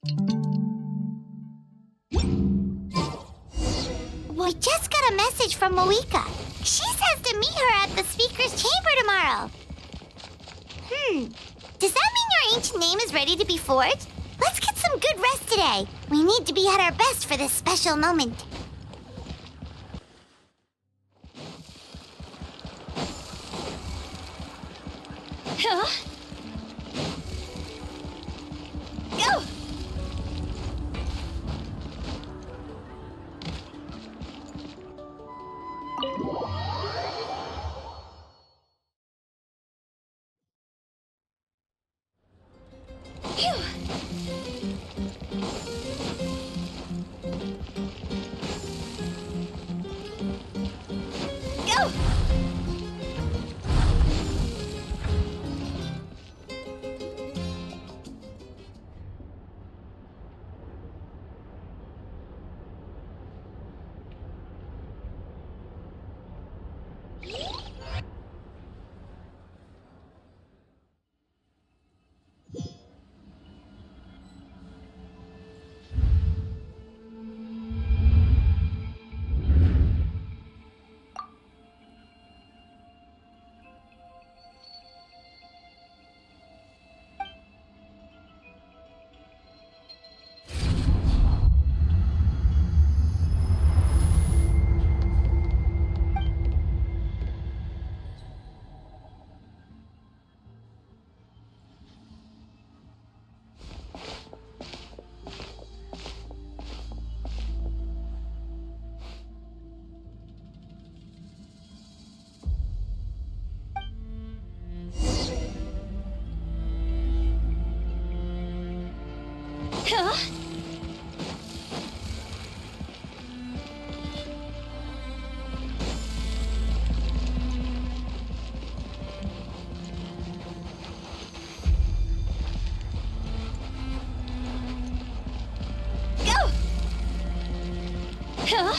We just got a message from Moika. She says to meet her at the speaker's chamber tomorrow. Does that mean your ancient name is ready to be forged? Let's get some good rest today. We need to be at our best for this special moment. Huh? Go! Phew. Go! Huh? Go! Huh?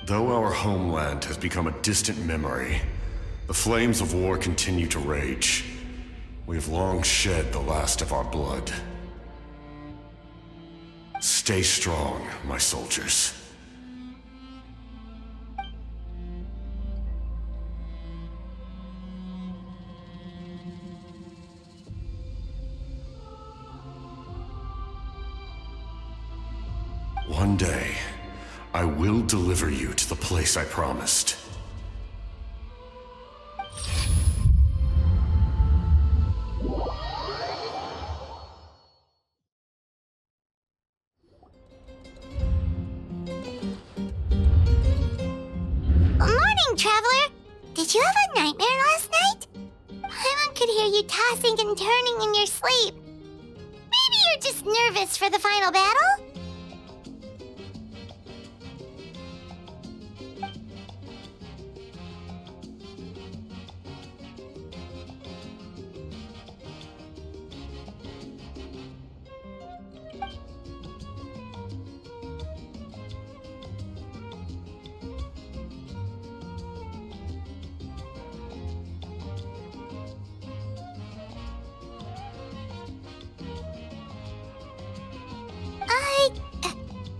Though our homeland has become a distant memory, the flames of war continue to rage. We have long shed the last of our blood. Stay strong, my soldiers. One day, I will deliver you to the place I promised. Traveler? Did you have a nightmare last night? Paimon could hear you tossing and turning in your sleep. Maybe you're just nervous for the final battle?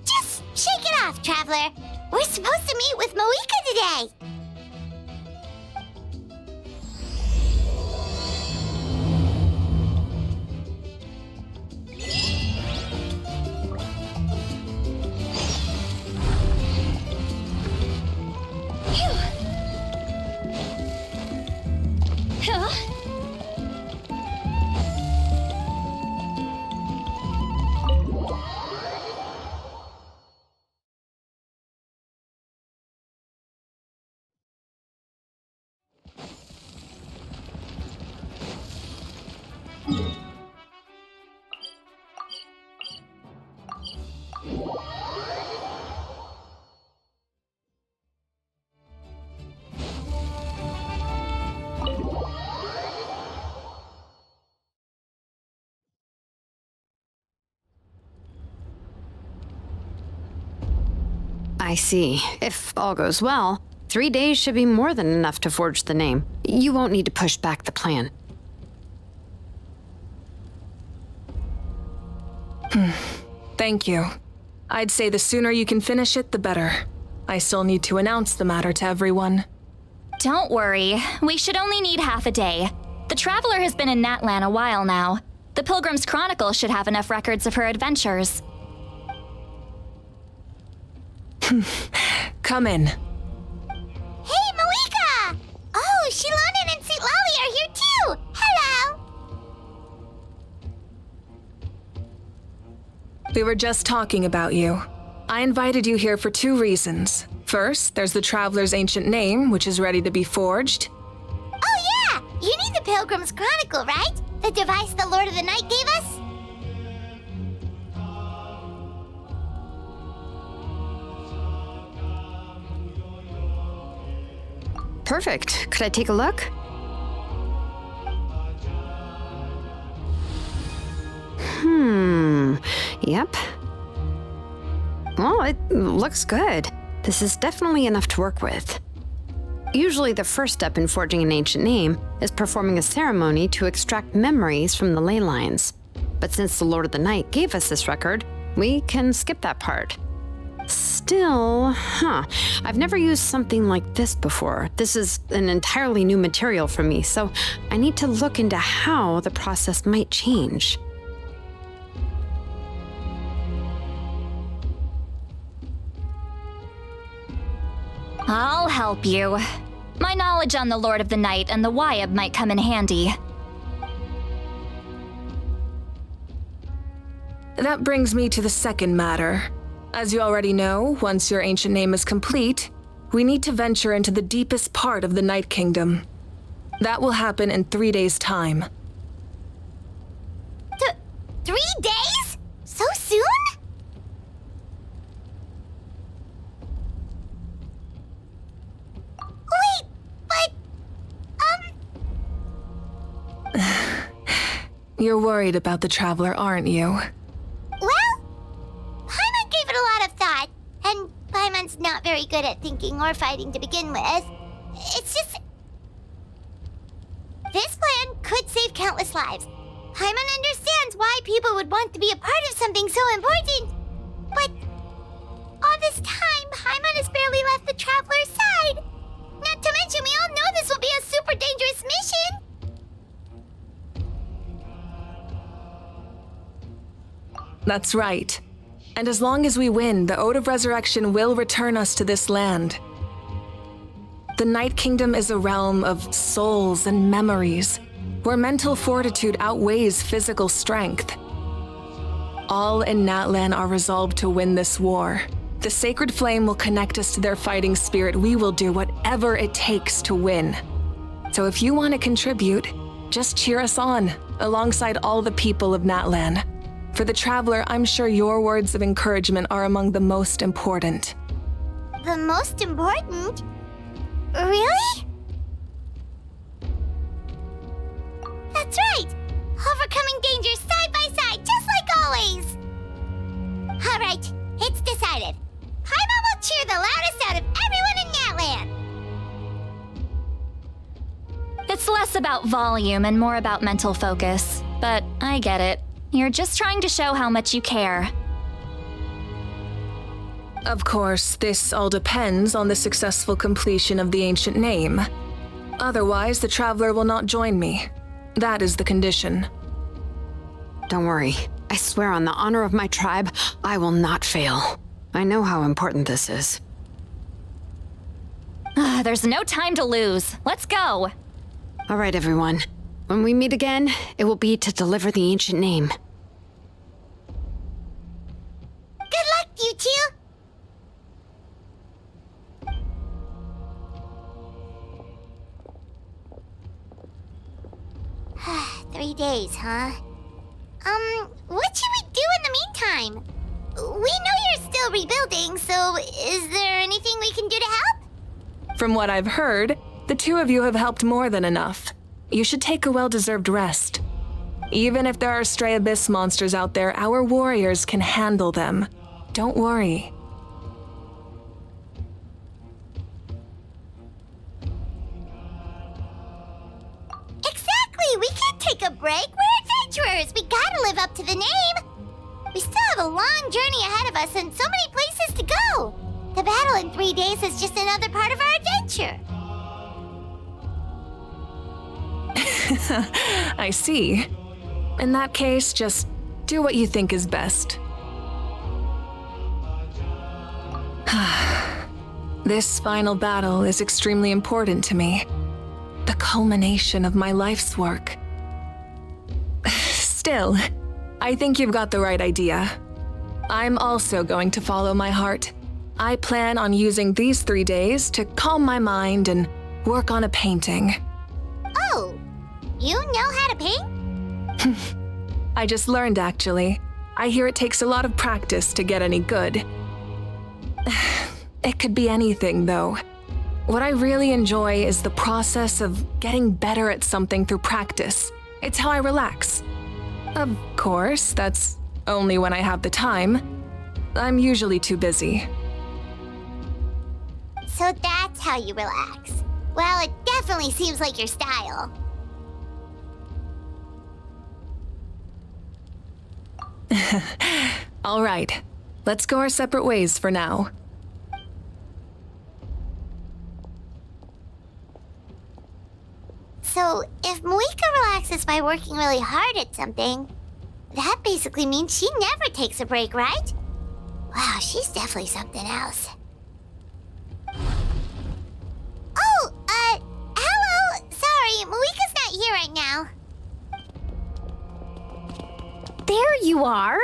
Just shake it off, Traveler. We're supposed to meet with Moika today. I see. If all goes well, 3 days should be more than enough to forge the name. You won't need to push back the plan. Thank you. I'd say the sooner you can finish it, the better. I still need to announce the matter to everyone. Don't worry, we should only need half a day. The Traveler has been in Natlan a while now. The Pilgrim's Chronicle should have enough records of her adventures. Come in. Hey, Moika! Oh, Shilonen and St. Lolly are here too! Hello! We were just talking about you. I invited you here for 2 reasons. First, there's the Traveler's ancient name, which is ready to be forged. Oh yeah! You need the Pilgrim's Chronicle, right? The device the Lord of the Night gave us? Perfect. Could I take a look? Yep. Well, it looks good. This is definitely enough to work with. Usually the first step in forging an ancient name is performing a ceremony to extract memories from the ley lines. But since the Lord of the Night gave us this record, we can skip that part. Still, I've never used something like this before. This is an entirely new material for me, so I need to look into how the process might change. I'll help you. My knowledge on the Lord of the Night and the Wyab might come in handy. That brings me to the second matter. As you already know, once your ancient name is complete, we need to venture into the deepest part of the Night Kingdom. That will happen in 3 days' time. 3 days? So soon? Wait, but... You're worried about the Traveler, aren't you? Well, Paimon gave it a lot of thought, and Paimon's not very good at thinking or fighting to begin with. It's just... This plan could save countless lives. Paimon understands why people would want to be a part of something so important. But all this time, Paimon has barely left the Traveler's side. Not to mention, we all know this will be a super dangerous mission. That's right. And as long as we win, the Ode of Resurrection will return us to this land. The Night Kingdom is a realm of souls and memories, where mental fortitude outweighs physical strength. All in Natlan are resolved to win this war, The sacred flame will connect us to their fighting spirit. We will do whatever it takes to win. So if you want to contribute, just cheer us on, alongside all the people of Natlan. For the Traveler, I'm sure your words of encouragement are among the most important. The most important? Really? That's right! Overcoming dangers side by side, just like always! Alright, it's decided. Paimon will cheer the loudest out of everyone in Natlan! It's less about volume and more about mental focus. But I get it. You're just trying to show how much you care. Of course, this all depends on the successful completion of the ancient name. Otherwise, the Traveler will not join me. That is the condition. Don't worry. I swear on the honor of my tribe, I will not fail. I know how important this is. There's no time to lose. Let's go. All right, everyone. When we meet again, it will be to deliver the ancient name. Good luck, you two! 3 days, huh? What should we do in the meantime? We know you're still rebuilding, so is there anything we can do to help? From what I've heard, the two of you have helped more than enough. You should take a well-deserved rest. Even if there are stray abyss monsters out there, our warriors can handle them. Don't worry. Exactly! We can't take a break. We're adventurers. We gotta live up to the name. We still have a long journey ahead of us and so many places to go. The battle in 3 days is just another part of our adventure. I see. In that case, just do what you think is best. This final battle is extremely important to me. The culmination of my life's work. Still, I think you've got the right idea. I'm also going to follow my heart. I plan on using these 3 days to calm my mind and work on a painting. Oh, you know how to paint? I just learned, actually. I hear it takes a lot of practice to get any good. It could be anything, though. What I really enjoy is the process of getting better at something through practice. It's how I relax. Of course, that's only when I have the time. I'm usually too busy. So that's how you relax. Well, it definitely seems like your style. All right, let's go our separate ways for now. So, if Moika relaxes by working really hard at something, that basically means she never takes a break, right? Wow, she's definitely something else. Oh, hello! Sorry, Moika's not here right now. There you are.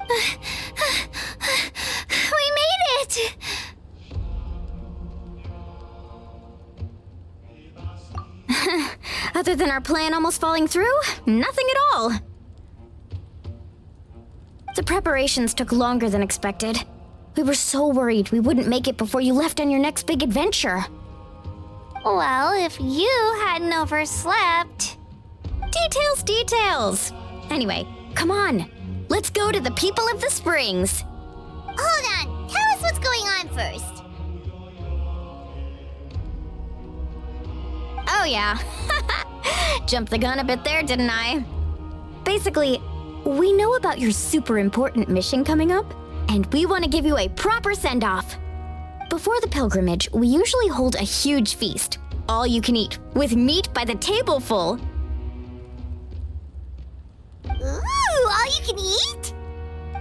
We made it! Other than our plan almost falling through, nothing at all. The preparations took longer than expected. We were so worried we wouldn't make it before you left on your next big adventure. Well, if you hadn't overslept... Details! Anyway, come on. Let's go to the people of the springs. Hold on, tell us what's going on first. Oh yeah. Jumped the gun a bit there, didn't I? Basically, we know about your super important mission coming up, and we want to give you a proper send-off. Before the pilgrimage, we usually hold a huge feast, all you can eat, with meat by the tableful. Ooh, all you can eat?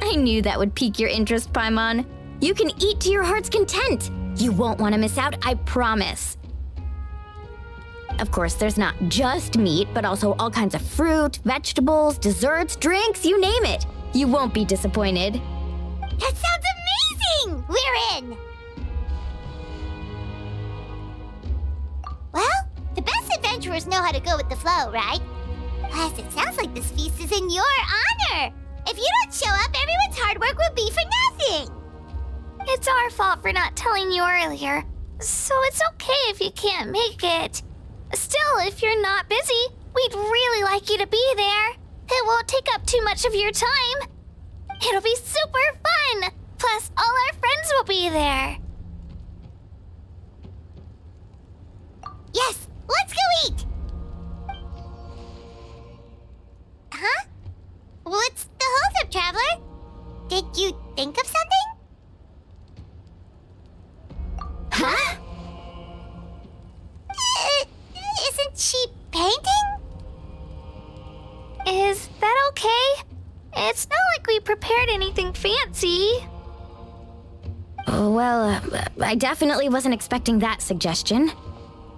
I knew that would pique your interest, Paimon. You can eat to your heart's content. You won't want to miss out, I promise. Of course, there's not just meat, but also all kinds of fruit, vegetables, desserts, drinks, you name it. You won't be disappointed. That sounds amazing! We're in! Well, the best adventurers know how to go with the flow, right? Plus, it sounds like this feast is in your honor! If you don't show up, everyone's hard work will be for nothing! It's our fault for not telling you earlier, so it's okay if you can't make it. Still, if you're not busy, we'd really like you to be there. It won't take up too much of your time. It'll be super fun! Plus, all our friends will be there. Yes, let's go eat! Huh? What's the holdup, Traveler? Did you think of something? Huh? Isn't she painting? Is that okay? It's not like we prepared anything fancy. Well, I definitely wasn't expecting that suggestion.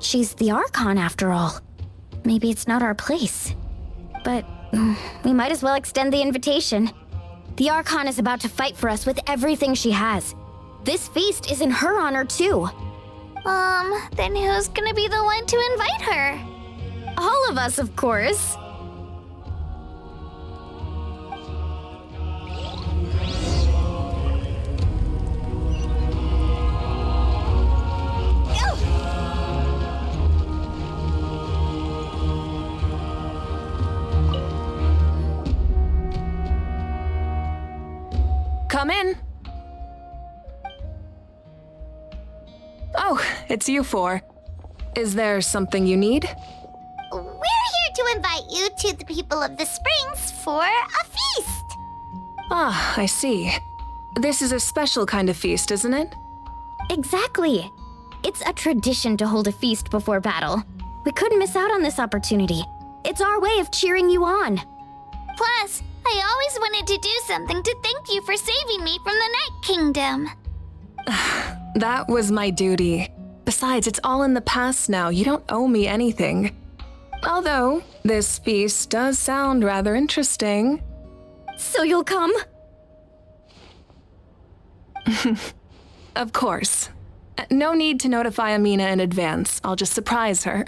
She's the Archon after all. Maybe it's not our place. But we might as well extend the invitation. The Archon is about to fight for us with everything she has. This feast is in her honor too. Then who's gonna be the one to invite her? All of us, of course. Come in. Oh, it's you four. Is there something you need? We're here to invite you to the people of the Springs for a feast. Ah, I see. This is a special kind of feast, isn't it? Exactly. It's a tradition to hold a feast before battle. We couldn't miss out on this opportunity. It's our way of cheering you on. Plus, I always wanted to do something to thank you for saving me from the Night Kingdom. That was my duty. Besides, it's all in the past now. You don't owe me anything. Although, this feast does sound rather interesting. So you'll come? Of course. No need to notify Amina in advance. I'll just surprise her.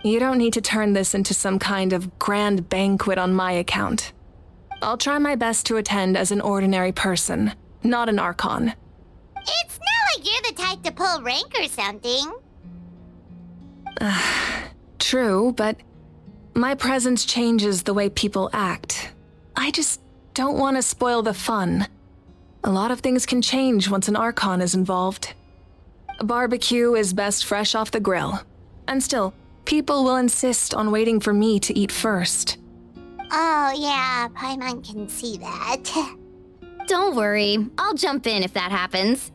You don't need to turn this into some kind of grand banquet on my account. I'll try my best to attend as an ordinary person, not an Archon. It's not like you're the type to pull rank or something. True, but my presence changes the way people act. I just don't want to spoil the fun. A lot of things can change once an Archon is involved. A barbecue is best fresh off the grill. And still, people will insist on waiting for me to eat first. Oh yeah, Paimon can see that. Don't worry, I'll jump in if that happens.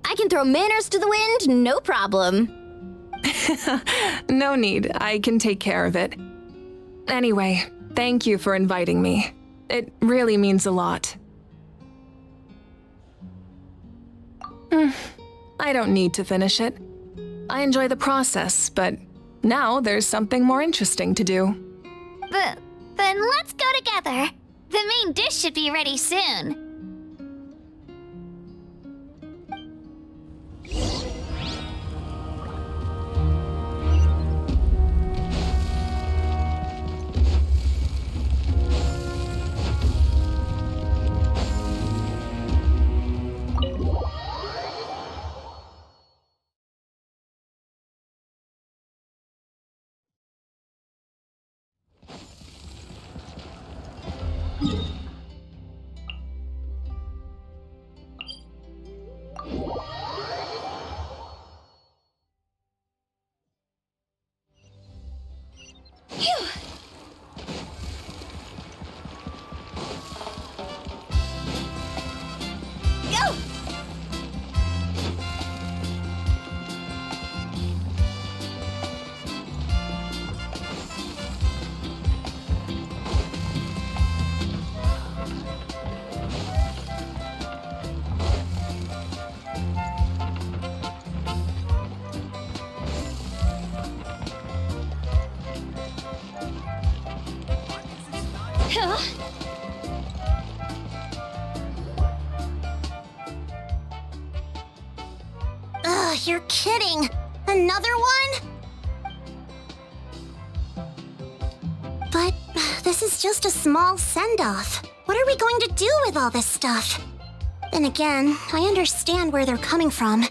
I can throw manners to the wind, no problem. No need, I can take care of it. Anyway, thank you for inviting me. It really means a lot. I don't need to finish it. I enjoy the process, but now there's something more interesting to do. Then let's go together. The main dish should be ready soon. You're kidding. Another one? But this is just a small send-off. What are we going to do with all this stuff? Then again, I understand where they're coming from.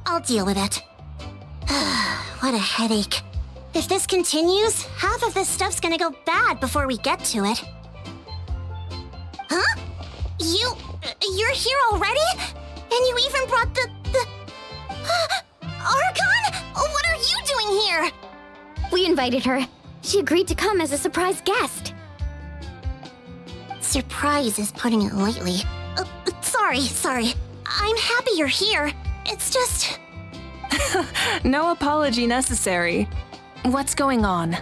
I'll deal with it. What a headache. If this continues, half of this stuff's gonna go bad before we get to it. Huh? You're here already? And you even brought the... Archon? What are you doing here? We invited her. She agreed to come as a surprise guest. Surprise is putting it lightly. Sorry. I'm happy you're here. It's just... No apology necessary. What's going on?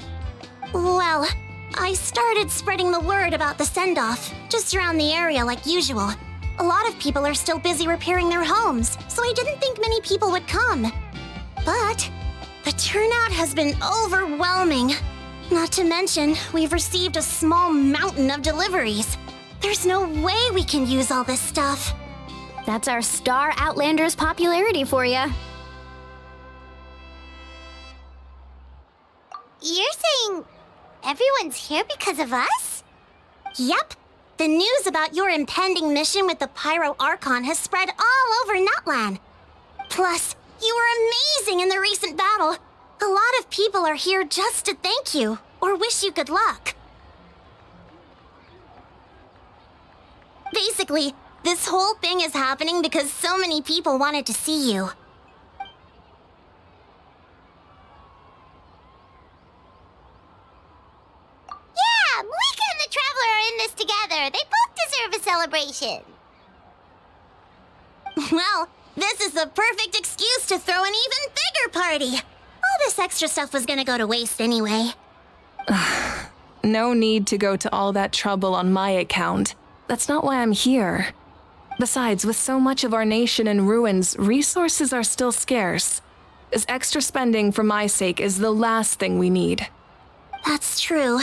Well, I started spreading the word about the send-off, just around the area like usual. A lot of people are still busy repairing their homes, so I didn't think many people would come. But the turnout has been overwhelming. Not to mention, we've received a small mountain of deliveries. There's no way we can use all this stuff. That's our Star Outlander's popularity for you. You're saying everyone's here because of us? Yep. The news about your impending mission with the Pyro Archon has spread all over Nutland. Plus, you were amazing in the recent battle. A lot of people are here just to thank you, or wish you good luck. Basically, this whole thing is happening because so many people wanted to see you. Yeah, Malika and the Traveler are in this together. They both deserve a celebration. Well, this is the perfect excuse to throw an even bigger party. All this extra stuff was gonna go to waste anyway. No need to go to all that trouble on my account. That's not why I'm here. Besides, with so much of our nation in ruins, resources are still scarce. This extra spending for my sake is the last thing we need. That's true.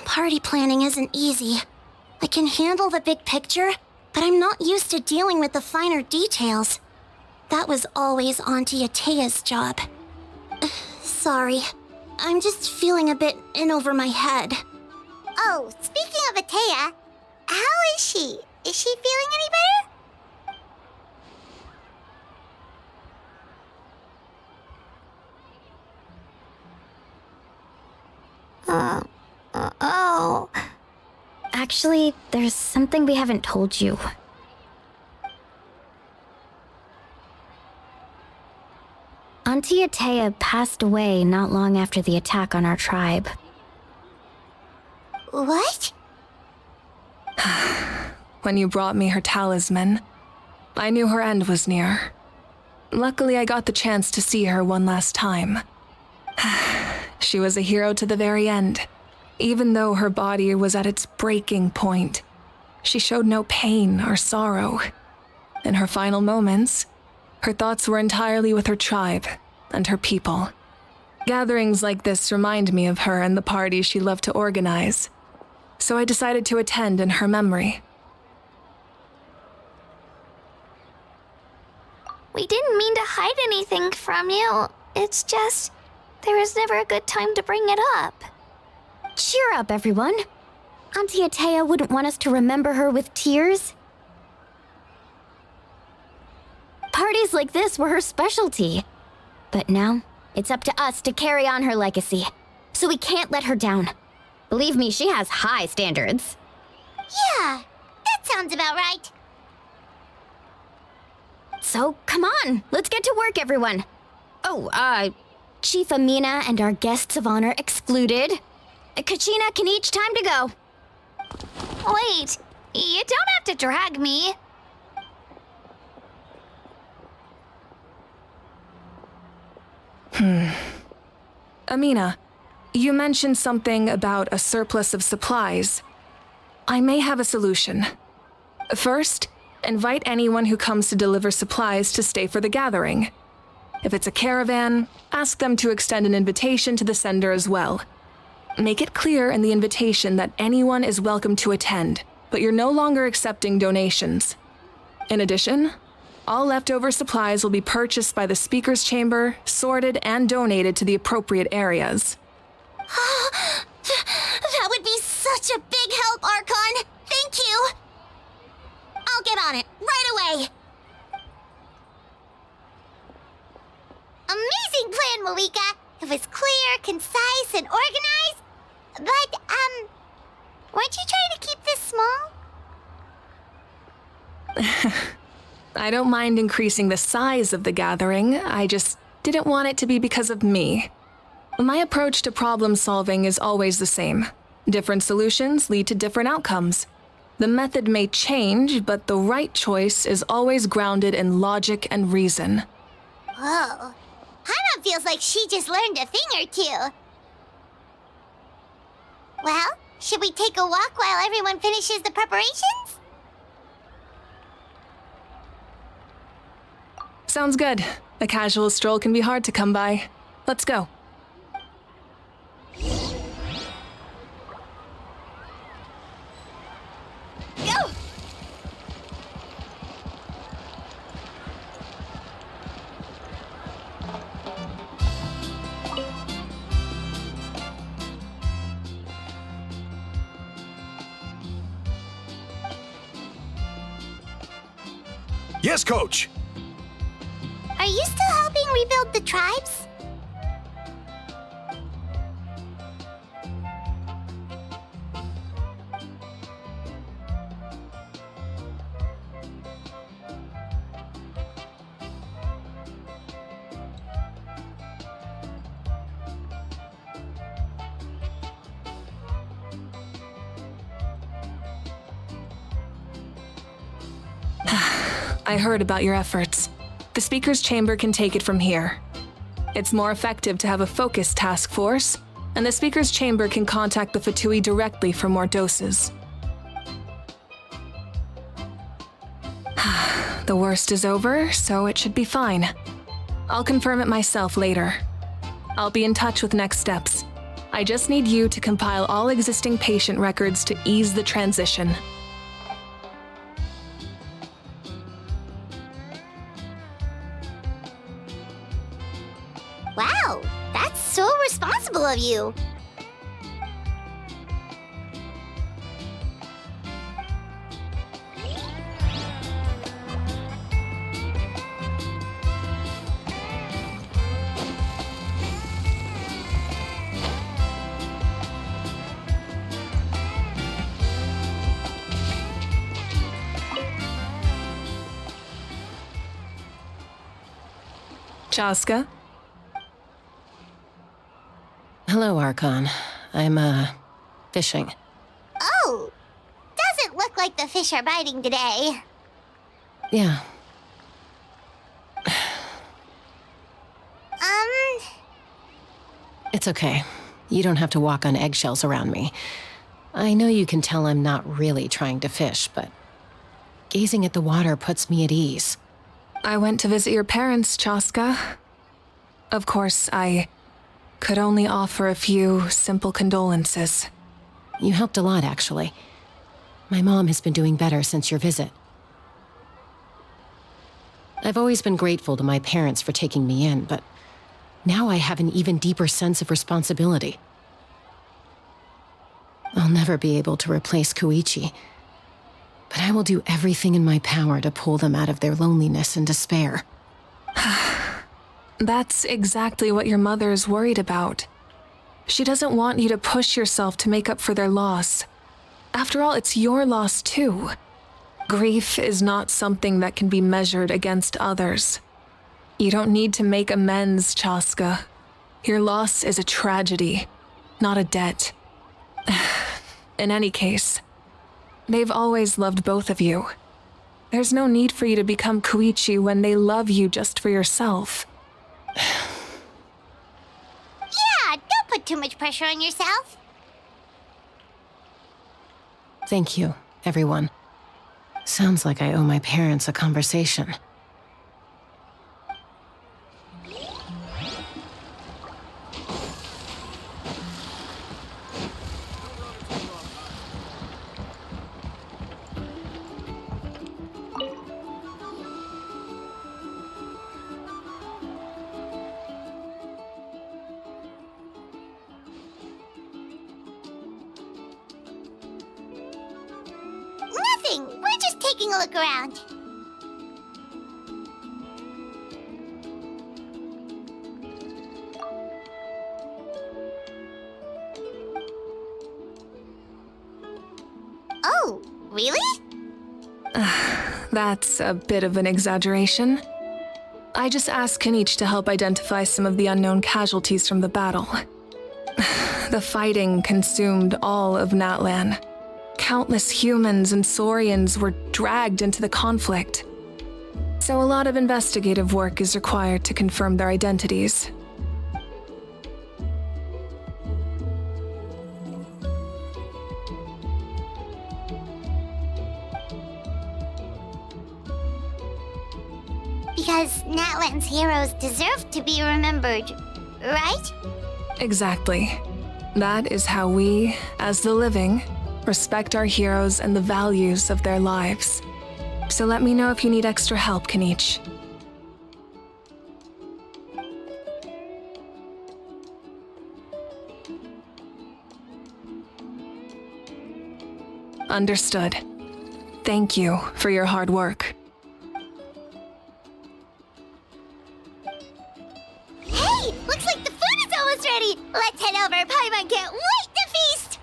Party planning isn't easy. I can handle the big picture, but I'm not used to dealing with the finer details. That was always Auntie Atea's job. Sorry. I'm just feeling a bit in over my head. Oh, speaking of Atea, how is she? Is she feeling any better? Oh. Actually, there's something we haven't told you. Auntie Atea passed away not long after the attack on our tribe. What? When you brought me her talisman, I knew her end was near. Luckily, I got the chance to see her one last time. She was a hero to the very end. Even though her body was at its breaking point, she showed no pain or sorrow. In her final moments, her thoughts were entirely with her tribe and her people. Gatherings like this remind me of her and the parties she loved to organize, so I decided to attend in her memory. We didn't mean to hide anything from you. It's just, there was never a good time to bring it up. Cheer up, everyone. Auntie Atea wouldn't want us to remember her with tears. Parties like this were her specialty. But now, it's up to us to carry on her legacy. So we can't let her down. Believe me, she has high standards. Yeah, that sounds about right. So, come on, let's get to work, everyone. Oh, Chief Amina and our guests of honor excluded. Kachina can each time to go. Wait, you don't have to drag me. Amina, you mentioned something about a surplus of supplies. I may have a solution. First, invite anyone who comes to deliver supplies to stay for the gathering. If it's a caravan, ask them to extend an invitation to the sender as well. Make it clear in the invitation that anyone is welcome to attend, but you're no longer accepting donations. In addition, All leftover supplies will be purchased by the speaker's chamber, sorted, and donated to the appropriate areas. That would be such a big help, Archon! Thank you! I'll get on it, right away! Amazing plan, Malika! It was clear, concise, and organized. But, weren't you trying to keep this small? I don't mind increasing the size of the gathering, I just didn't want it to be because of me. My approach to problem solving is always the same. Different solutions lead to different outcomes. The method may change, but the right choice is always grounded in logic and reason. Whoa. Hana feels like she just learned a thing or two. Well, should we take a walk while everyone finishes the preparations? Sounds good. A casual stroll can be hard to come by. Let's go. Go! Yes, Coach! Are you still helping rebuild the tribes? I heard about your efforts. The speaker's chamber can take it from here. It's more effective to have a focused task force, and the speaker's chamber can contact the Fatui directly for more doses. The worst is over, so it should be fine. I'll confirm it myself later. I'll be in touch with next steps. I just need you to compile all existing patient records to ease the transition. Wow, that's so responsible of you. Chaska? Hello, Archon. I'm, fishing. Oh, doesn't look like the fish are biting today. Yeah. It's okay. You don't have to walk on eggshells around me. I know you can tell I'm not really trying to fish, but gazing at the water puts me at ease. I went to visit your parents, Chaska. Of course, I could only offer a few simple condolences. You helped a lot, actually. My mom has been doing better since your visit. I've always been grateful to my parents for taking me in, but now I have an even deeper sense of responsibility. I'll never be able to replace Koichi, but I will do everything in my power to pull them out of their loneliness and despair. That's exactly what your mother is worried about. She doesn't want you to push yourself to make up for their loss. After all, it's your loss too. Grief is not something that can be measured against others. You don't need to make amends, Chaska. Your loss is a tragedy, not a debt. In any case, they've always loved both of you. There's no need for you to become Koichi when they love you just for yourself. Yeah, don't put too much pressure on yourself. Thank you, everyone. Sounds like I owe my parents a conversation. taking a look around. Oh, really? That's a bit of an exaggeration. I just asked Kenichi to help identify some of the unknown casualties from the battle. The fighting consumed all of Natlan. Countless humans and Saurians were dragged into the conflict. So a lot of investigative work is required to confirm their identities. Because Natlan's heroes deserve to be remembered, right? Exactly. That is how we, as the living, respect our heroes and the values of their lives. So let me know if you need extra help, Kenichi. Understood. Thank you for your hard work. Hey, looks like the food is almost ready. Let's head over. Paimon can't wait to feast.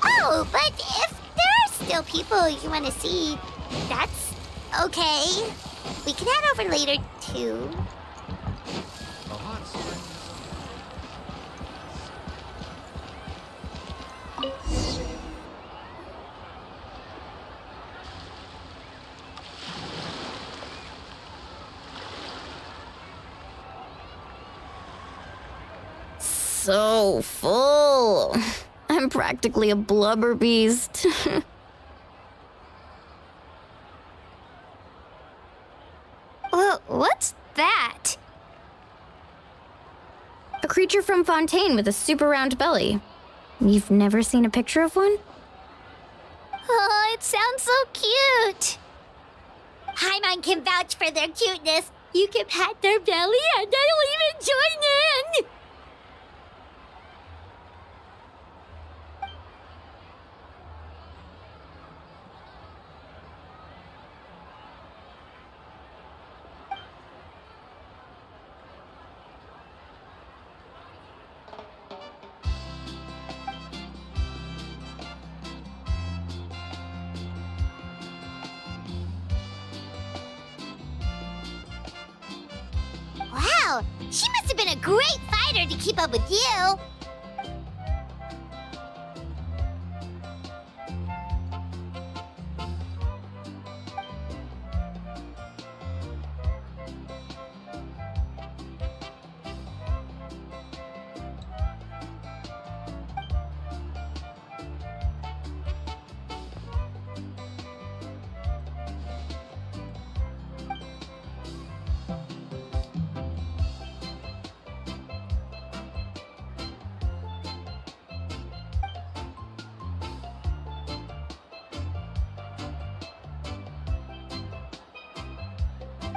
Oh, but if there are still people you want to see, that's okay. We can head over later, too. So full. I'm practically a blubber beast. What's that? A creature from Fontaine with a super round belly. You've never seen a picture of one? Oh, it sounds so cute. Paimon can vouch for their cuteness. You can pat their belly and I'll even join in. Wow, she must have been a great fighter to keep up with you.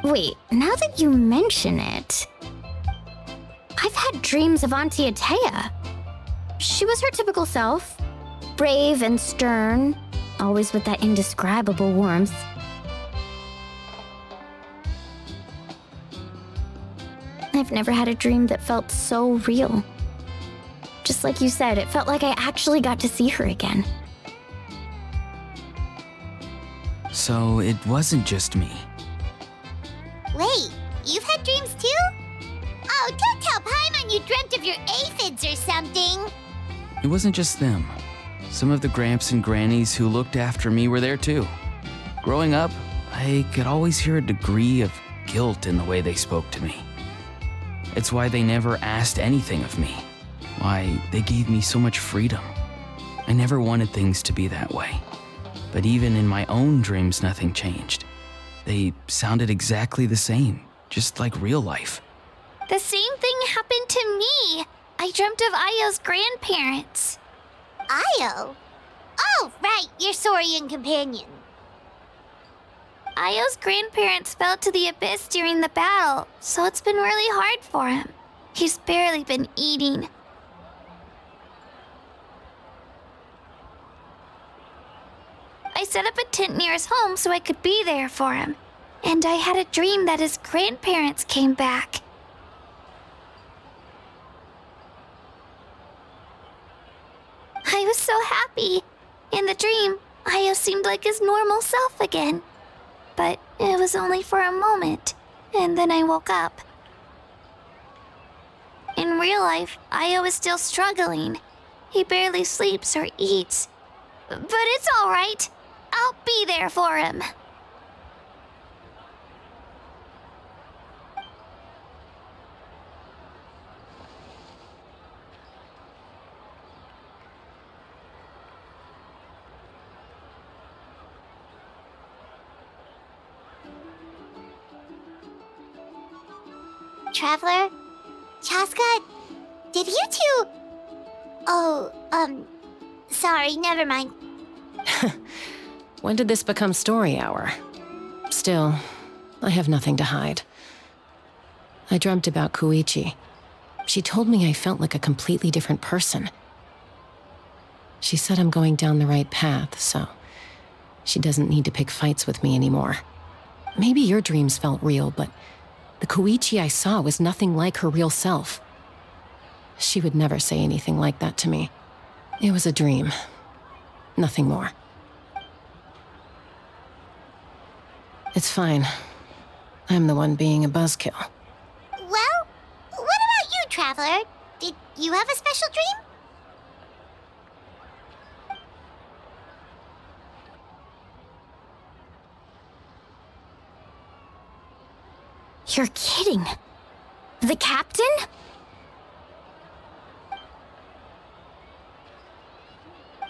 Wait, now that you mention it, I've had dreams of Auntie Atea. She was her typical self, brave and stern, always with that indescribable warmth. I've never had a dream that felt so real. Just like you said, it felt like I actually got to see her again. So it wasn't just me. Wait, you've had dreams too? Oh, don't tell Paimon you dreamt of your aphids or something. It wasn't just them. Some of the Gramps and Grannies who looked after me were there too. Growing up, I could always hear a degree of guilt in the way they spoke to me. It's why they never asked anything of me. Why they gave me so much freedom. I never wanted things to be that way. But even in my own dreams, nothing changed. They sounded exactly the same, just like real life. The same thing happened to me. I dreamt of Io's grandparents. Io? Oh, right, your Saurian companion. Io's grandparents fell to the abyss during the battle, so it's been really hard for him. He's barely been eating. I set up a tent near his home so I could be there for him. And I had a dream that his grandparents came back. I was so happy. In the dream, Io seemed like his normal self again. But it was only for a moment, and then I woke up. In real life, Io is still struggling. He barely sleeps or eats. But it's all right. I'll be there for him. Traveler? Chaska? Did you two... Oh, sorry, never mind. When did this become story hour? Still, I have nothing to hide. I dreamt about Koichi. She told me I felt like a completely different person. She said I'm going down the right path, so she doesn't need to pick fights with me anymore. Maybe your dreams felt real, but the Koichi I saw was nothing like her real self. She would never say anything like that to me. It was a dream. Nothing more. It's fine. I'm the one being a buzzkill. Well, what about you, Traveler? Did you have a special dream? You're kidding. The captain?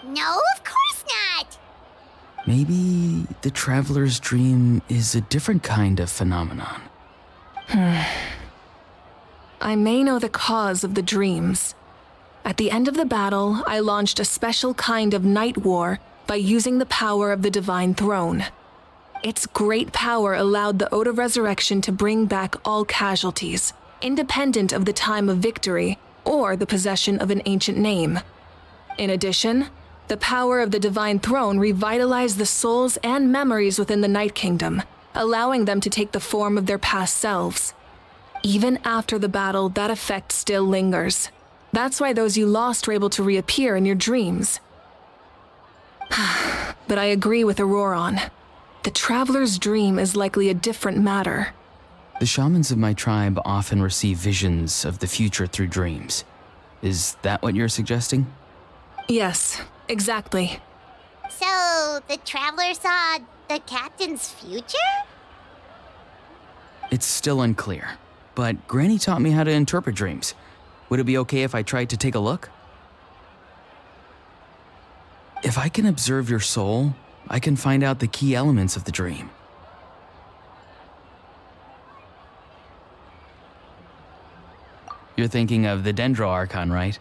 No, of course not. Maybe the traveler's dream is a different kind of phenomenon. I may know the cause of the dreams. At the end of the battle, I launched a special kind of night war by using the power of the Divine Throne. Its great power allowed the Ode of Resurrection to bring back all casualties, independent of the time of victory or the possession of an ancient name. In addition, the power of the Divine Throne revitalized the souls and memories within the Night Kingdom, allowing them to take the form of their past selves. Even after the battle, that effect still lingers. That's why those you lost were able to reappear in your dreams. But I agree with Auroron. The Traveler's dream is likely a different matter. The shamans of my tribe often receive visions of the future through dreams. Is that what you're suggesting? Yes, exactly. So, the Traveler saw the captain's future? It's still unclear, but Granny taught me how to interpret dreams. Would it be okay if I tried to take a look? If I can observe your soul, I can find out the key elements of the dream. You're thinking of the Dendro Archon, right?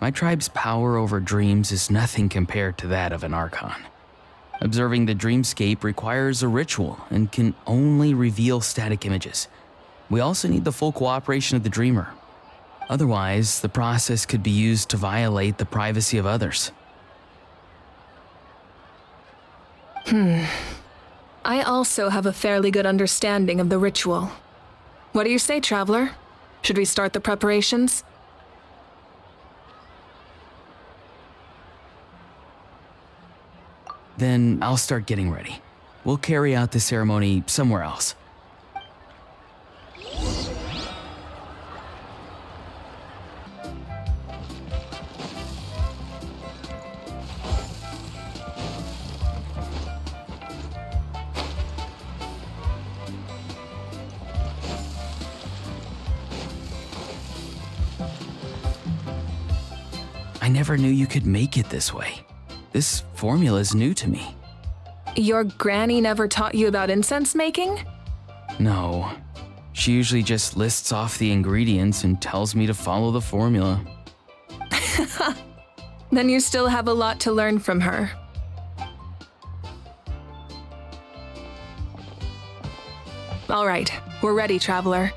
My tribe's power over dreams is nothing compared to that of an Archon. Observing the dreamscape requires a ritual and can only reveal static images. We also need the full cooperation of the dreamer. Otherwise, the process could be used to violate the privacy of others. I also have a fairly good understanding of the ritual. What do you say, Traveler? Should we start the preparations? Then I'll start getting ready. We'll carry out the ceremony somewhere else. I never knew you could make it this way. This formula is new to me. Your granny never taught you about incense making? No. She usually just lists off the ingredients and tells me to follow the formula. Then you still have a lot to learn from her. All right, we're ready, Traveler.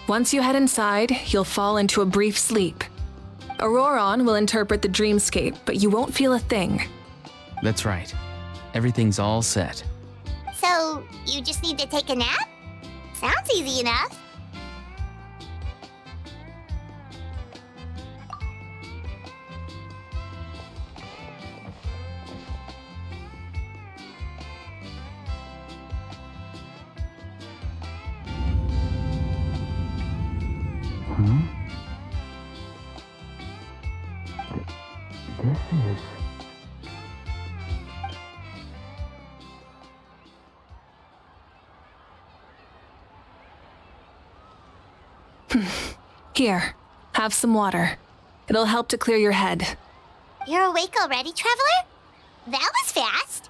Once you head inside, you'll fall into a brief sleep. Auroron will interpret the dreamscape, but you won't feel a thing. That's right. Everything's all set. So, you just need to take a nap? Sounds easy enough. This is... Here, have some water. It'll help to clear your head. You're awake already, Traveler? That was fast.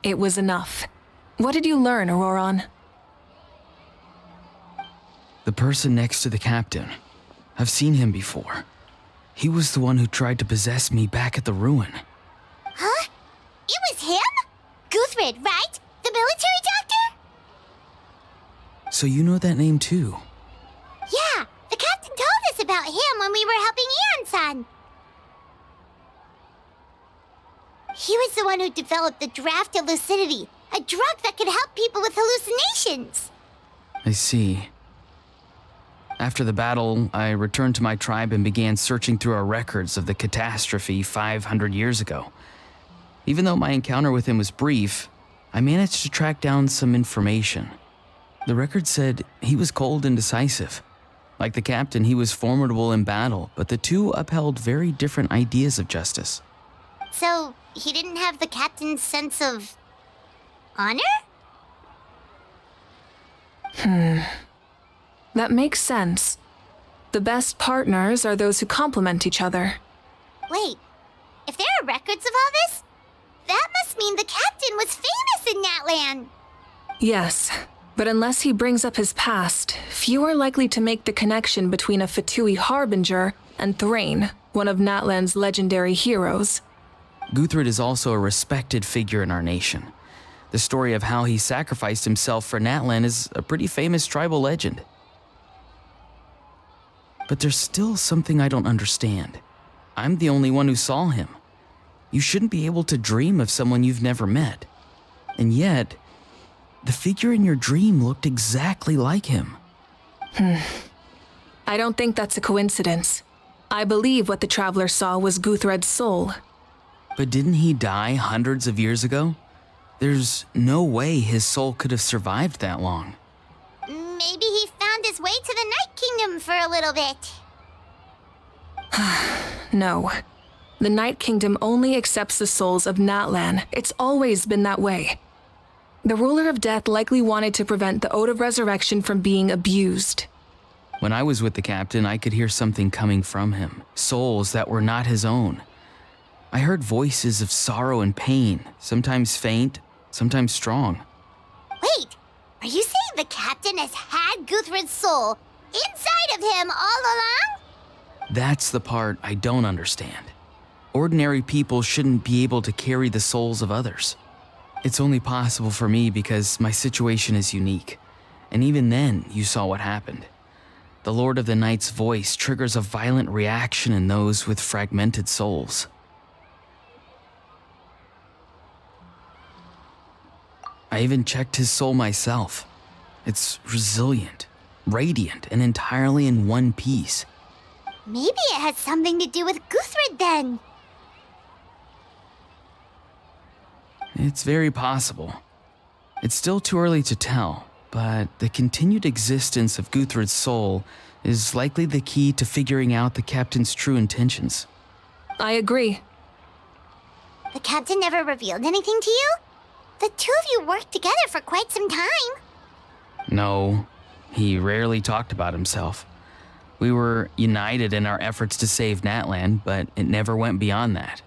It was enough. What did you learn, Auroron? The person next to the captain. I've seen him before. He was the one who tried to possess me back at the ruin. Huh? It was him? Guthrid, right? The military doctor? So you know that name too? Yeah, the captain told us about him when we were helping Eon-san. He was the one who developed the draft of lucidity, a drug that could help people with hallucinations. I see. After the battle, I returned to my tribe and began searching through our records of the catastrophe 500 years ago. Even though my encounter with him was brief, I managed to track down some information. The record said he was cold and decisive. Like the captain, he was formidable in battle, but the two upheld very different ideas of justice. So, he didn't have the captain's sense of... honor? That makes sense. The best partners are those who complement each other. Wait, if there are records of all this, that must mean the captain was famous in Natlan. Yes, but unless he brings up his past, few are likely to make the connection between a Fatui harbinger and Thrain, one of Natlan's legendary heroes. Guthrid is also a respected figure in our nation. The story of how he sacrificed himself for Natlan is a pretty famous tribal legend. But there's still something I don't understand. I'm the only one who saw him. You shouldn't be able to dream of someone you've never met. And yet, the figure in your dream looked exactly like him. I don't think that's a coincidence. I believe what the Traveler saw was Guthred's soul. But didn't he die hundreds of years ago? There's no way his soul could have survived that long. Maybe he found his way to the Night Kingdom for a little bit. No. The Night Kingdom only accepts the souls of Natlan. It's always been that way. The Ruler of Death likely wanted to prevent the Ode of Resurrection from being abused. When I was with the captain, I could hear something coming from him, souls that were not his own. I heard voices of sorrow and pain, sometimes faint, sometimes strong. Wait, are you saying the captain has had Guthrid's soul inside of him all along? That's the part I don't understand. Ordinary people shouldn't be able to carry the souls of others. It's only possible for me because my situation is unique. And even then, you saw what happened. The Lord of the Night's voice triggers a violent reaction in those with fragmented souls. I even checked his soul myself. It's resilient, radiant, and entirely in one piece. Maybe it has something to do with Guthrid then. It's very possible. It's still too early to tell, but the continued existence of Guthrid's soul is likely the key to figuring out the captain's true intentions. I agree. The captain never revealed anything to you? The two of you worked together for quite some time. No, he rarely talked about himself. We were united in our efforts to save Natlan, but it never went beyond that.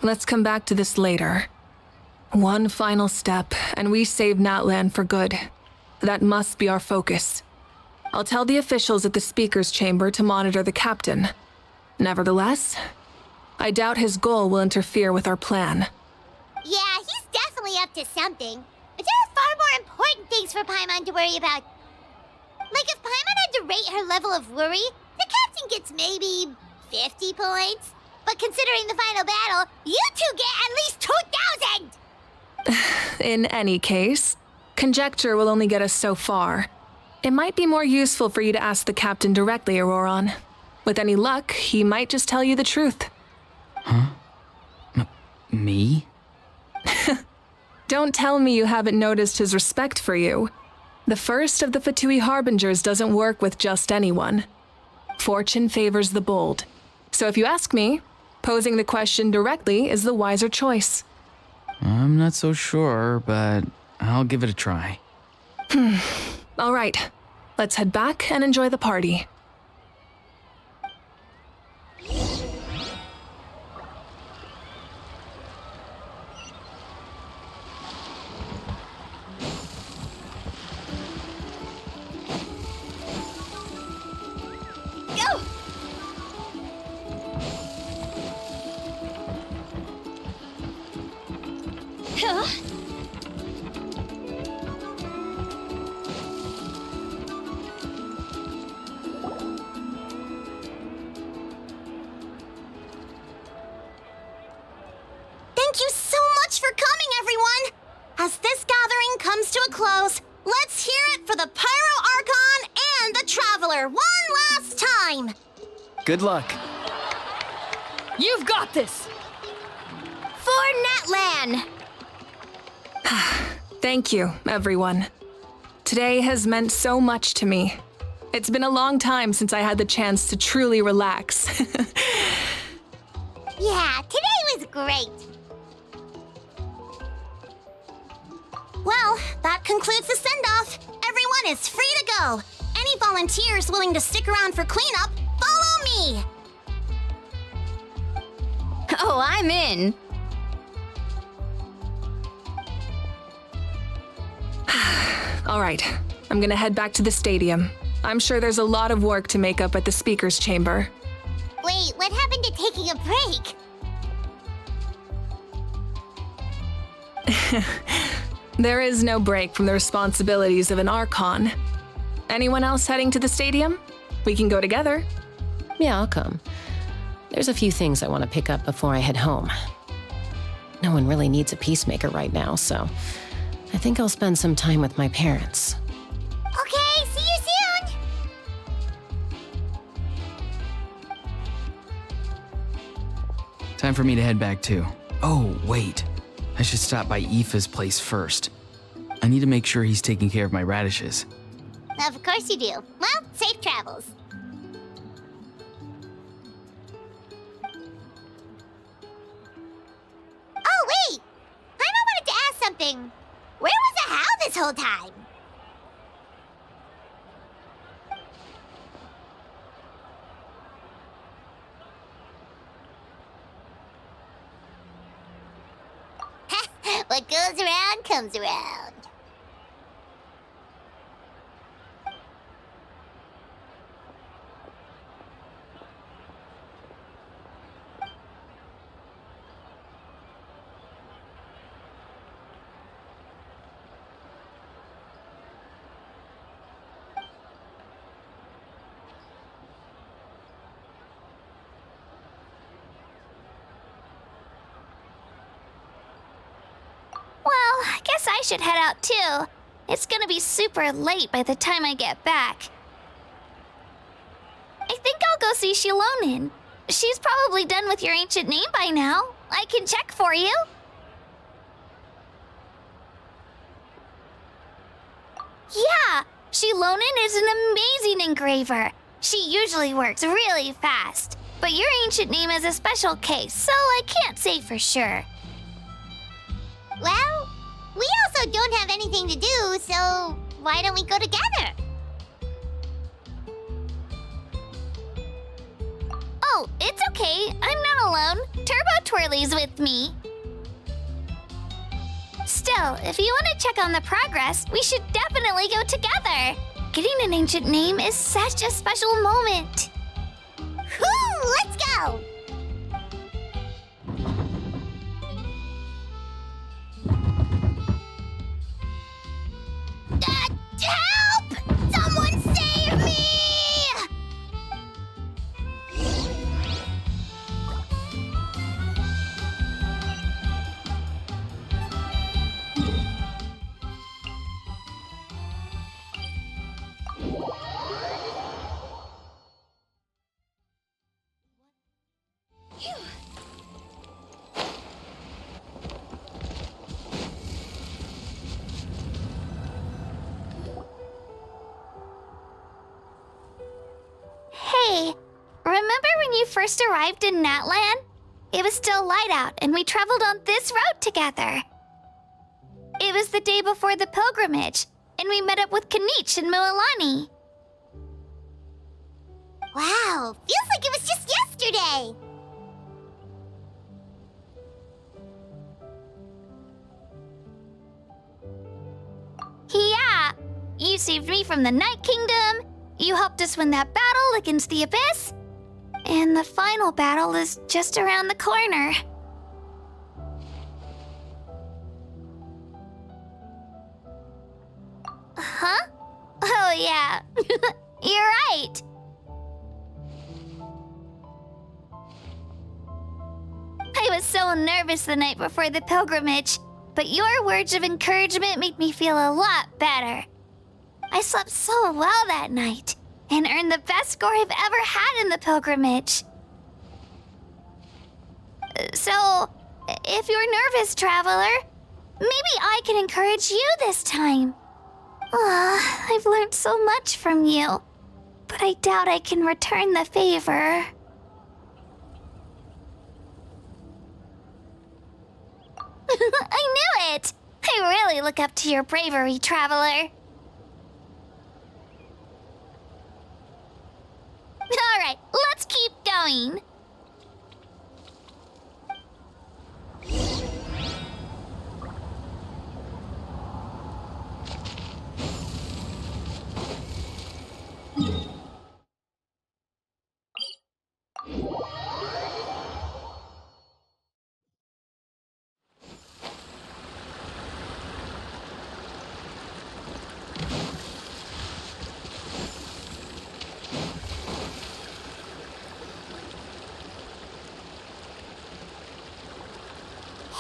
Let's come back to this later. One final step, and we save Natlan for good. That must be our focus. I'll tell the officials at the speaker's chamber to monitor the captain. Nevertheless, I doubt his goal will interfere with our plan. Yeah, he's definitely up to something. But there are far more important things for Paimon to worry about. Like if Paimon had to rate her level of worry, the captain gets maybe 50 points. But considering the final battle, you two get at least 2,000! In any case, conjecture will only get us so far. It might be more useful for you to ask the captain directly, Auroron. With any luck, he might just tell you the truth. Huh? Me? Don't tell me you haven't noticed his respect for you. The first of the Fatui Harbingers doesn't work with just anyone. Fortune favors the bold. So if you ask me, posing the question directly is the wiser choice. I'm not so sure, but I'll give it a try. All right, let's head back and enjoy the party. Go! Huh? Thank you so much for coming, everyone! As this gathering comes to a close, let's hear it for the Pyro Archon and the Traveler one last time! Good luck. You've got this! For Netlan! Thank you, everyone. Today has meant so much to me. It's been a long time since I had the chance to truly relax. Yeah, today was great. Well, that concludes the send-off. Everyone is free to go. Any volunteers willing to stick around for cleanup, follow me. Oh, I'm in. All right, I'm gonna head back to the stadium. I'm sure there's a lot of work to make up at the speaker's chamber. Wait, what happened to taking a break? There is no break from the responsibilities of an Archon. Anyone else heading to the stadium? We can go together. Yeah, I'll come. There's a few things I want to pick up before I head home. No one really needs a peacemaker right now, so I think I'll spend some time with my parents. Okay, see you soon. Time for me to head back too. Oh, wait. I should stop by Aoife's place first. I need to make sure he's taking care of my radishes. Of course you do. Well, safe travels. Oh, wait! Paimon wanted to ask something. Where was the How this whole time? What goes around comes around. Well, I guess I should head out too. It's gonna be super late by the time I get back. I think I'll go see Shilonin. She's probably done with your ancient name by now. I can check for you. Yeah, Shilonin is an amazing engraver. She usually works really fast. But your ancient name is a special case, so I can't say for sure. Well, we also don't have anything to do, so why don't we go together? Oh, it's okay. I'm not alone. Turbo Twirly's with me. Still, if you want to check on the progress, we should definitely go together. Getting an ancient name is such a special moment. Whoo, let's go! when you first arrived in Natlan? It was still light out, and we traveled on this road together. It was the day before the pilgrimage, and we met up with Kanich and Mualani. Wow, feels like it was just yesterday. Yeah, you saved me from the Night Kingdom, you helped us win that battle against the Abyss, and the final battle is just around the corner. Huh? Oh yeah, you're right. I was so nervous the night before the pilgrimage, but your words of encouragement made me feel a lot better. I slept so well that night, and earned the best score I've ever had in the pilgrimage. So, if you're nervous, traveler, maybe I can encourage you this time. I've learned so much from you, but I doubt I can return the favor. I knew it! I really look up to your bravery, traveler. Alright, let's keep going.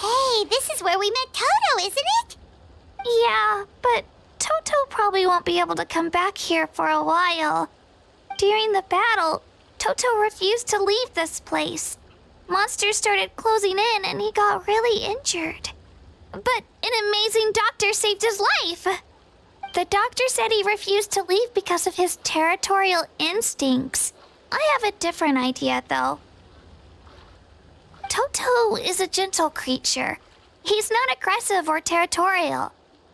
Hey, this is where we met Toto, isn't it? Yeah, but Toto probably won't be able to come back here for a while. During the battle, Toto refused to leave this place. Monsters started closing in and he got really injured. But an amazing doctor saved his life. The doctor said he refused to leave because of his territorial instincts. I have a different idea, though. Toto is a gentle creature. He's not aggressive or territorial.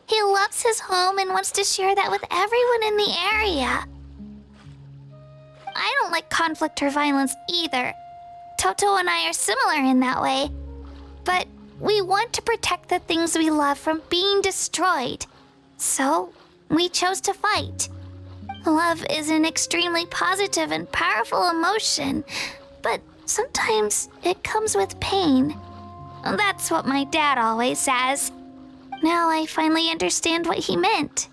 He loves his home and wants to share that with everyone in the area. I don't like conflict or violence either. Toto and I are similar in that way. But we want to protect the things we love from being destroyed. So, we chose to fight. Love is an extremely positive and powerful emotion, but sometimes it comes with pain. That's what my dad always says. Now I finally understand what he meant.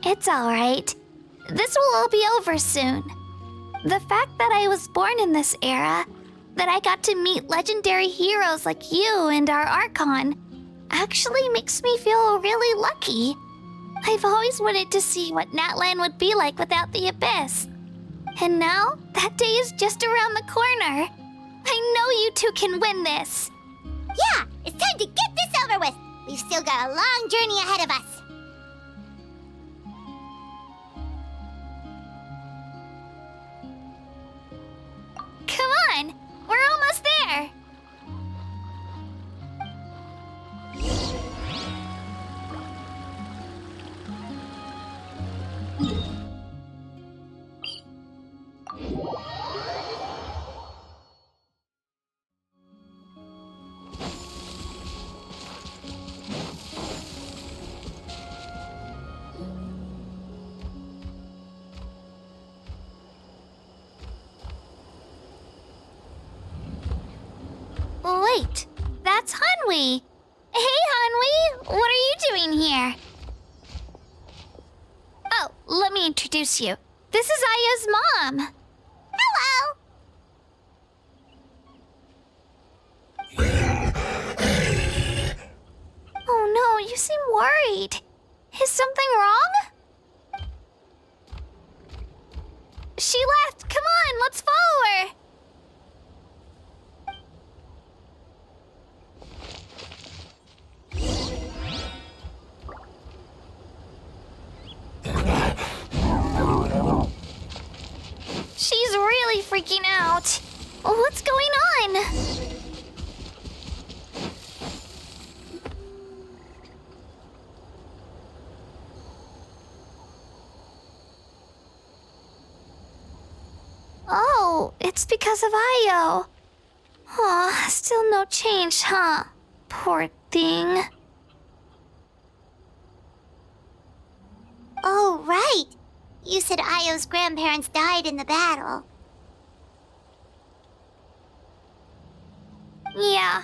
It's alright. This will all be over soon. The fact that I was born in this era, that I got to meet legendary heroes like you and our Archon, actually makes me feel really lucky. I've always wanted to see what Natlan would be like without the Abyss. And now, that day is just around the corner. I know you two can win this. Yeah, it's time to get this over with. We've still got a long journey ahead of us. Come on, we're almost there. Wait, that's Hanwi. Hey, Hanwi, what are you doing here? Oh, let me introduce you. This is Aya's mom. Hello! Oh no, you seem worried. Is something wrong? She left. Come on, let's follow her. freaking out. What's going on? Oh, it's because of Io. Aw, still no change, huh? Poor thing. Oh, right. You said Io's grandparents died in the battle. Yeah.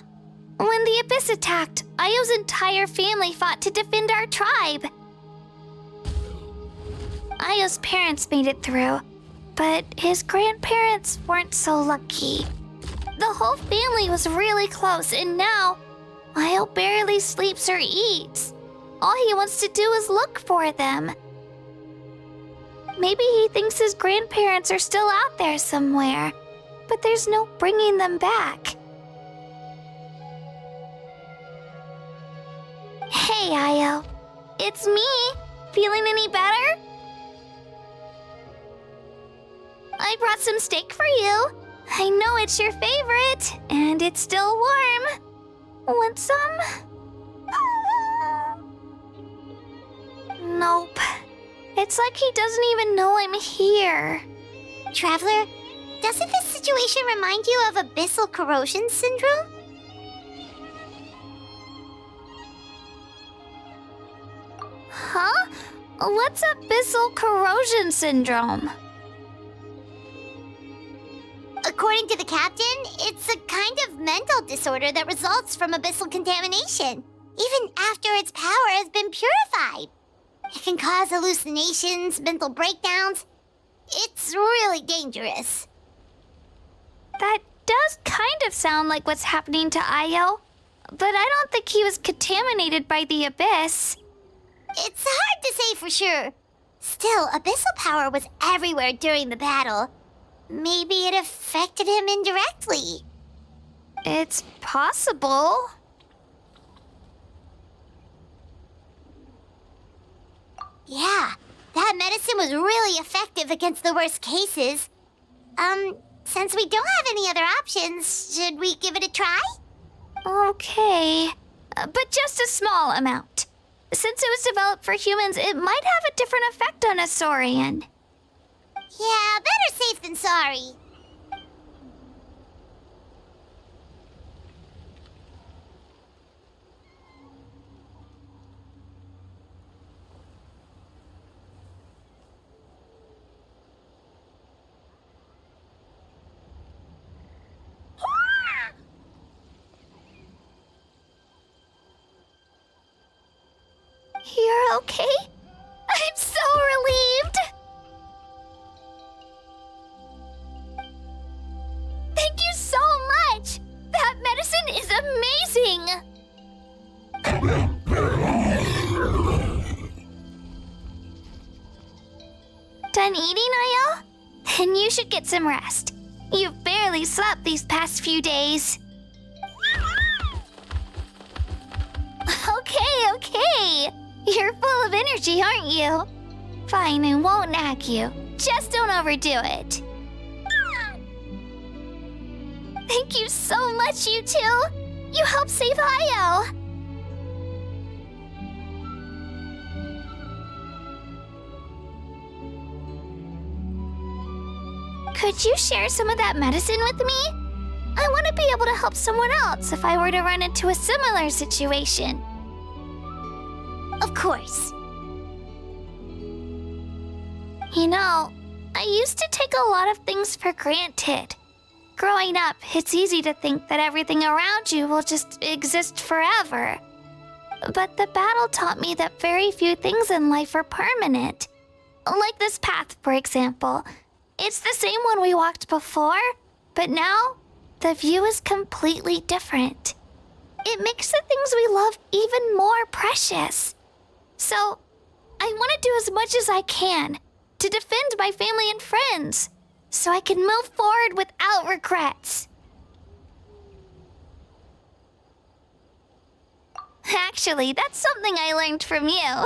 When the Abyss attacked, Io's entire family fought to defend our tribe. Io's parents made it through, but his grandparents weren't so lucky. The whole family was really close, and now Io barely sleeps or eats. All he wants to do is look for them. Maybe he thinks his grandparents are still out there somewhere, but there's no bringing them back. Hey, Io. It's me. Feeling any better? I brought some steak for you. I know it's your favorite, and it's still warm. Want some? Nope. It's like he doesn't even know I'm here. Traveler, doesn't this situation remind you of abyssal corrosion syndrome? Huh? What's abyssal corrosion syndrome? According to the captain, it's a kind of mental disorder that results from abyssal contamination, even after its power has been purified. It can cause hallucinations, mental breakdowns. It's really dangerous. That does kind of sound like what's happening to Io, but I don't think he was contaminated by the Abyss. It's hard to say for sure. Still, abyssal power was everywhere during the battle. Maybe it affected him indirectly. It's possible. Yeah, that medicine was really effective against the worst cases. Since we don't have any other options, should we give it a try? Okay, but just a small amount. Since it was developed for humans, it might have a different effect on a Saurian. Yeah, better safe than sorry. You're okay? I'm so relieved! Thank you so much! That medicine is amazing! Done eating, Io? Then you should get some rest. You've barely slept these past few days. Okay. You're full of energy, aren't you? Fine, I won't nag you. Just don't overdo it. Thank you so much, you two. You helped save Io. Could you share some of that medicine with me? I want to be able to help someone else if I were to run into a similar situation. Of course. You know, I used to take a lot of things for granted. Growing up, it's easy to think that everything around you will just exist forever. But the battle taught me that very few things in life are permanent. Like this path, for example. It's the same one we walked before, but now the view is completely different. It makes the things we love even more precious. So, I want to do as much as I can to defend my family and friends, so I can move forward without regrets. Actually, that's something I learned from you.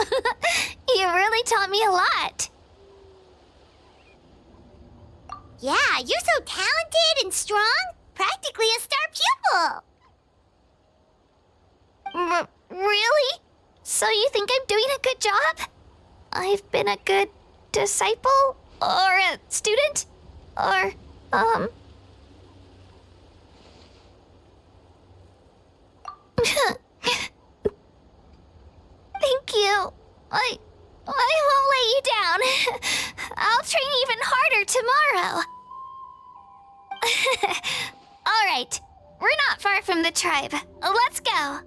You really taught me a lot. Yeah, you're so talented and strong. Practically a star pupil. Really? So you think I'm doing a good job? I've been a good disciple? Or a student? Or, Thank you. I won't let you down. I'll train even harder tomorrow. All right. We're not far from the tribe. Let's go.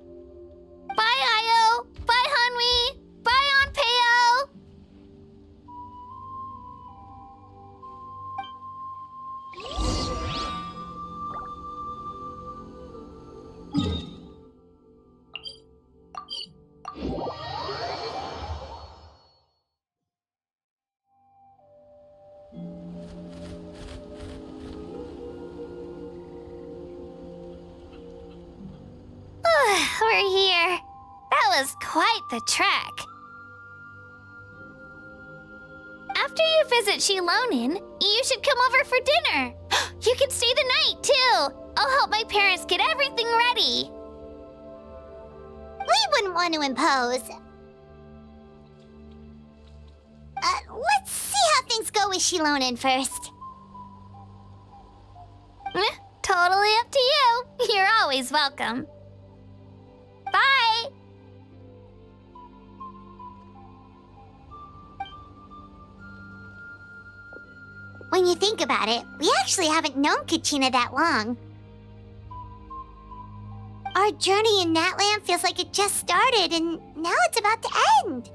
Bye, Io. Bye, Hanwi. Bye, Onpeo. We're here. That was quite the trek. After you visit Shilonin, you should come over for dinner. You can stay the night, too. I'll help my parents get everything ready. We wouldn't want to impose. Let's see how things go with Shilonin first. Totally up to you. You're always welcome. Bye! When you think about it, we actually haven't known Kachina that long. Our journey in Natland feels like it just started, and now it's about to end.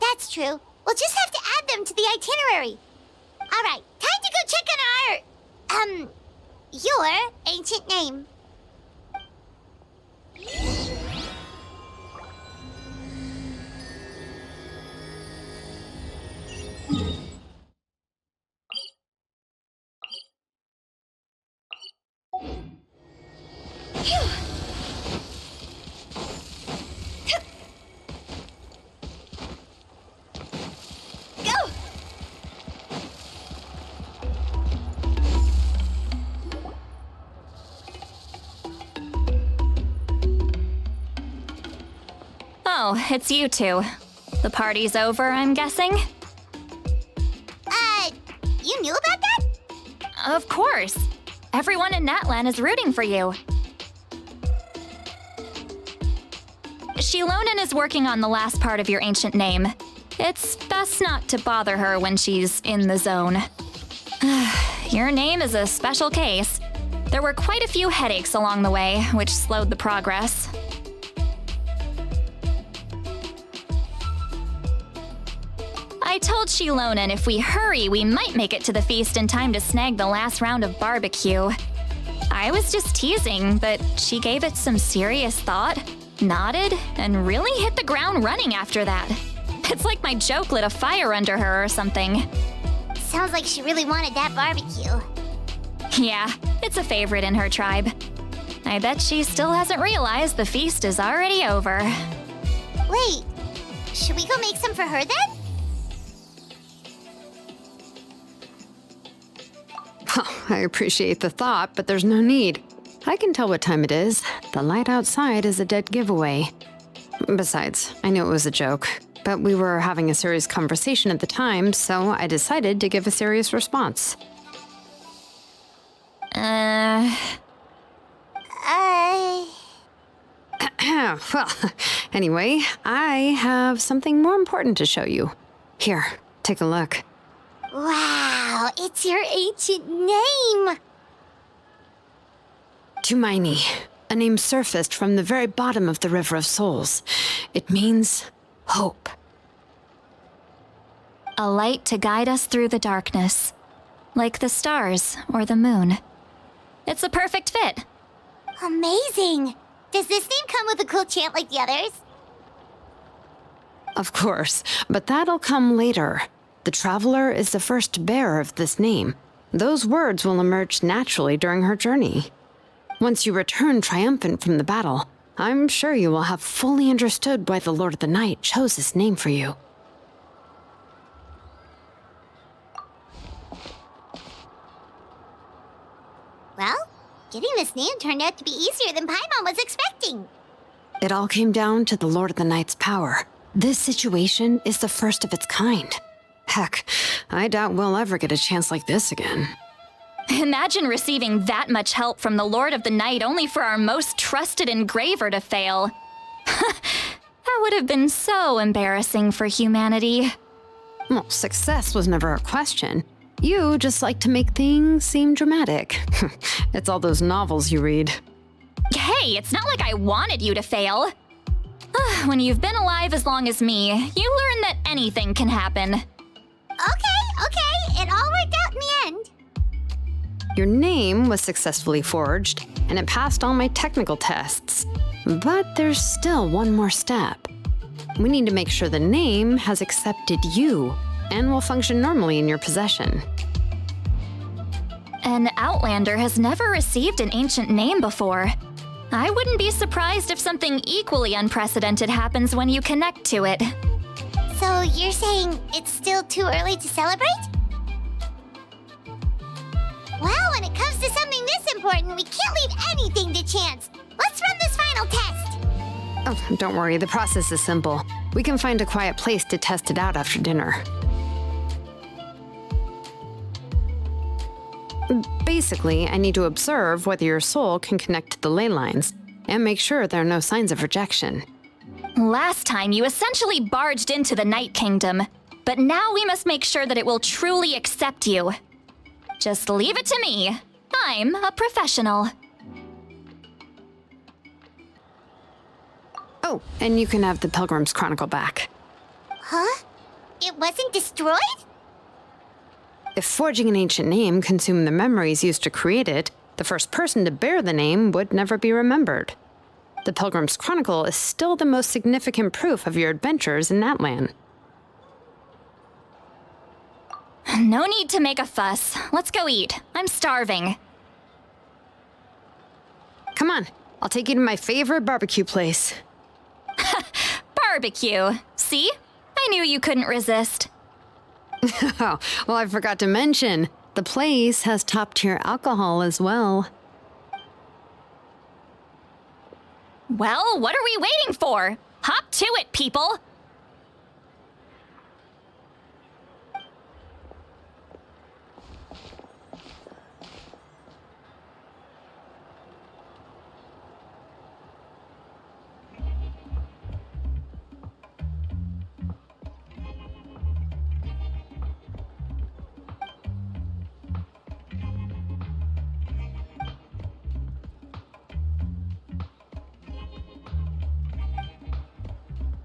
That's true. We'll just have to add them to the itinerary. All right, time to go check on your ancient name. Oh, it's you two. The party's over, I'm guessing? You knew about that? Of course. Everyone in Natlan is rooting for you. Shilonin is working on the last part of your ancient name. It's best not to bother her when she's in the zone. Your name is a special case. There were quite a few headaches along the way, which slowed the progress. I told Shilonin if we hurry, we might make it to the feast in time to snag the last round of barbecue. I was just teasing, but she gave it some serious thought, nodded, and really hit the ground running after that. It's like my joke lit a fire under her or something. Sounds like she really wanted that barbecue. Yeah, it's a favorite in her tribe. I bet she still hasn't realized the feast is already over. Wait, should we go make some for her then? Oh, I appreciate the thought, but there's no need. I can tell what time it is. The light outside is a dead giveaway. Besides, I knew it was a joke, but we were having a serious conversation at the time, so I decided to give a serious response. Well, anyway, I have something more important to show you. Here, take a look. Wow, it's your ancient name! Tumaini, a name surfaced from the very bottom of the River of Souls. It means hope. A light to guide us through the darkness, like the stars or the moon. It's a perfect fit. Amazing! Does this name come with a cool chant like the others? Of course, but that'll come later. The Traveler is the first bearer of this name. Those words will emerge naturally during her journey. Once you return triumphant from the battle, I'm sure you will have fully understood why the Lord of the Night chose this name for you. Well, getting this name turned out to be easier than Paimon was expecting. It all came down to the Lord of the Night's power. This situation is the first of its kind. Heck, I doubt we'll ever get a chance like this again. Imagine receiving that much help from the Lord of the Night only for our most trusted engraver to fail. That would have been so embarrassing for humanity. Well, success was never a question. You just like to make things seem dramatic. It's all those novels you read. Hey, it's not like I wanted you to fail. When you've been alive as long as me, you learn that anything can happen. Okay, it all worked out in the end. Your name was successfully forged, and it passed all my technical tests. But there's still one more step. We need to make sure the name has accepted you and will function normally in your possession. An Outlander has never received an ancient name before. I wouldn't be surprised if something equally unprecedented happens when you connect to it. So you're saying it's still too early to celebrate? Well, when it comes to something this important, we can't leave anything to chance. Let's run this final test. Oh, don't worry, the process is simple. We can find a quiet place to test it out after dinner. Basically, I need to observe whether your soul can connect to the ley lines and make sure there are no signs of rejection. Last time, you essentially barged into the Night Kingdom, but now we must make sure that it will truly accept you. Just leave it to me. I'm a professional. Oh, and you can have the Pilgrim's Chronicle back. Huh? It wasn't destroyed? If forging an ancient name consumed the memories used to create it, the first person to bear the name would never be remembered. The Pilgrim's Chronicle is still the most significant proof of your adventures in that land. No need to make a fuss. Let's go eat. I'm starving. Come on, I'll take you to my favorite barbecue place. Barbecue. See? I knew you couldn't resist. Oh, well, I forgot to mention, the place has top-tier alcohol as well. Well, what are we waiting for? Hop to it, people!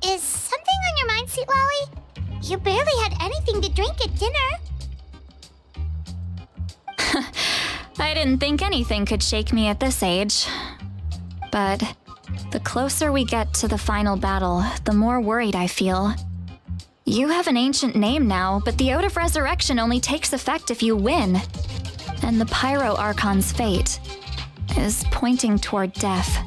Is something on your mind, Sweet Lolly? You barely had anything to drink at dinner. I didn't think anything could shake me at this age. But the closer we get to the final battle, the more worried I feel. You have an ancient name now, but the Ode of Resurrection only takes effect if you win. And the Pyro Archon's fate is pointing toward death.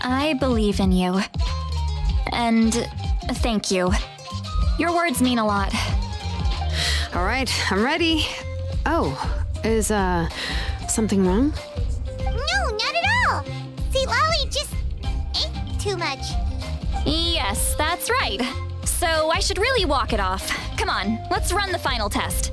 I believe in you. And thank you. Your words mean a lot. All right, I'm ready. Oh, is, something wrong? No, not at all. Sweet Lolly just ate too much. Yes, that's right. So I should really walk it off. Come on, let's run the final test.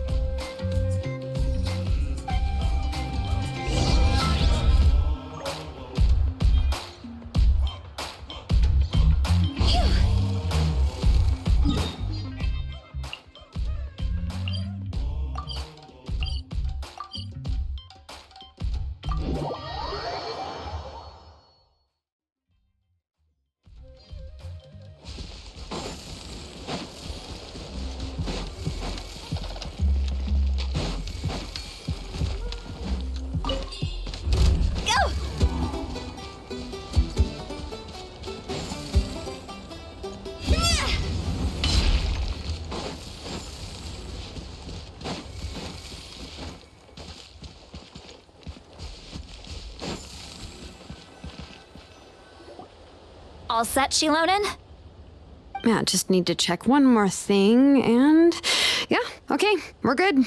All set, Shilonen? Yeah, just need to check one more thing, and yeah, okay, we're good.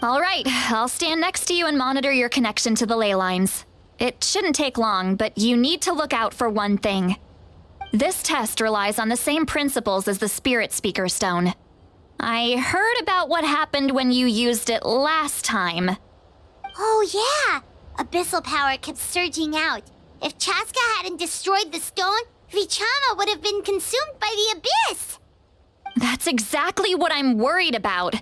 All right, I'll stand next to you and monitor your connection to the ley lines. It shouldn't take long, but you need to look out for one thing. This test relies on the same principles as the Spirit Speaker Stone. I heard about what happened when you used it last time. Oh yeah! Abyssal power kept surging out. If Chaska hadn't destroyed the stone, Vichama would have been consumed by the abyss! That's exactly what I'm worried about.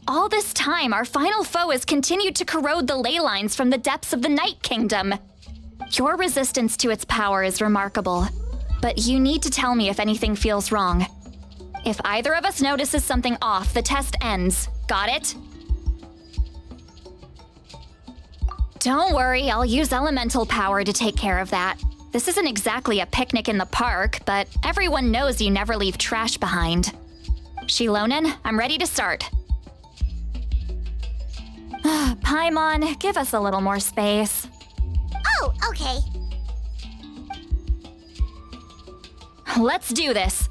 All this time, our final foe has continued to corrode the ley lines from the depths of the Night Kingdom. Your resistance to its power is remarkable, but you need to tell me if anything feels wrong. If either of us notices something off, the test ends. Got it? Don't worry, I'll use elemental power to take care of that. This isn't exactly a picnic in the park, but everyone knows you never leave trash behind. Shilonen, I'm ready to start. Paimon, give us a little more space. Oh, okay. Let's do this.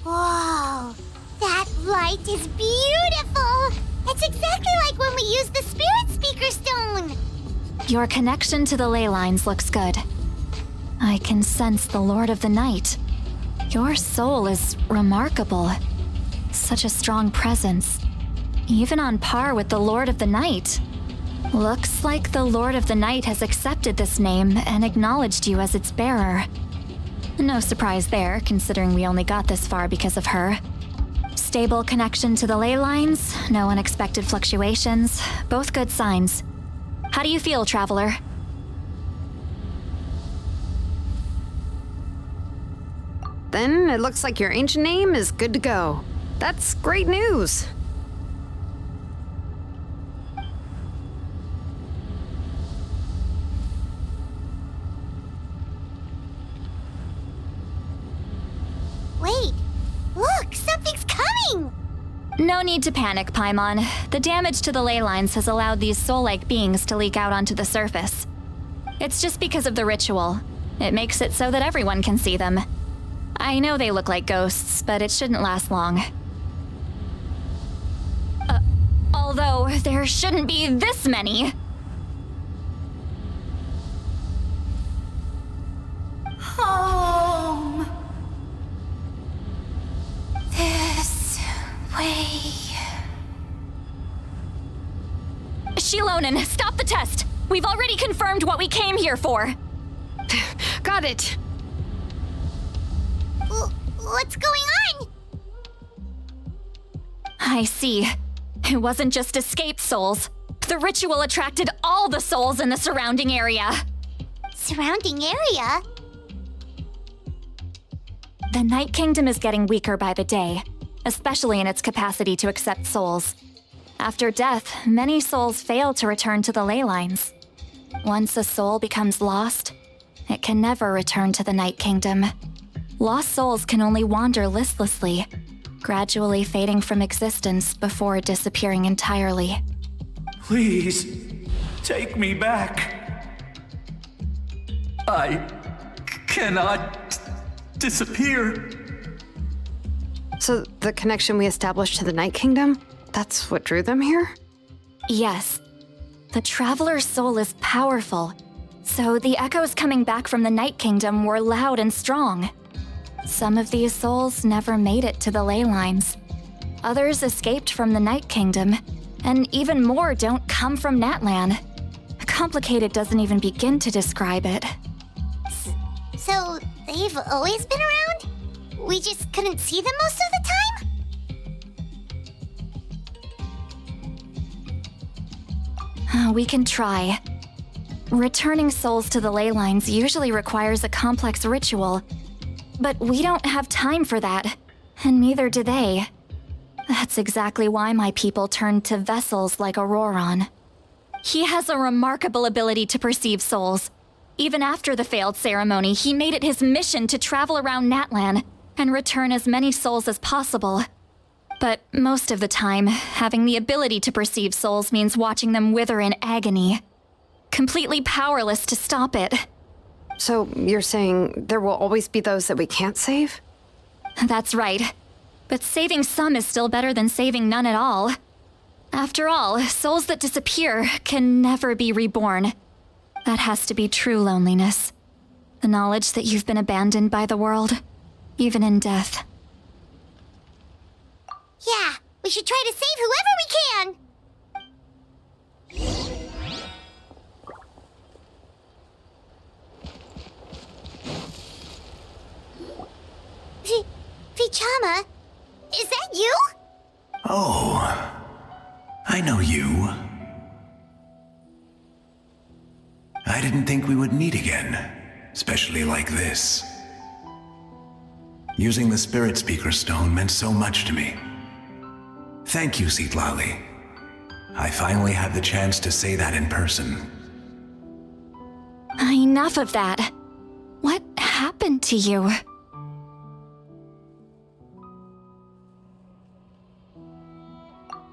Whoa, that light is beautiful! It's exactly like when we used the Spirit Speaker Stone! Your connection to the ley lines looks good. I can sense the Lord of the Night. Your soul is remarkable. Such a strong presence. Even on par with the Lord of the Night. Looks like the Lord of the Night has accepted this name and acknowledged you as its bearer. No surprise there, considering we only got this far because of her. Stable connection to the ley lines, no unexpected fluctuations, both good signs. How do you feel, Traveler? Then it looks like your ancient name is good to go. That's great news. Wait, look, something's coming! No need to panic, Paimon. The damage to the ley lines has allowed these soul-like beings to leak out onto the surface. It's just because of the ritual. It makes it so that everyone can see them. I know they look like ghosts, but it shouldn't last long. Although, there shouldn't be this many. Home. This way. Shilonen, stop the test! We've already confirmed what we came here for! Got it. What's going on? I see. It wasn't just escaped souls. The ritual attracted all the souls in the surrounding area. Surrounding area? The Night Kingdom is getting weaker by the day, especially in its capacity to accept souls. After death, many souls fail to return to the ley lines. Once a soul becomes lost, it can never return to the Night Kingdom. Lost souls can only wander listlessly, gradually fading from existence before disappearing entirely. Please, take me back. I cannot disappear. So the connection we established to the Night Kingdom, that's what drew them here? Yes. The Traveler's soul is powerful, so the echoes coming back from the Night Kingdom were loud and strong. Some of these souls never made it to the ley lines. Others escaped from the Night Kingdom, and even more don't come from Natlan. Complicated doesn't even begin to describe it. So, they've always been around? We just couldn't see them most of the time? We can try. Returning souls to the ley lines usually requires a complex ritual, but we don't have time for that, and neither do they. That's exactly why my people turned to vessels like Auroron. He has a remarkable ability to perceive souls. Even after the failed ceremony, he made it his mission to travel around Natlan and return as many souls as possible. But most of the time, having the ability to perceive souls means watching them wither in agony. Completely powerless to stop it. So you're saying there will always be those that we can't save? That's right. But saving some is still better than saving none at all. After all, souls that disappear can never be reborn. That has to be true loneliness. The knowledge that you've been abandoned by the world, even in death. Yeah, we should try to save whoever we can! Vichama, is that you? Oh, I know you. I didn't think we would meet again, especially like this. Using the Spirit Speaker Stone meant so much to me. Thank you, Citlali. I finally had the chance to say that in person. Enough of that. What happened to you?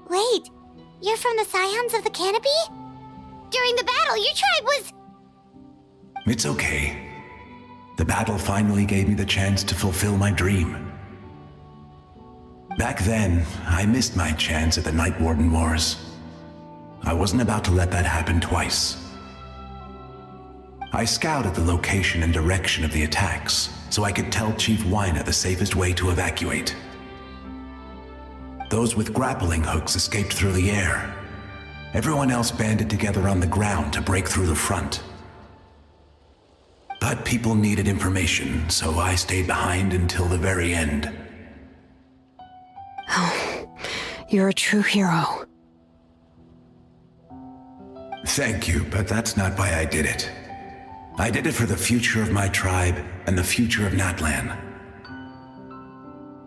Wait, you're from the Scions of the Canopy? During the battle, your tribe was... It's okay. The battle finally gave me the chance to fulfill my dream. Back then, I missed my chance at the Night Warden Wars. I wasn't about to let that happen twice. I scouted the location and direction of the attacks, so I could tell Chief Wyna the safest way to evacuate. Those with grappling hooks escaped through the air. Everyone else banded together on the ground to break through the front. But people needed information, so I stayed behind until the very end. Oh, you're a true hero. Thank you, but that's not why I did it. I did it for the future of my tribe and the future of Natlan.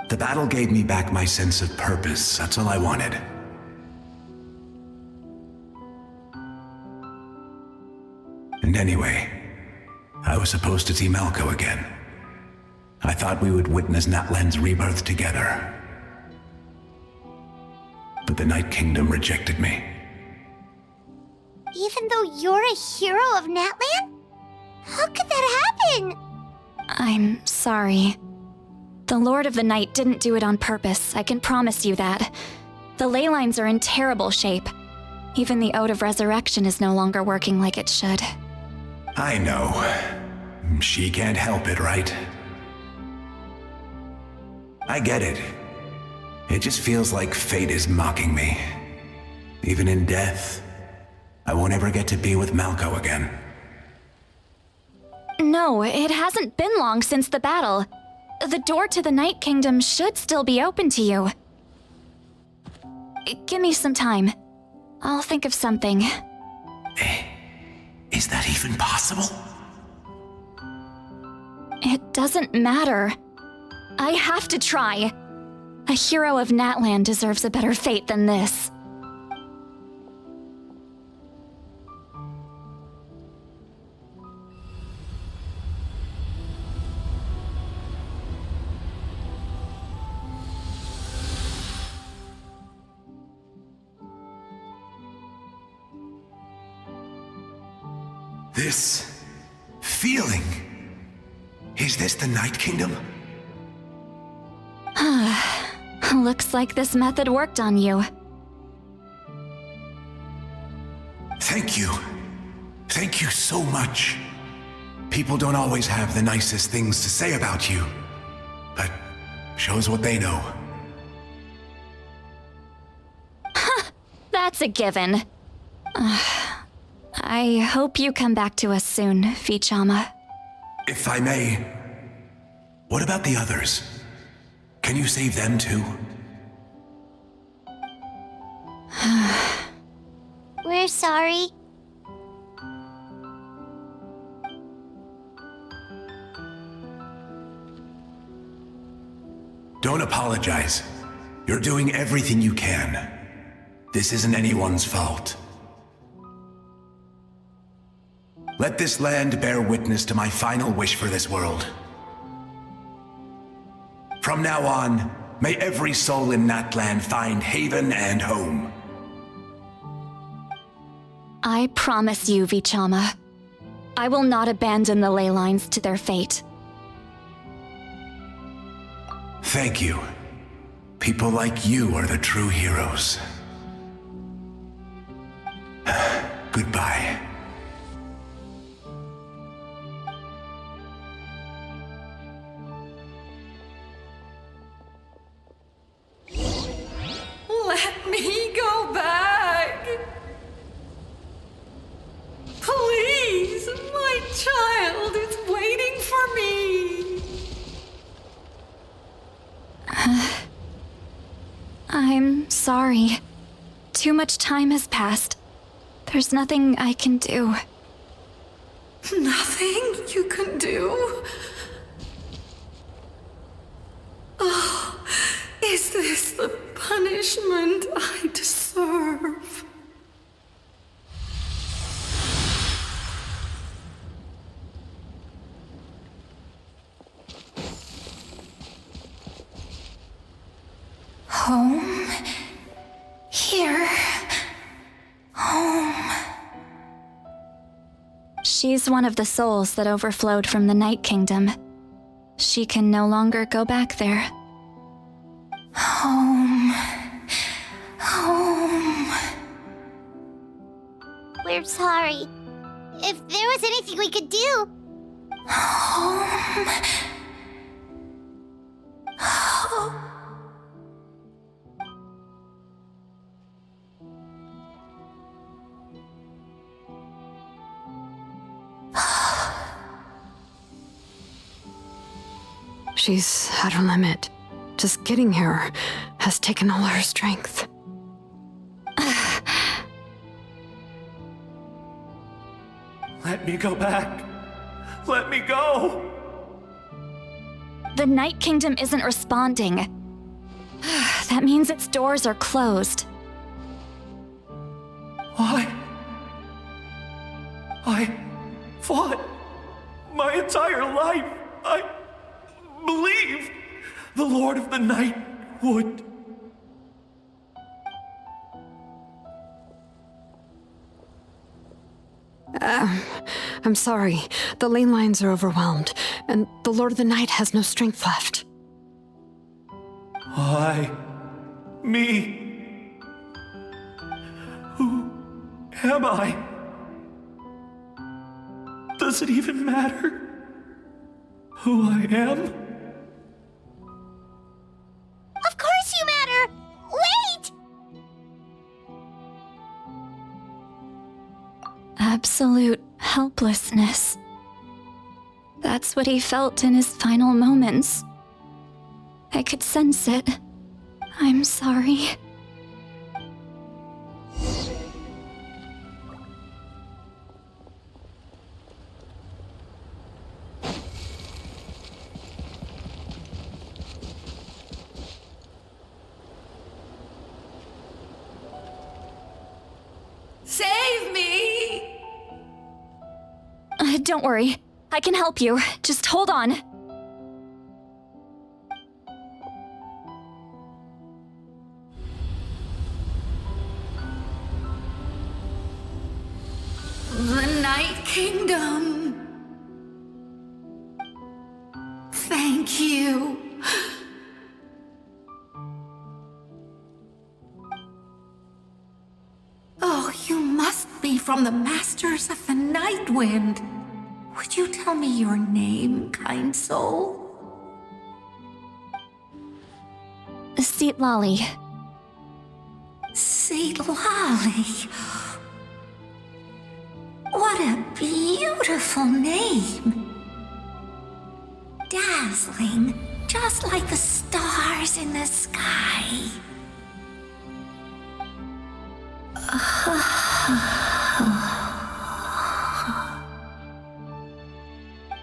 The battle gave me back my sense of purpose, that's all I wanted. And anyway, I was supposed to see Malco again. I thought we would witness Natlan's rebirth together. But the Night Kingdom rejected me. Even though you're a hero of Natlan? How could that happen? I'm sorry. The Lord of the Night didn't do it on purpose, I can promise you that. The ley lines are in terrible shape. Even the Ode of Resurrection is no longer working like it should. I know. She can't help it, right? I get it. It just feels like fate is mocking me. Even in death, I won't ever get to be with Malco again. No, it hasn't been long since the battle. The door to the Night Kingdom should still be open to you. Give me some time. I'll think of something. Is that even possible? It doesn't matter. I have to try. A hero of Natlan deserves a better fate than this. This feeling. Is this the Night Kingdom? Looks like this method worked on you. Thank you. Thank you so much. People don't always have the nicest things to say about you, but shows what they know. That's a given. I hope you come back to us soon, Vichama. If I may, what about the others? Can you save them too? We're sorry. Don't apologize. You're doing everything you can. This isn't anyone's fault. Let this land bear witness to my final wish for this world. From now on, May every soul in Natland find haven and home. I promise you, Vichama, I will not abandon the ley lines to their fate. Thank you. People like you are the true heroes. Goodbye. Let me go back. Please, my child is waiting for me. I'm sorry. Too much time has passed. There's nothing I can do. Nothing you can do? Oh, is this the punishment I deserve? Home? Here? Home? She's one of the souls that overflowed from the Night Kingdom. She can no longer go back there. Home. Home. We're sorry. If there was anything we could do... Home. Home. She's at her limit. Just getting here has taken all her strength. Let me go back. Let me go. The Night Kingdom isn't responding. That means its doors are closed. I fought my entire life. I believed the Lord of the Night would. I'm sorry. The lane lines are overwhelmed, and the Lord of the Night has no strength left. Why? Me? Who am I? Does it even matter who I am? Of course you matter! Wait! Absolute helplessness. That's what he felt in his final moments. I could sense it. I'm sorry. Save me! Don't worry. I can help you. Just hold on. The Night Kingdom. Thank you. Oh, you must be from the Masters of the Night Wind. Would you tell me your name, kind soul? Seat Lolly. Seat Lolly. What a beautiful name. Dazzling, just like the stars in the sky.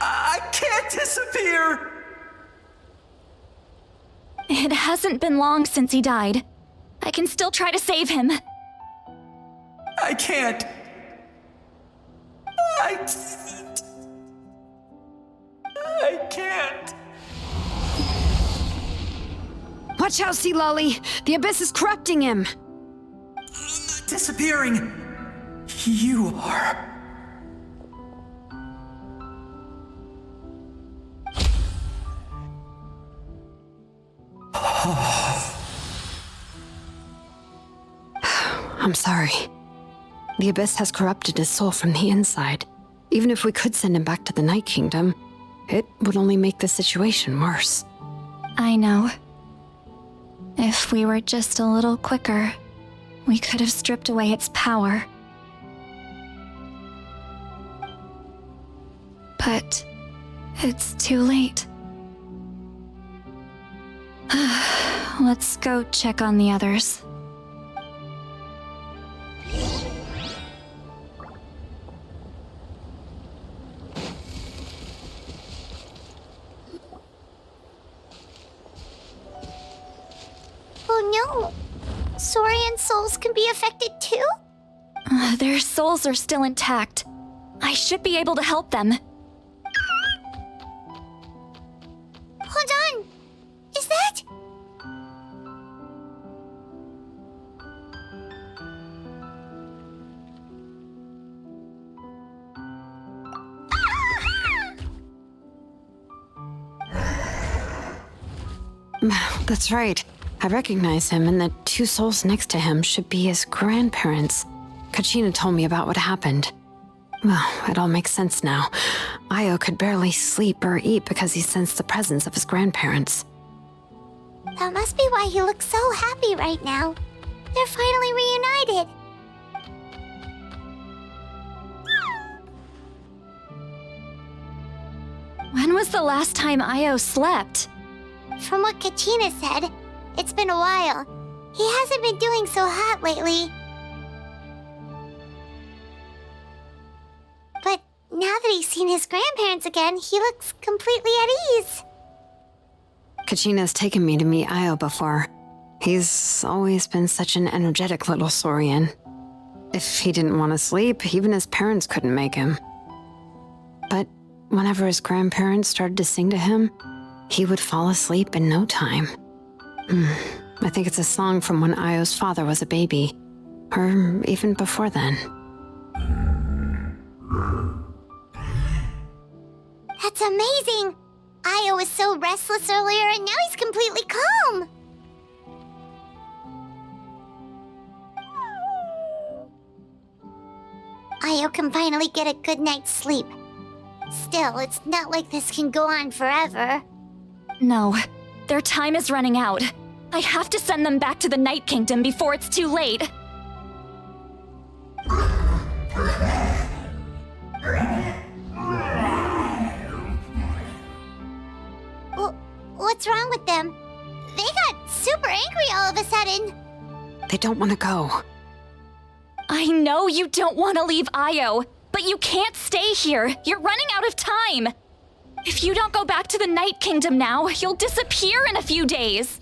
I can't disappear! It hasn't been long since he died. I can still try to save him. I can't. I can't. Watch out, Sea Lolly! The Abyss is corrupting him! Disappearing! You are... I'm sorry. The Abyss has corrupted his soul from the inside. Even if we could send him back to the Night Kingdom, it would only make the situation worse. I know. If we were just a little quicker, we could have stripped away its power. But it's too late. Let's go check on the others. Oh no! Saurian souls can be affected too? Their souls are still intact. I should be able to help them. Hold on! Is that... That's right. I recognize him, and the two souls next to him should be his grandparents. Kachina told me about what happened. Well, it all makes sense now. Io could barely sleep or eat because he sensed the presence of his grandparents. That must be why he looks so happy right now. They're finally reunited. When was the last time Io slept? From what Kachina said, it's been a while. He hasn't been doing so hot lately. But now that he's seen his grandparents again, he looks completely at ease. Kachina's taken me to meet Io before. He's always been such an energetic little saurian. If he didn't want to sleep, even his parents couldn't make him. But whenever his grandparents started to sing to him, he would fall asleep in no time. I think it's a song from when Io's father was a baby, or even before then. That's amazing! Io was so restless earlier and now he's completely calm! Io can finally get a good night's sleep. Still, it's not like this can go on forever. No, their time is running out. I have to send them back to the Night Kingdom before it's too late. What's wrong with them? They got super angry all of a sudden. They don't want to go. I know you don't want to leave Io, but you can't stay here. You're running out of time. If you don't go back to the Night Kingdom now, you'll disappear in a few days.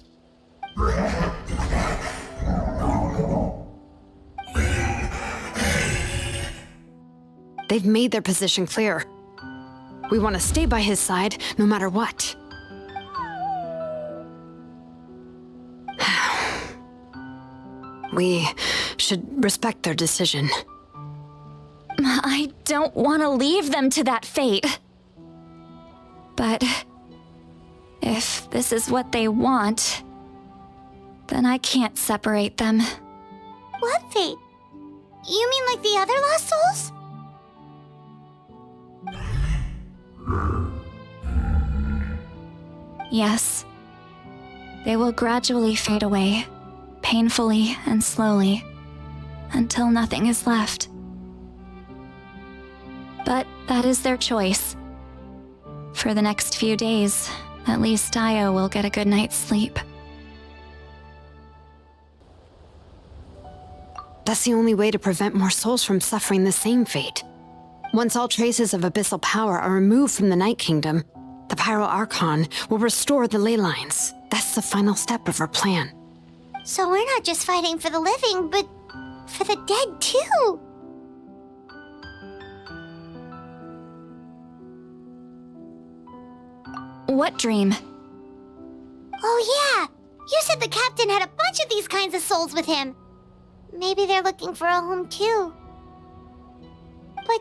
They've made their position clear. We want to stay by his side, no matter what. We should respect their decision. I don't want to leave them to that fate. But if this is what they want, then I can't separate them. What fate? You mean like the other lost souls? Yes. They will gradually fade away, painfully and slowly, until nothing is left. But that is their choice. For the next few days, at least Io will get a good night's sleep. That's the only way to prevent more souls from suffering the same fate. Once all traces of abyssal power are removed from the Night Kingdom, the Pyro Archon will restore the ley lines. That's the final step of our plan. So we're not just fighting for the living, but for the dead too. What dream? Oh yeah, You said the captain had a bunch of these kinds of souls with him. Maybe they're looking for a home too. But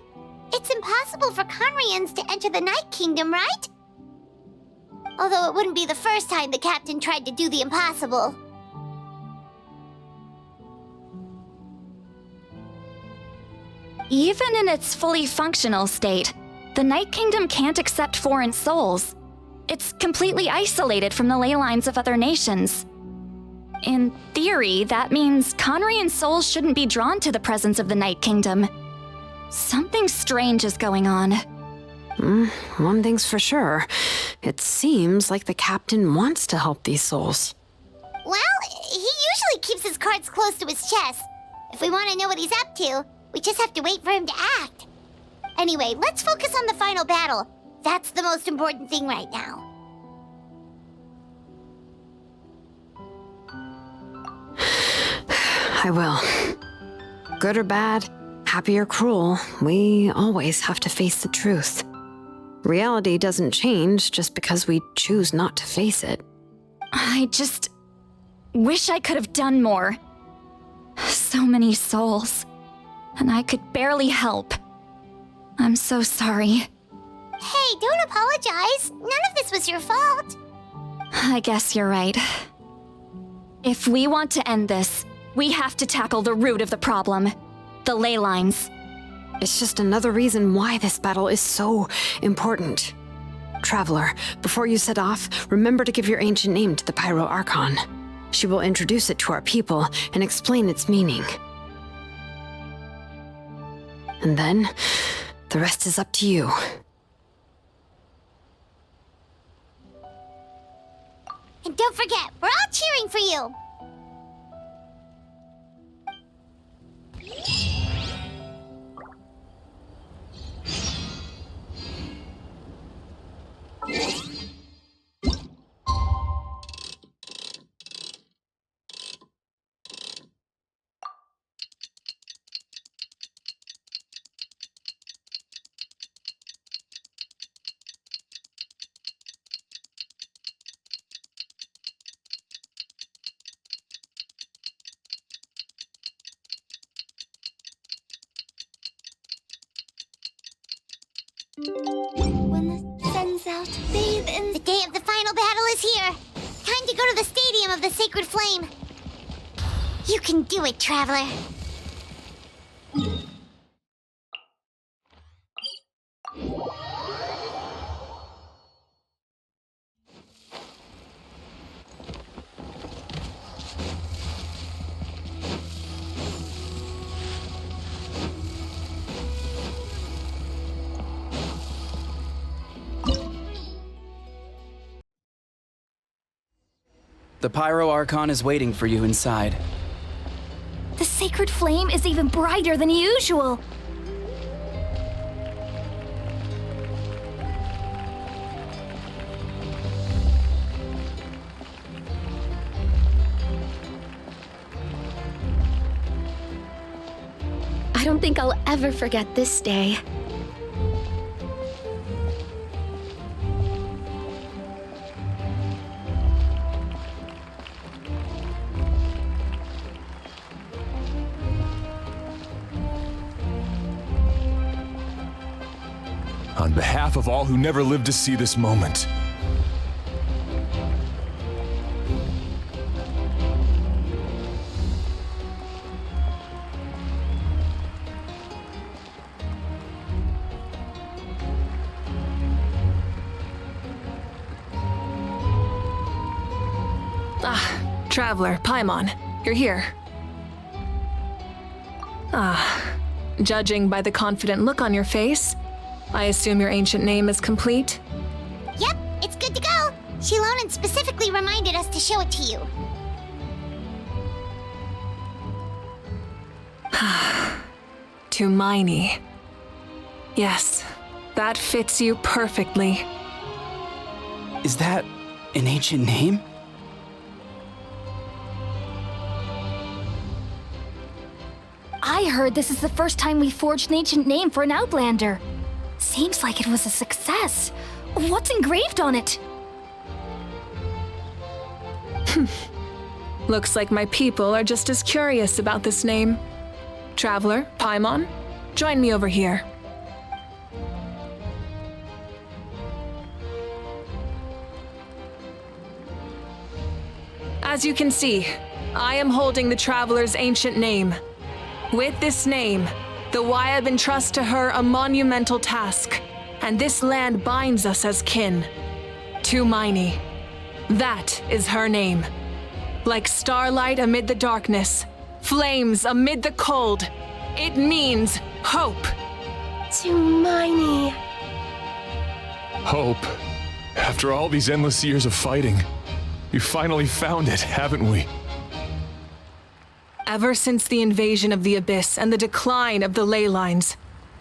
it's impossible for Conrians to enter the Night Kingdom, right? Although it wouldn't be the first time the captain tried to do the impossible. Even in its fully functional state, the Night Kingdom can't accept foreign souls. It's completely isolated from the ley lines of other nations. In theory, that means Conrian souls shouldn't be drawn to the presence of the Night Kingdom. Something strange is going on. One thing's for sure. It seems like the captain wants to help these souls. Well, he usually keeps his cards close to his chest. If we want to know what he's up to, we just have to wait for him to act. Anyway, let's focus on the final battle. That's the most important thing right now. I will. Good or bad, happy or cruel, we always have to face the truth. Reality doesn't change just because we choose not to face it. I just wish I could have done more. So many souls, and I could barely help. I'm so sorry. Hey, don't apologize. None of this was your fault. I guess you're right. If we want to end this, we have to tackle the root of the problem, the ley lines. It's just another reason why this battle is so important. Traveler, before you set off, remember to give your ancient name to the Pyro Archon. She will introduce it to our people and explain its meaning. And then, the rest is up to you. And don't forget, we're all cheering for you. When the sun's out, bathe in... The day of the final battle is here. Time to go to the stadium of the Sacred Flame. You can do it, Traveler. The Pyro Archon is waiting for you inside. The sacred flame is even brighter than usual. I don't think I'll ever forget this day. On behalf of all who never lived to see this moment, Traveler, Paimon, you're here. Judging by the confident look on your face, I assume your ancient name is complete? Yep, it's good to go. Shilonen specifically reminded us to show it to you. Tumaini. Yes, that fits you perfectly. Is that an ancient name? I heard this is the first time we forged an ancient name for an Outlander. Seems like it was a success. What's engraved on it? Looks like my people are just as curious about this name. Traveler, Paimon, join me over here. As you can see, I am holding the Traveler's ancient name. With this name, the Wyab entrusts to her a monumental task, and this land binds us as kin. Tumaini. That is her name. Like starlight amid the darkness, flames amid the cold, it means hope. Tumaini. Hope. After all these endless years of fighting, we finally found it, haven't we? Ever since the invasion of the Abyss and the decline of the ley lines,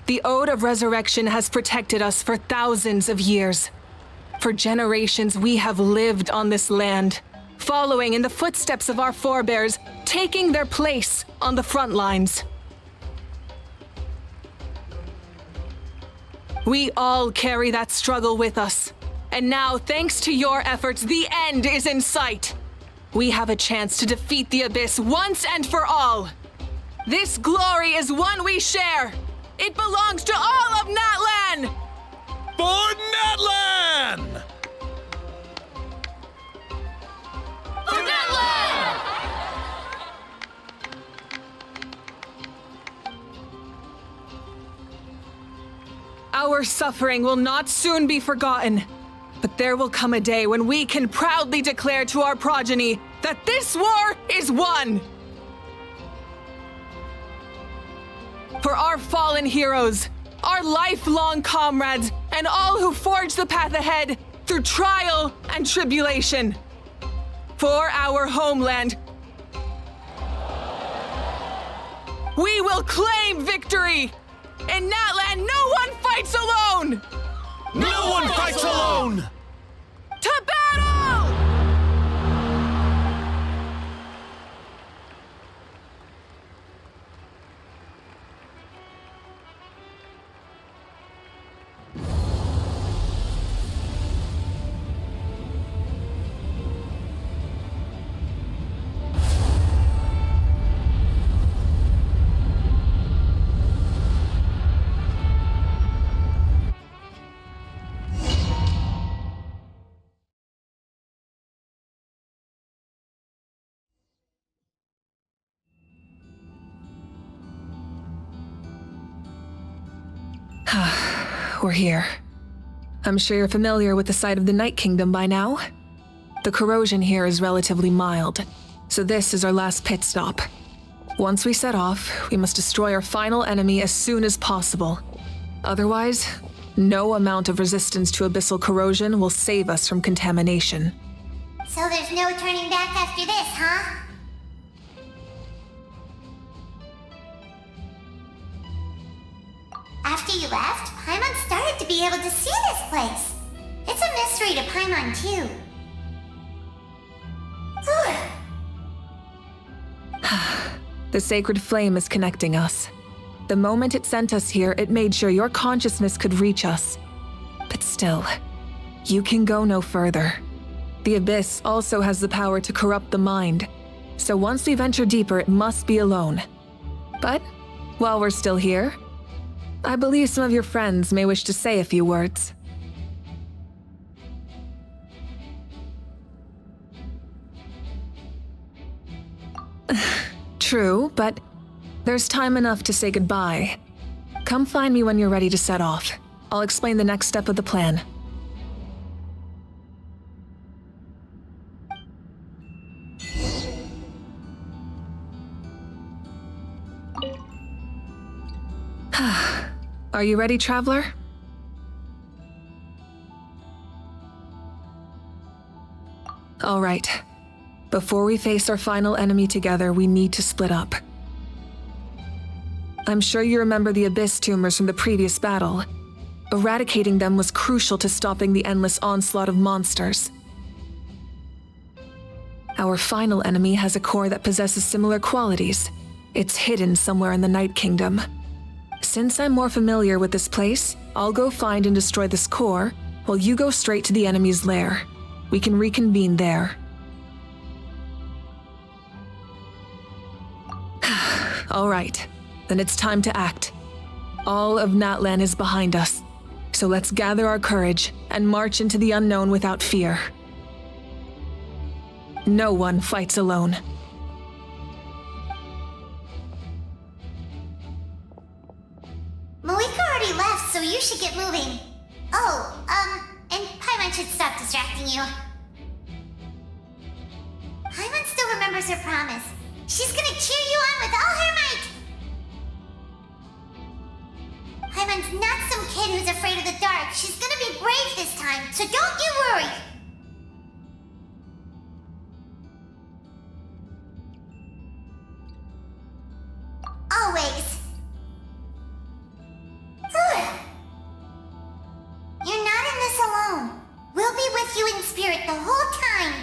the Ode of Resurrection has protected us for thousands of years. For generations, we have lived on this land, following in the footsteps of our forebears, taking their place on the front lines. We all carry that struggle with us, and now, thanks to your efforts, the end is in sight. We have a chance to defeat the Abyss once and for all. This glory is one we share. It belongs to all of Natlan! For Natlan! For Natlan! Our suffering will not soon be forgotten. But there will come a day when we can proudly declare to our progeny that this war is won! For our fallen heroes, our lifelong comrades, and all who forge the path ahead through trial and tribulation. For our homeland, we will claim victory! In Natlan, no one fights alone! No one fights alone! To battle! We're here. I'm sure you're familiar with the site of the Night Kingdom by now. The corrosion here is relatively mild, so this is our last pit stop. Once we set off, we must destroy our final enemy as soon as possible. Otherwise, no amount of resistance to abyssal corrosion will save us from contamination. So there's no turning back after this, huh? After you left, Paimon started to be able to see this place. It's a mystery to Paimon, too. The sacred flame is connecting us. The moment it sent us here, it made sure your consciousness could reach us. But still, you can go no further. The Abyss also has the power to corrupt the mind, so once we venture deeper, it must be alone. But while we're still here, I believe some of your friends may wish to say a few words. True, but there's time enough to say goodbye. Come find me when you're ready to set off. I'll explain the next step of the plan. Are you ready, Traveler? All right. Before we face our final enemy together, we need to split up. I'm sure you remember the Abyss tumors from the previous battle. Eradicating them was crucial to stopping the endless onslaught of monsters. Our final enemy has a core that possesses similar qualities. It's hidden somewhere in the Night Kingdom. Since I'm more familiar with this place, I'll go find and destroy this core, while you go straight to the enemy's lair. We can reconvene there. right, then it's time to act. All of Natlan is behind us, so let's gather our courage and march into the unknown without fear. No one fights alone. Malika already left, so you should get moving. Oh, and Paimon should stop distracting you. Paimon still remembers her promise. She's gonna cheer you on with all her might! Paimon's not some kid who's afraid of the dark. She's gonna be brave this time, so don't you worry! Always. You're not in this alone. We'll be with you in spirit the whole time.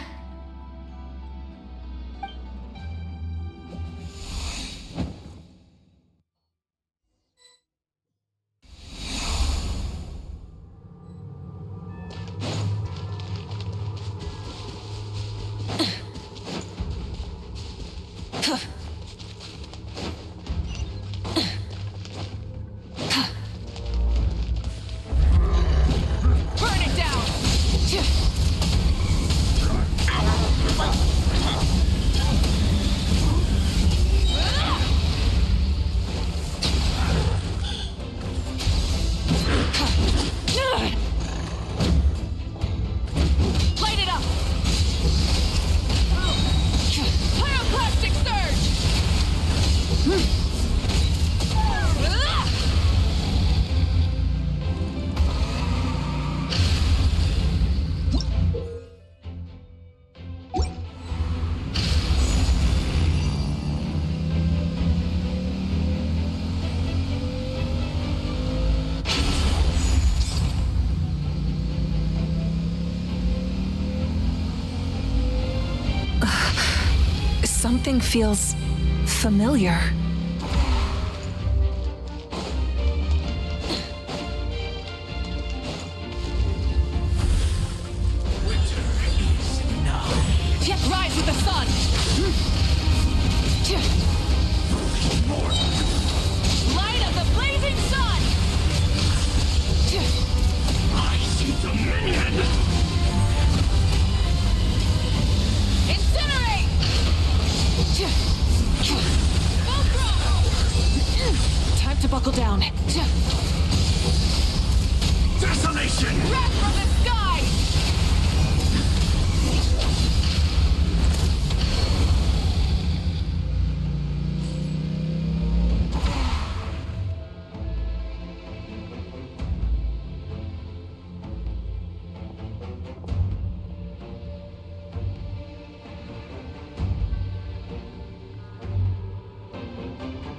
Something feels familiar. Rise with the sun! Light of the blazing sun! I see dominion! Incinerate! Time to buckle down. Desolation! Wrath from the sky!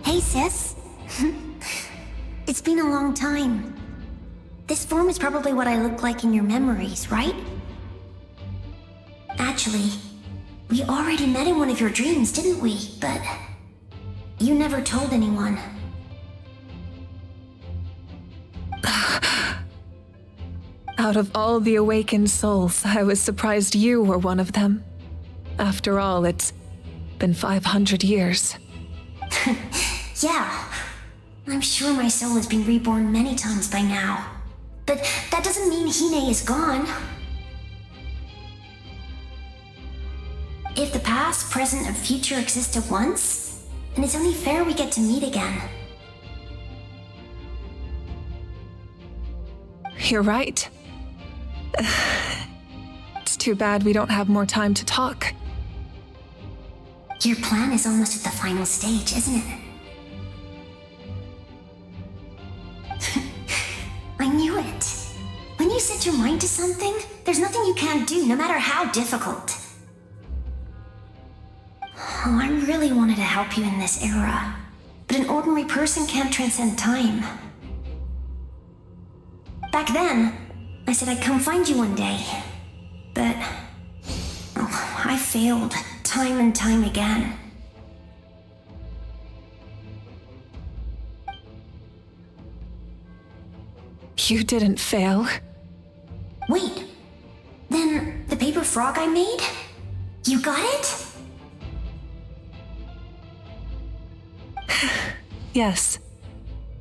Hey, sis. It's been a long time. This form is probably what I look like in your memories, right? Actually, we already met in one of your dreams, didn't we? But you never told anyone. Out of all the awakened souls, I was surprised you were one of them. After all, it's been 500 years. Yeah, I'm sure my soul has been reborn many times by now. But that doesn't mean Hine is gone. If the past, present, and future exist at once, then it's only fair we get to meet again. You're right. It's too bad we don't have more time to talk. Your plan is almost at the final stage, isn't it? I knew it. When you set your mind to something, there's nothing you can't do, no matter how difficult. Oh, I really wanted to help you in this era, but an ordinary person can't transcend time. Back then, I said I'd come find you one day, but I failed time and time again. You didn't fail. Wait, then the paper frog I made? You got it? Yes.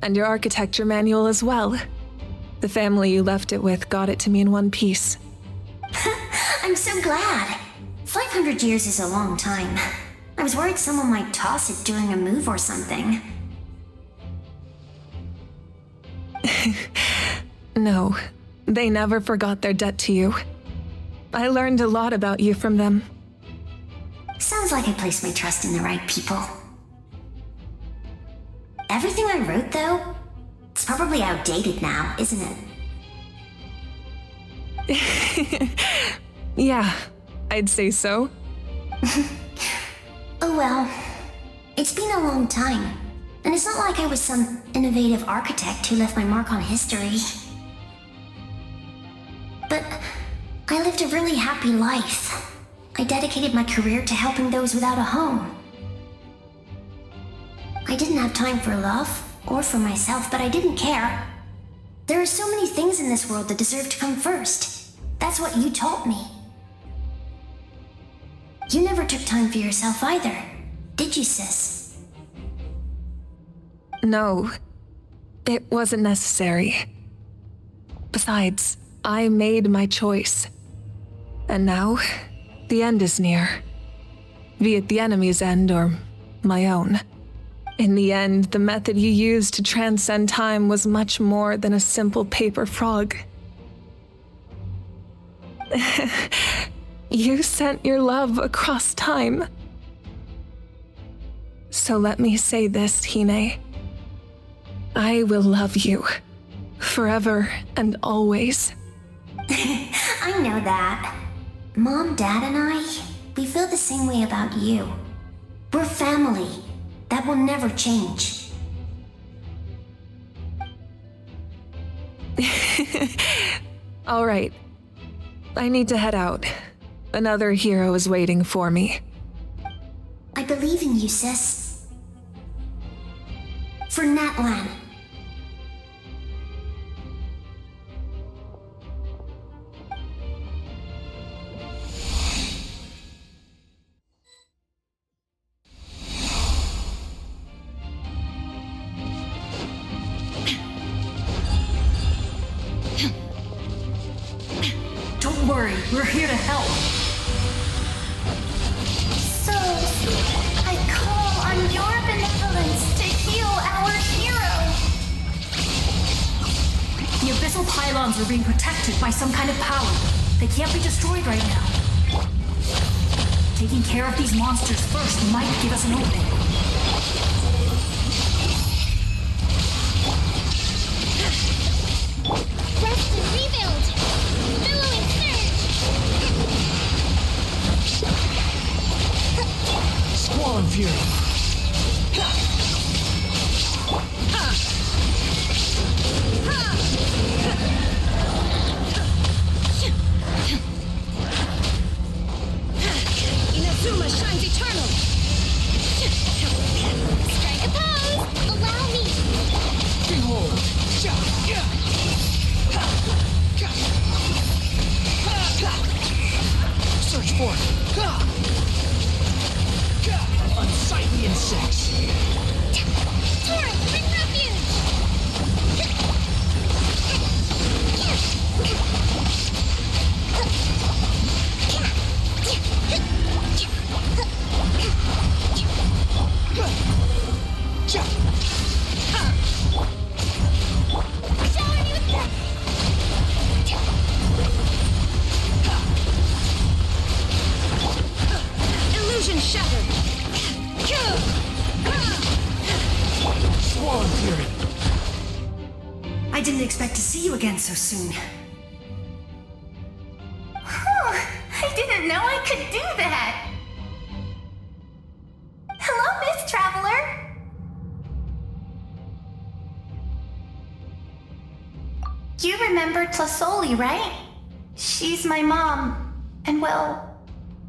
And your architecture manual as well. The family you left it with got it to me in one piece. I'm so glad. 500 years is a long time. I was worried someone might toss it during a move or something. No, they never forgot their debt to you. I learned a lot about you from them. Sounds like I placed my trust in the right people. Everything I wrote, though, it's probably outdated now, isn't it? Yeah, I'd say so. Oh well. It's been a long time. And it's not like I was some innovative architect who left my mark on history. But I lived a really happy life. I dedicated my career to helping those without a home. I didn't have time for love, or for myself, but I didn't care. There are so many things in this world that deserve to come first. That's what you taught me. You never took time for yourself either, did you, sis? No, it wasn't necessary. Besides, I made my choice. And now, the end is near. Be it the enemy's end or my own. In the end, the method you used to transcend time was much more than a simple paper frog. You sent your love across time. So let me say this, Hine. I will love you. Forever and always. I know that. Mom, Dad, and I, we feel the same way about you. We're family. That will never change. All right. I need to head out. Another hero is waiting for me. I believe in you, sis. For Natlan. Don't worry, we're here to help. So, I call on your benevolence to heal our hero. The abyssal pylons are being protected by some kind of power. They can't be destroyed right now. Taking care of these monsters first might give us an opening. Rest and rebuild. Billowing surge. Squall and Fury. Inazuma shines eternal. Strike a pose. Allow me. Behold. Search for unsightly insects. Torrent, bring refuge. Shower me with death. Illusion shattered. Squall and Fury. I didn't expect to see you again so soon. I didn't know I could do that. Hello, Miss Traveler. You remember Tlasoli, right? She's my mom. And well,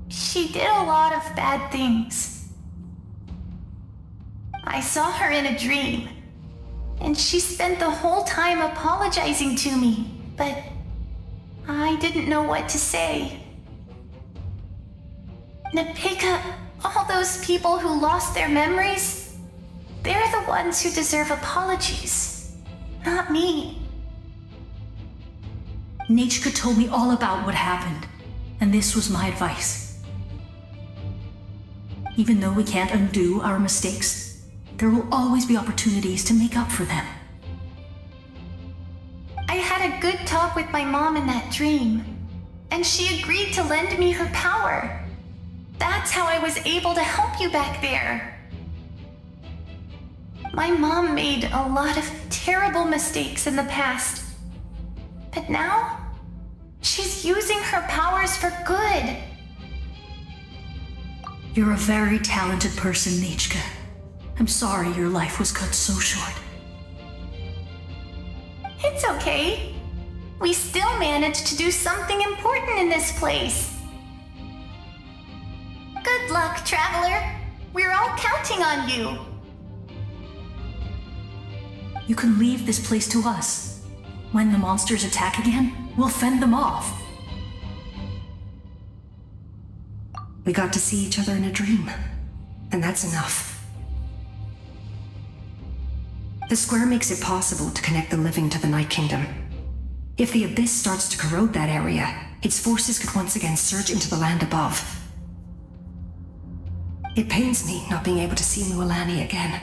she did a lot of bad things. I saw her in a dream. And she spent the whole time apologizing to me, but I didn't know what to say. Napika, all those people who lost their memories, They're the ones who deserve apologies, not me. Nachka told me all about what happened, and this was my advice. Even though we can't undo our mistakes, there will always be opportunities to make up for them. I had a good talk with my mom in that dream, and she agreed to lend me her power. That's how I was able to help you back there. My mom made a lot of terrible mistakes in the past, but now she's using her powers for good. You're a very talented person, Nachka. I'm sorry your life was cut so short. It's okay. We still managed to do something important in this place. Good luck, Traveler. We're all counting on you. You can leave this place to us. When the monsters attack again, we'll fend them off. We got to see each other in a dream, and that's enough. The square makes it possible to connect the living to the Night Kingdom. If the Abyss starts to corrode that area, its forces could once again surge into the land above. It pains me not being able to see Mualani again.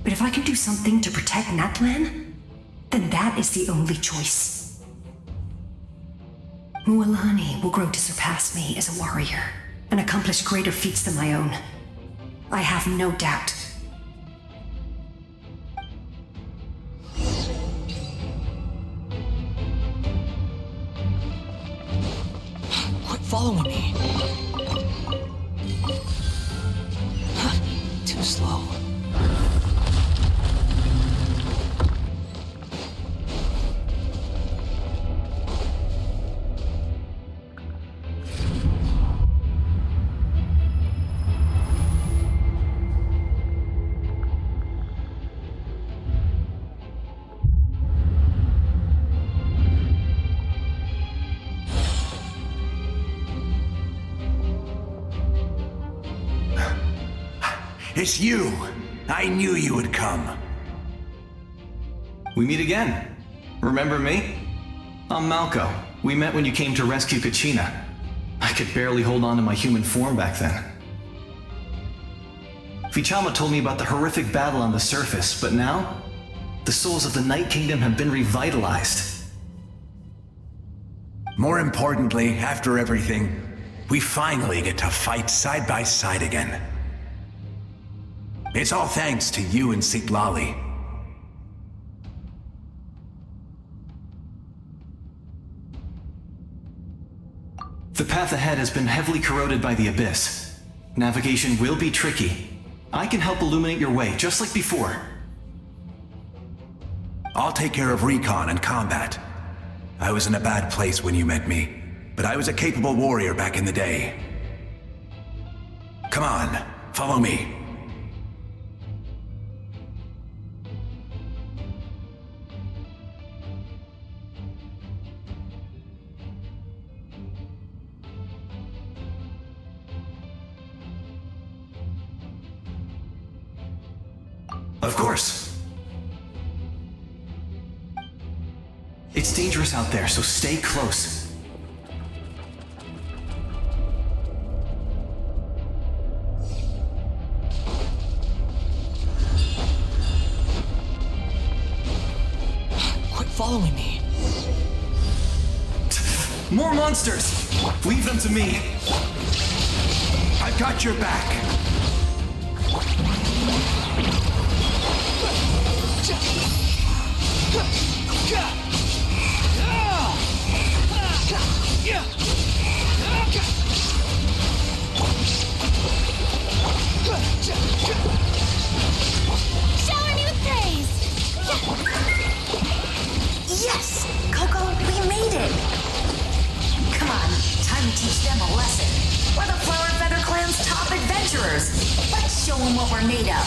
But if I can do something to protect Natlan, then that is the only choice. Mualani will grow to surpass me as a warrior and accomplish greater feats than my own. I have no doubt. Quit following me. Too slow. It's you! I knew you would come. We meet again. Remember me? I'm Malco. We met when you came to rescue Kachina. I could barely hold on to my human form back then. Vichama told me about the horrific battle on the surface, but now, the souls of the Night Kingdom have been revitalized. More importantly, after everything, we finally get to fight side by side again. It's all thanks to you and Sitlali. The path ahead has been heavily corroded by the Abyss. Navigation will be tricky. I can help illuminate your way, just like before. I'll take care of recon and combat. I was in a bad place when you met me, but I was a capable warrior back in the day. Come on, follow me. Of course. It's dangerous out there, so stay close. Quit following me. More monsters! Leave them to me. I've got your back. Shower me with praise! Yes! Coco, we made it! Come on, time to teach them a lesson. We're the Flower and Feather Clan's top adventurers. Let's show them what we're made of.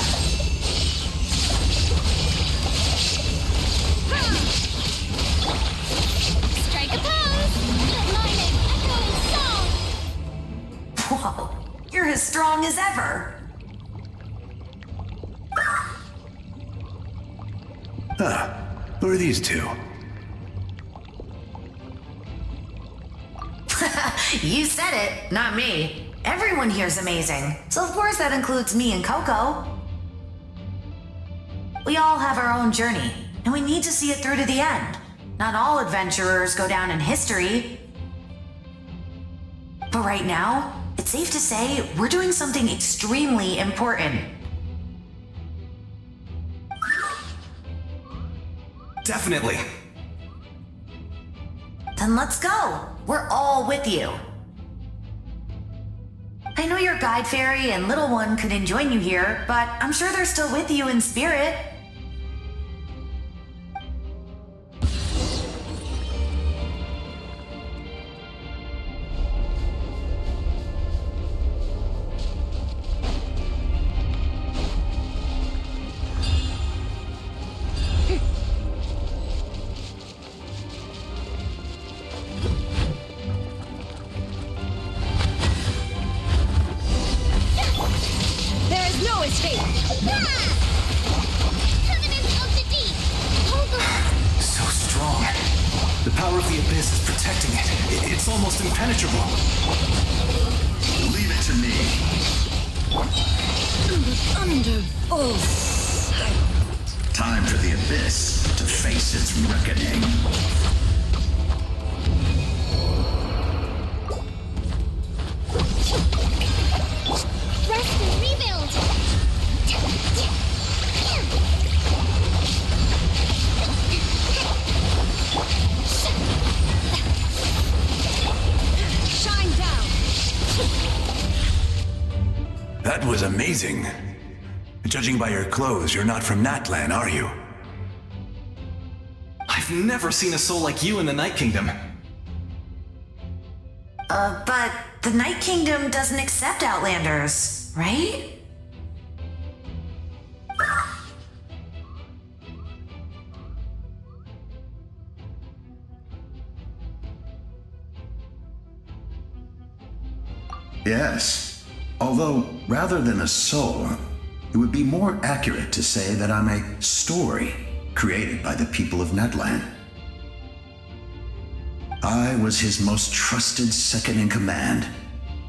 Strike a pose! Mine an echoing song! Whoa, you're as strong as ever. Huh. Who are these two? You said it, not me. Everyone here's amazing, so of course that includes me and Coco. We all have our own journey, and we need to see it through to the end. Not all adventurers go down in history. But right now, it's safe to say we're doing something extremely important. Definitely. Then let's go. We're all with you. I know your guide fairy and little one couldn't join you here, but I'm sure they're still with you in spirit. So strong. The power of the Abyss is protecting it. It's almost impenetrable. Leave it to me. Time for the Abyss to face its reckoning. Rest and rebuild! Shine down! That was amazing. Judging by your clothes, you're not from Natlan, are you? I've never seen a soul like you in the Night Kingdom. But the Night Kingdom doesn't accept Outlanders, right? Yes. Although, rather than a soul, it would be more accurate to say that I'm a story created by the people of Natlan. I was his most trusted second-in-command.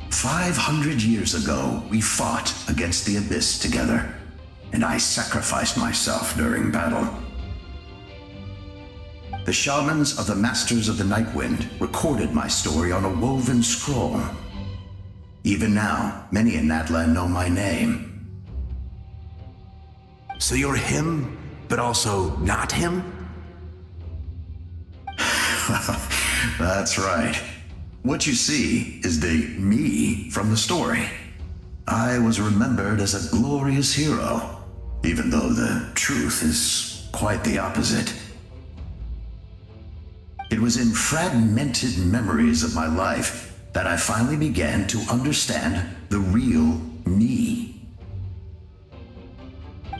500 years ago, we fought against the Abyss together, and I sacrificed myself during battle. The shamans of the Masters of the Nightwind recorded my story on a woven scroll. Even now, many in Natlan know my name. So you're him, but also not him? That's right. What you see is the me from the story. I was remembered as a glorious hero, even though the truth is quite the opposite. It was in fragmented memories of my life that I finally began to understand the real me.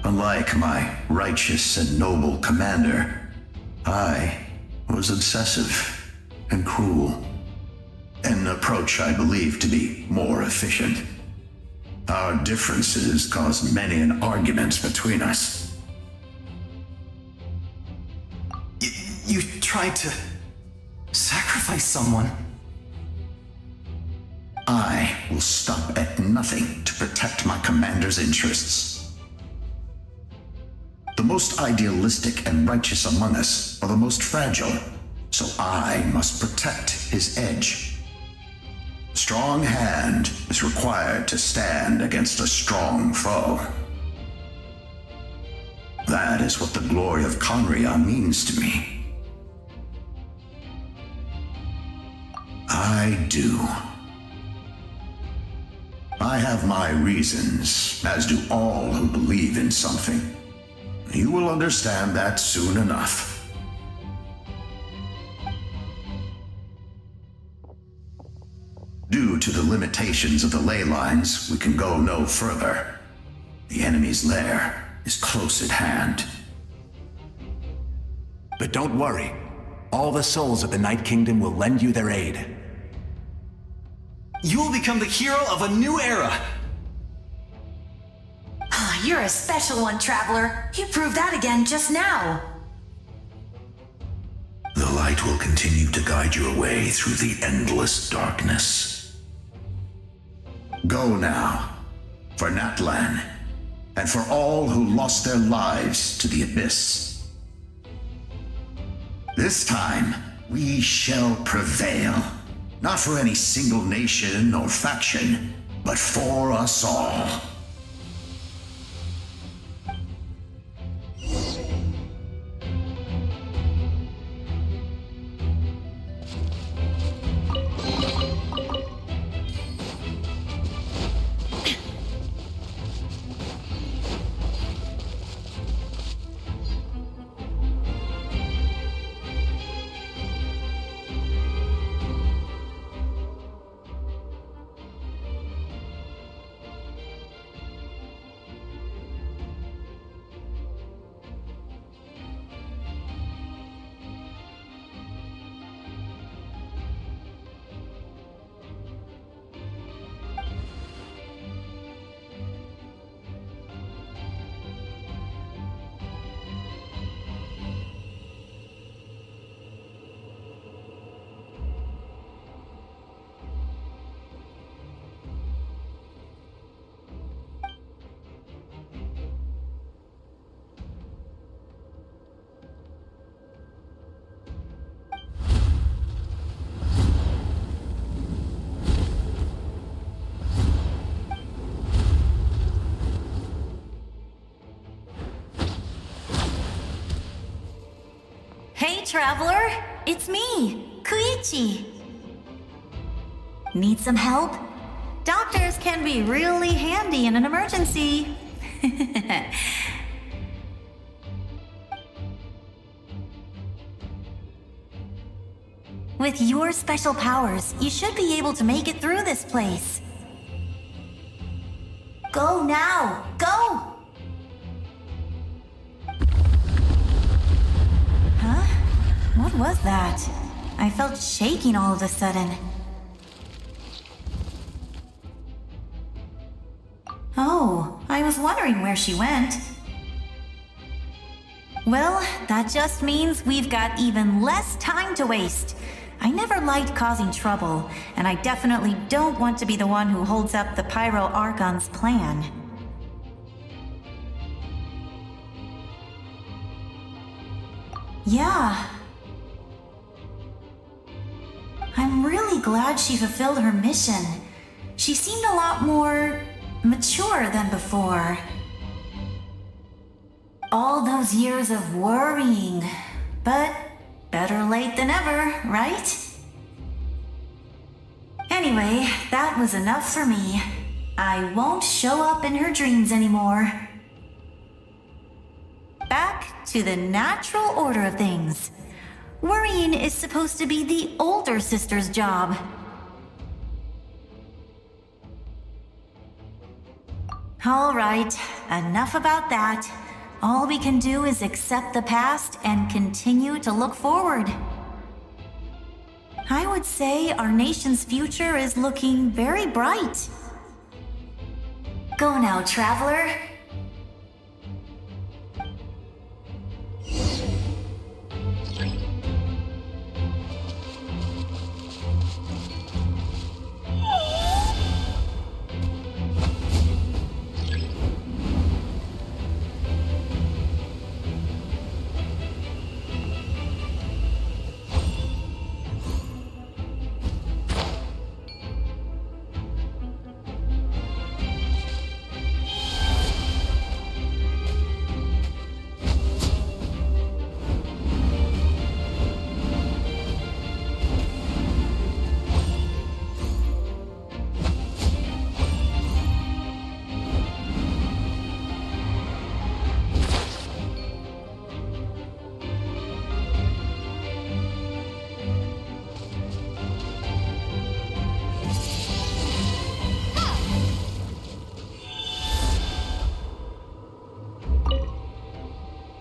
Unlike my righteous and noble commander, I was obsessive and cruel, an approach I believe to be more efficient. Our differences caused many an argument between us. You tried to sacrifice someone. I will stop at nothing to protect my commander's interests. The most idealistic and righteous among us are the most fragile, so I must protect his edge. A strong hand is required to stand against a strong foe. That is what the glory of Conria means to me. I do. I have my reasons, as do all who believe in something. You will understand that soon enough. Due to the limitations of the ley lines, we can go no further. The enemy's lair is close at hand. But don't worry. All the souls of the Night Kingdom will lend you their aid. You will become the hero of a new era! You're a special one, Traveler. You proved that again just now. light will continue to guide your way through the endless darkness. Go now, for Natlan, and for all who lost their lives to the Abyss. This time, we shall prevail, not for any single nation or faction, but for us all. Hey, traveler! It's me, Koichi. Need some help? Doctors can be really handy in an emergency. With your special powers, you should be able to make it through this place. Go now! Go! What was that? I felt shaking all of a sudden. Oh, I was wondering where she went. Well, that just means we've got even less time to waste. I never liked causing trouble, and I definitely don't want to be the one who holds up the Pyro Archon's plan. Yeah. I'm really glad she fulfilled her mission. She seemed a lot more mature than before. All those years of worrying, but better late than ever, right? Anyway, that was enough for me. I won't show up in her dreams anymore. Back to the natural order of things. Worrying is supposed to be the older sister's job. All right, enough about that. All we can do is accept the past and continue to look forward. I would say our nation's future is looking very bright. Go now, traveler.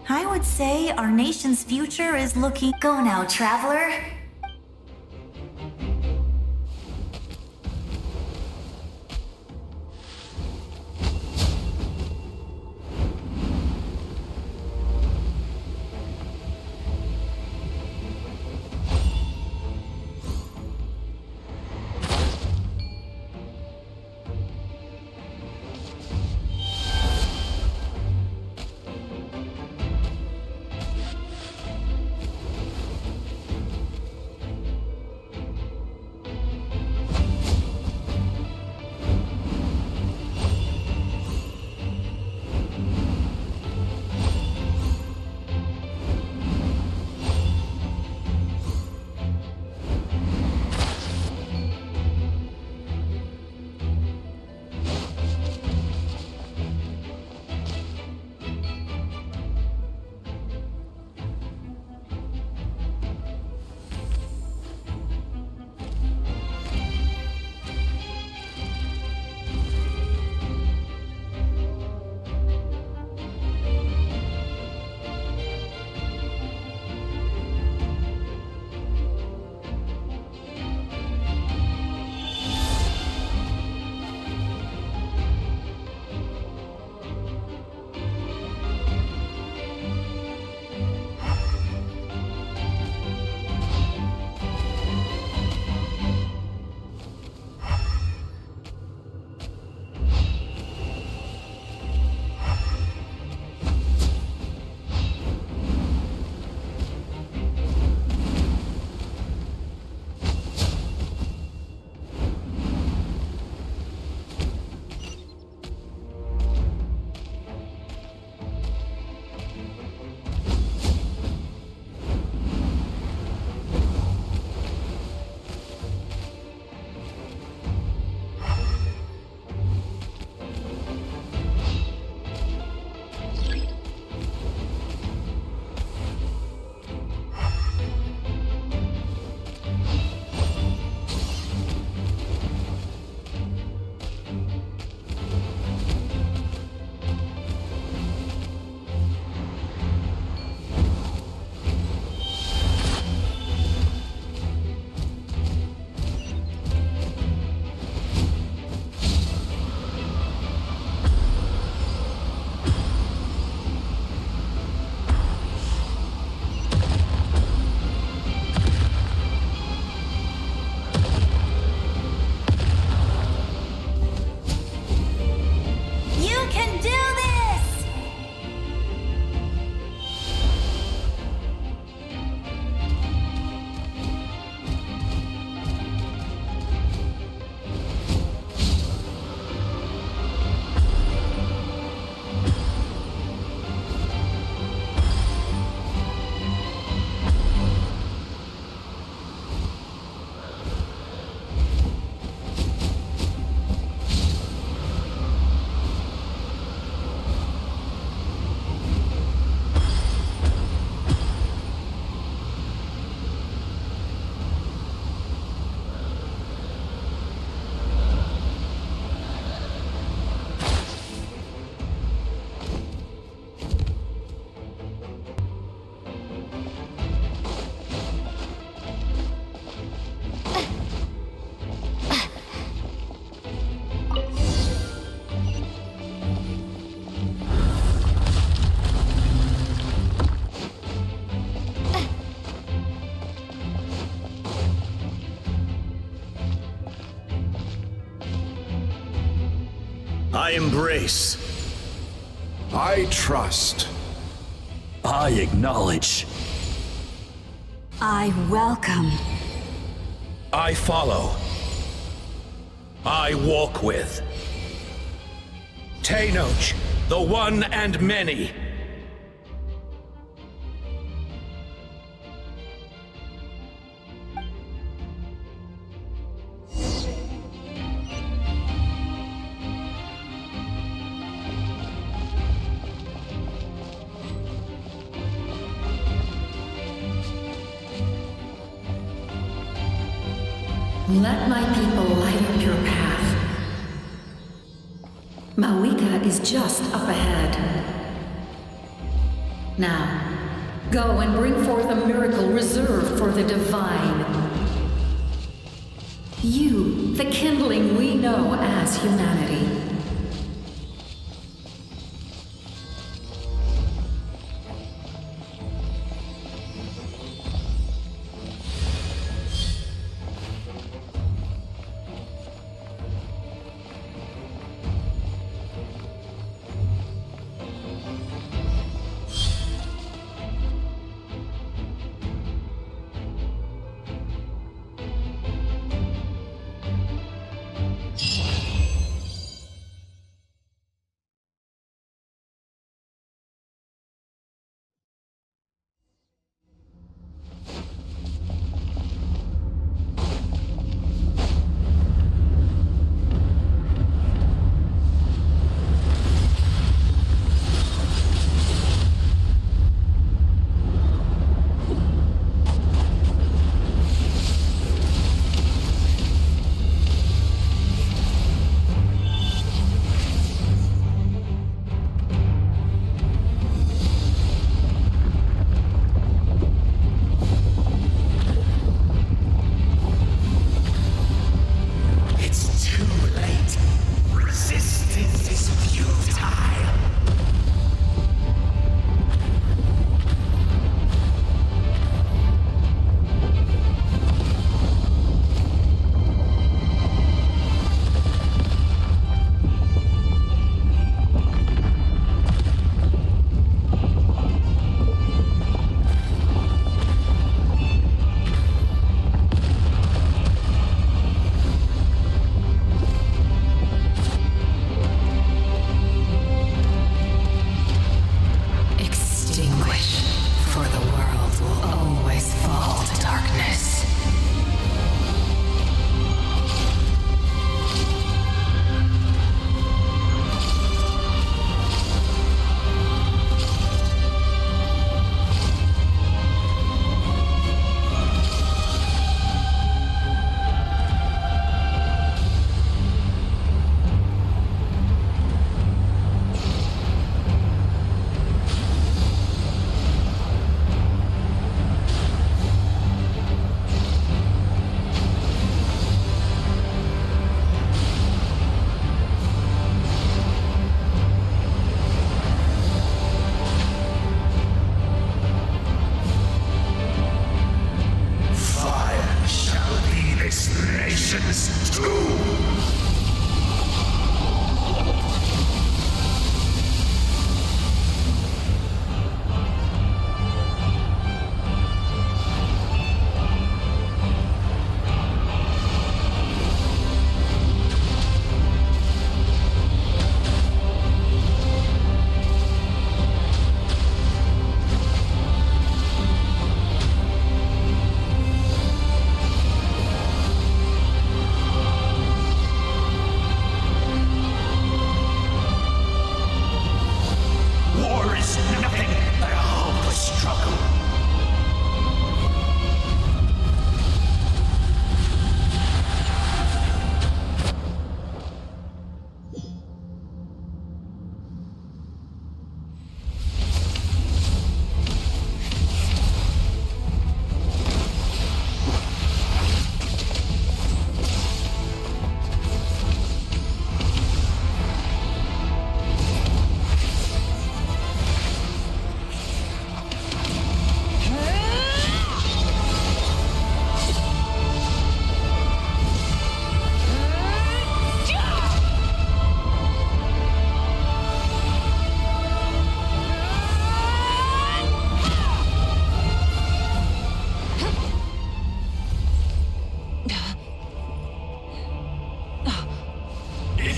I would say our nation's future is looking... Go now, traveler. I embrace. I trust. I acknowledge. I welcome. I follow. I walk with. Tenoch, the one and many. Let my people light up your path. Mawika is just up ahead. Now, go and bring forth a miracle reserved for the divine. You, the kindling we know as humanity.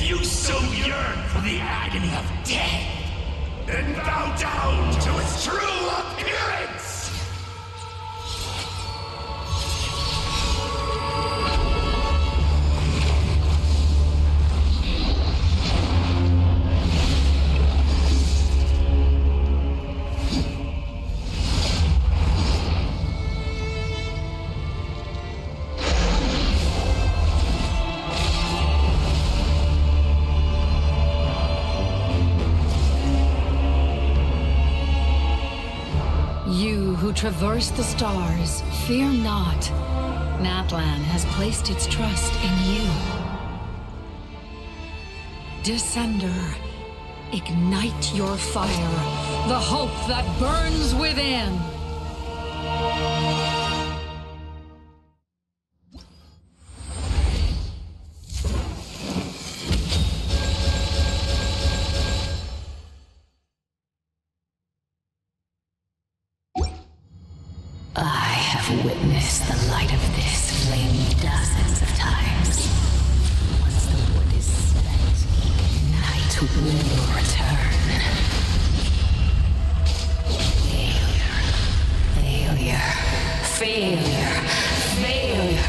you so yearn for the agony of death, then bow down to its true appearance! You who traverse the stars, fear not. Natlan has placed its trust in you. Descender, ignite your fire, the hope that burns within. I have witnessed the light of this flame dozens of times. Once the wood is spent, night will return. Failure. Failure. Failure.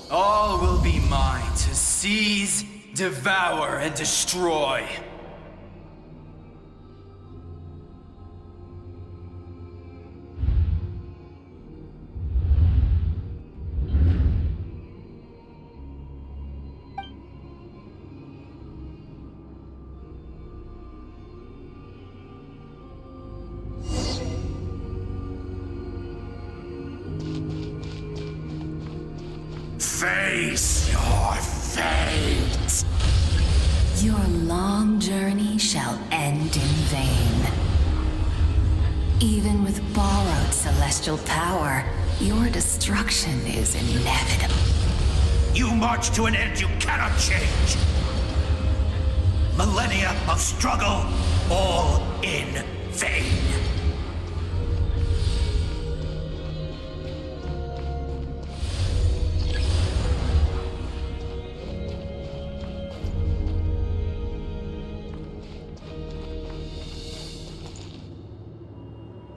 All will be mine to seize, devour, and destroy. Face your fate! Your long journey shall end in vain. Even with borrowed celestial power, your destruction is inevitable. You march to an end you cannot change! Millennia of struggle, all in vain.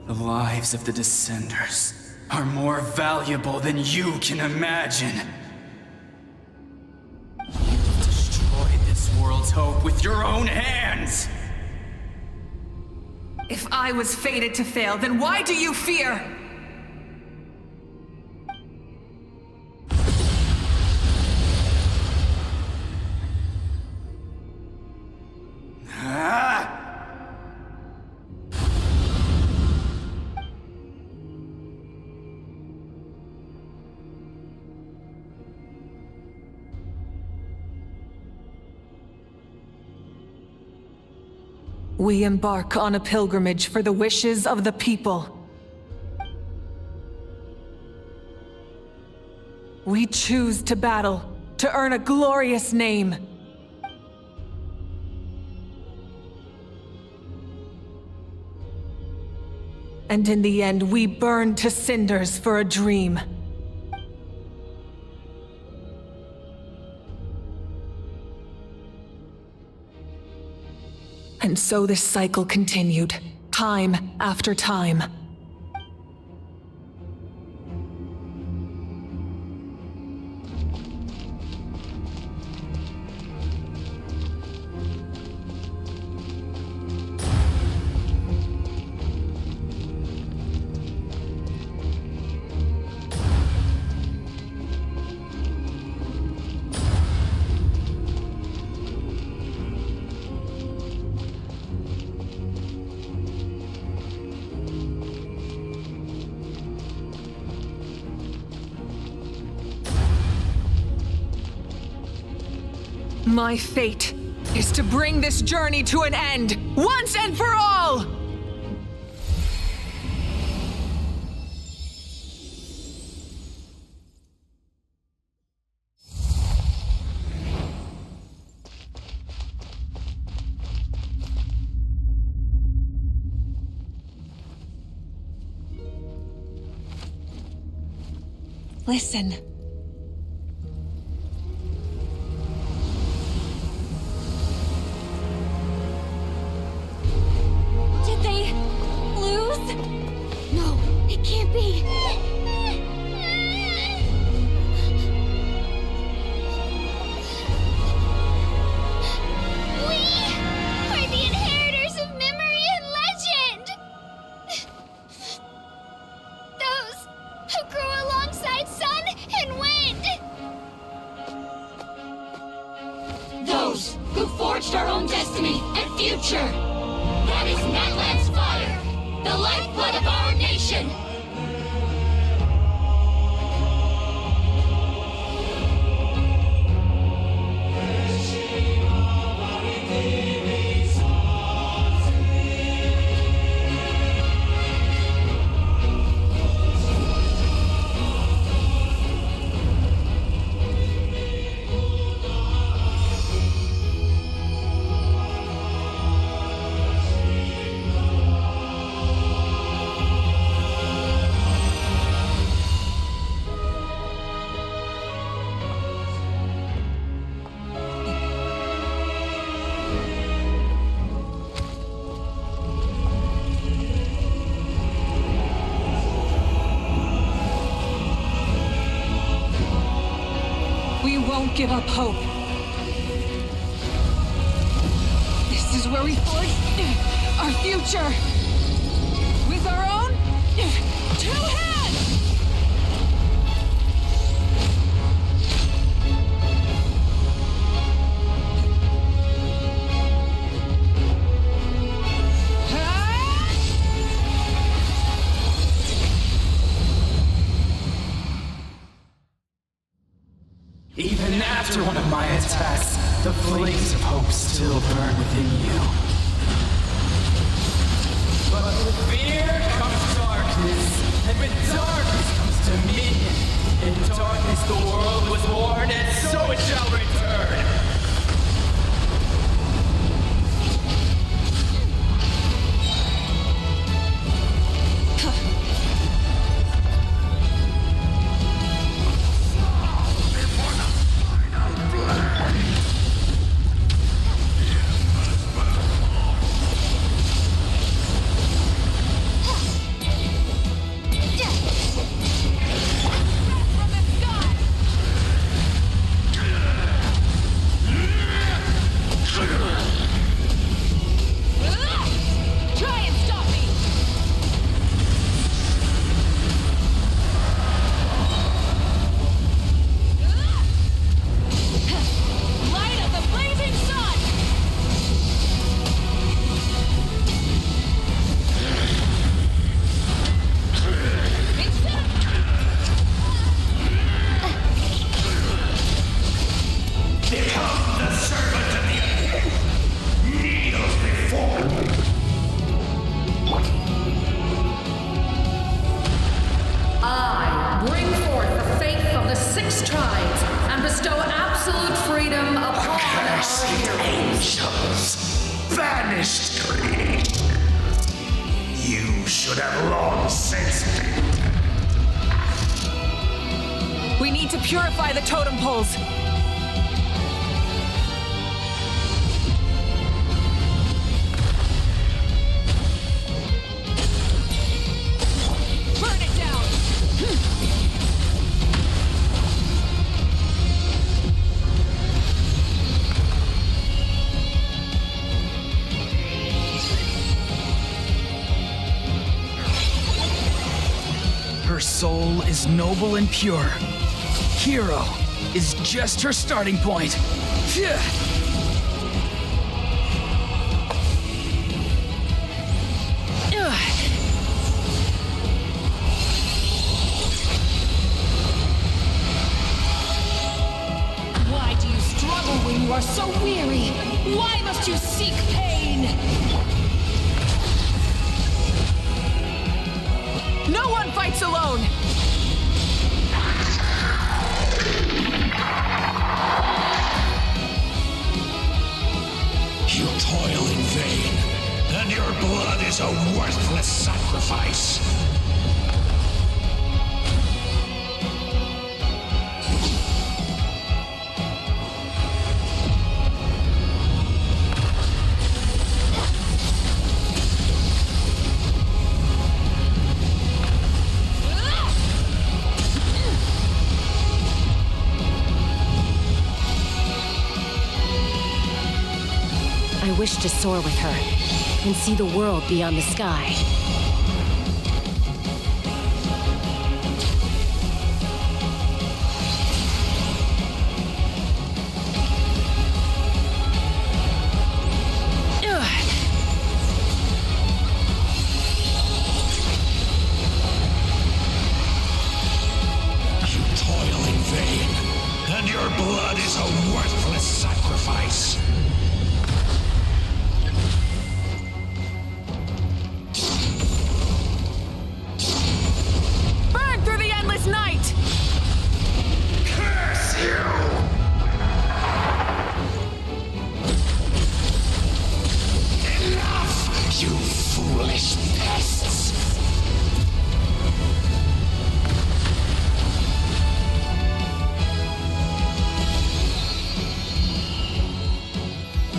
The lives of the Descenders are more valuable than you can imagine. You've destroyed this world's hope with your own hands! If I was fated to fail, then why do you fear? We embark on a pilgrimage for the wishes of the people. We choose to battle, to earn a glorious name. And in the end, we burned to cinders for a dream. And so this cycle continued, time after time. My fate is to bring this journey to an end, once and for all! Listen. Won't give up hope. This is where we forge our future with our own 2 hands! Even after one of my attacks, the flames of hope still burn within you. But with fear comes darkness, and with darkness comes dominion. In darkness the world was born, and so it shall return. Accursed angels! Banished greed! You should have long sensed it. We need to purify the totem poles. Burn it down! Her soul is noble and pure. Hero is just her starting point. Phew. Why do you struggle when you are so weary? Why must you seek pain? No one fights alone! You toil in vain, and your blood is a worthless sacrifice. I wish to soar with her and see the world beyond the sky. You toil in vain, and your blood is a worthless sacrifice. Burn through the endless night! Curse you! Enough, you foolish pests!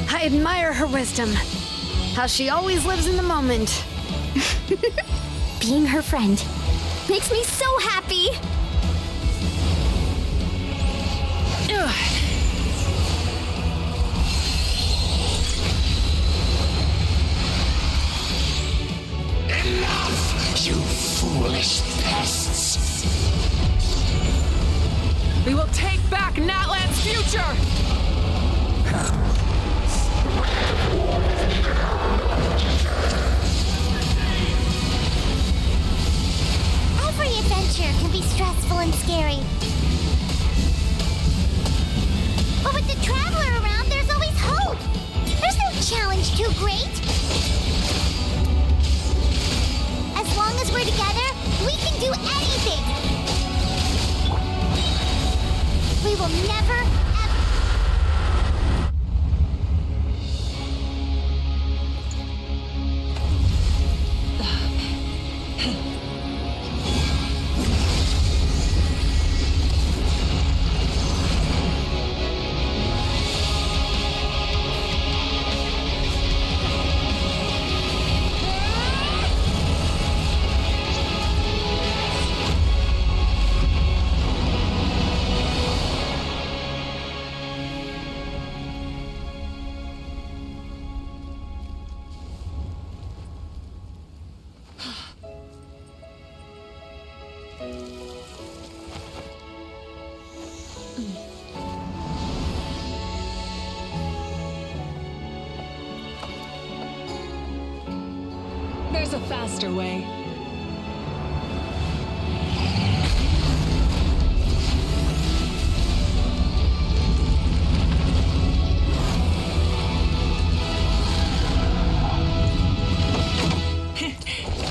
I admire her wisdom. How she always lives in the moment. Being her friend makes me so happy. Enough, you foolish pests! We will take back Natlan's future! Every adventure can be stressful and scary. But with the Traveler around, there's always hope. There's no challenge too great. As long as we're together, we can do anything. We will never, ever... There's a faster way.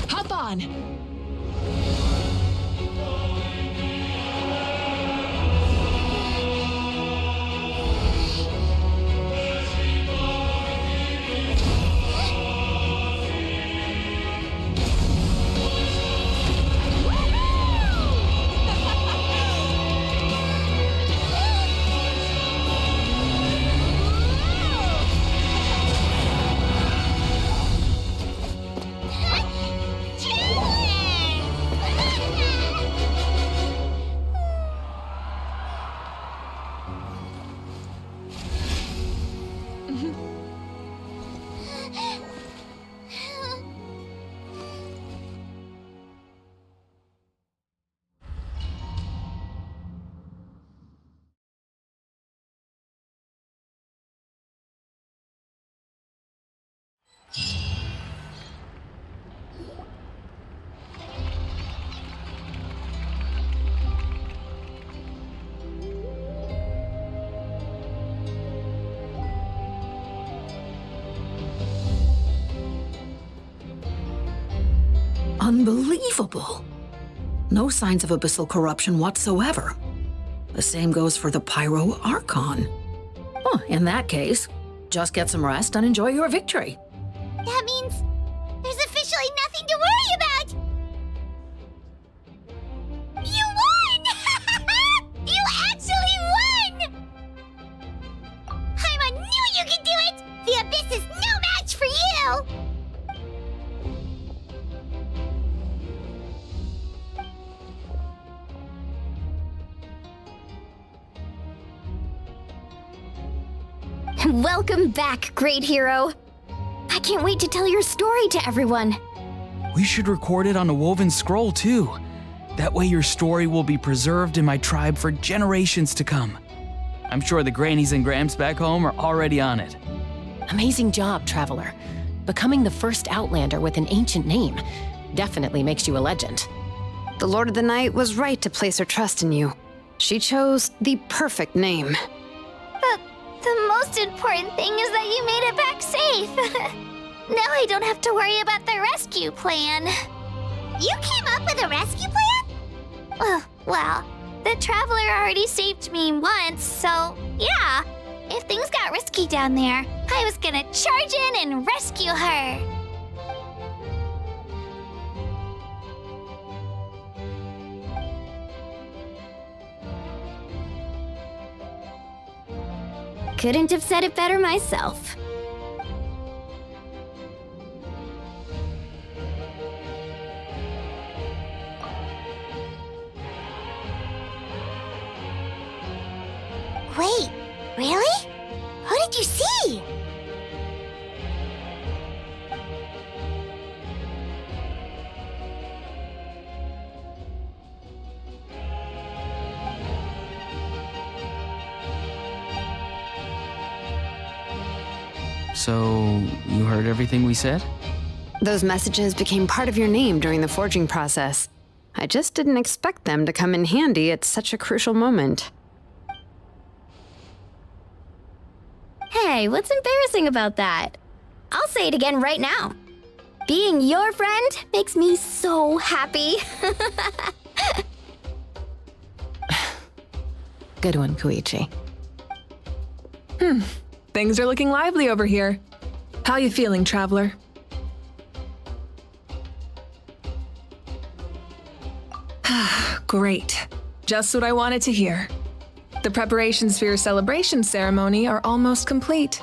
Hop on. Unbelievable. No signs of abyssal corruption whatsoever. The same goes for the Pyro Archon. Oh, in that case, just get some rest and enjoy your victory. That means there's officially nothing to worry about! You won! You actually won! I knew you could do it! The Abyss is no match for you! Welcome back, great hero. I can't wait to tell your story to everyone. We should record it on a woven scroll too. That way your story will be preserved in my tribe for generations to come. I'm sure the grannies and gramps back home are already on it. Amazing job, Traveler. Becoming the first Outlander with an ancient name definitely makes you a legend. The Lord of the Night was right to place her trust in you. She chose the perfect name. The most important thing is that you made it back safe. Now I don't have to worry about the rescue plan. You came up with a rescue plan? Well, the Traveler already saved me once, so yeah. If things got risky down there, I was gonna charge in and rescue her. Couldn't have said it better myself. Wait, really? Who did you see? So, you heard everything we said? Those messages became part of your name during the forging process. I just didn't expect them to come in handy at such a crucial moment. Hey, what's embarrassing about that? I'll say it again right now. Being your friend makes me so happy. Good one, Koichi. Things are looking lively over here. How you feeling, Traveler? Great. Just what I wanted to hear. The preparations for your celebration ceremony are almost complete.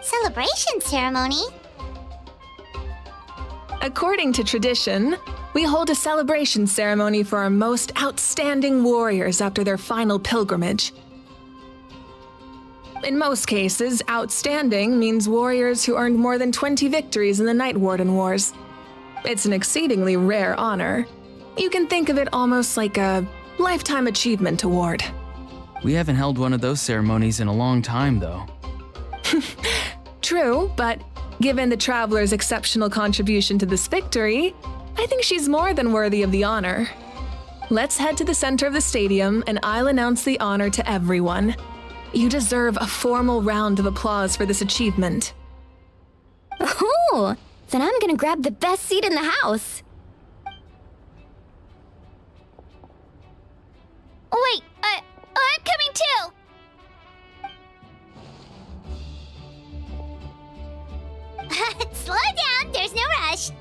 Celebration ceremony? According to tradition, we hold a celebration ceremony for our most outstanding warriors after their final pilgrimage. In most cases, outstanding means warriors who earned more than 20 victories in the Night Warden Wars. It's an exceedingly rare honor. You can think of it almost like a lifetime achievement award. We haven't held one of those ceremonies in a long time, though. True, but given the Traveler's exceptional contribution to this victory, I think she's more than worthy of the honor. Let's head to the center of the stadium and I'll announce the honor to everyone. You deserve a formal round of applause for this achievement. Oh, then I'm gonna grab the best seat in the house. Wait, I'm coming too! Slow down, there's no rush.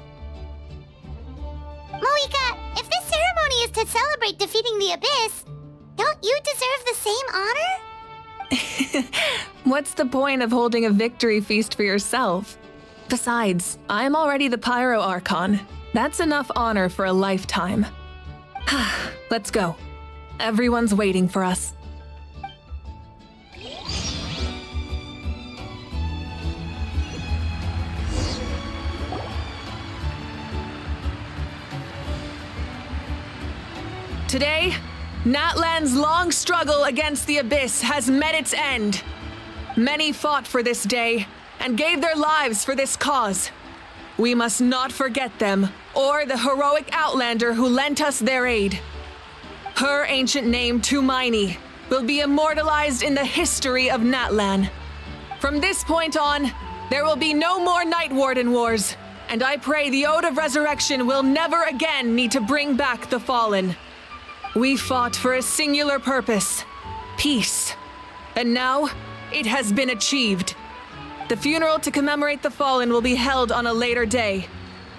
Moika, if this ceremony is to celebrate defeating the Abyss, don't you deserve the same honor? What's the point of holding a victory feast for yourself? Besides, I'm already the Pyro Archon. That's enough honor for a lifetime. Let's go. Everyone's waiting for us. Today, Natlan's long struggle against the Abyss has met its end. Many fought for this day and gave their lives for this cause. We must not forget them or the heroic Outlander who lent us their aid. Her ancient name, Tumaini, will be immortalized in the history of Natlan. From this point on, there will be no more Night Warden wars, and I pray the Ode of Resurrection will never again need to bring back the Fallen. We fought for a singular purpose, peace, and now it has been achieved. The funeral to commemorate the Fallen will be held on a later day.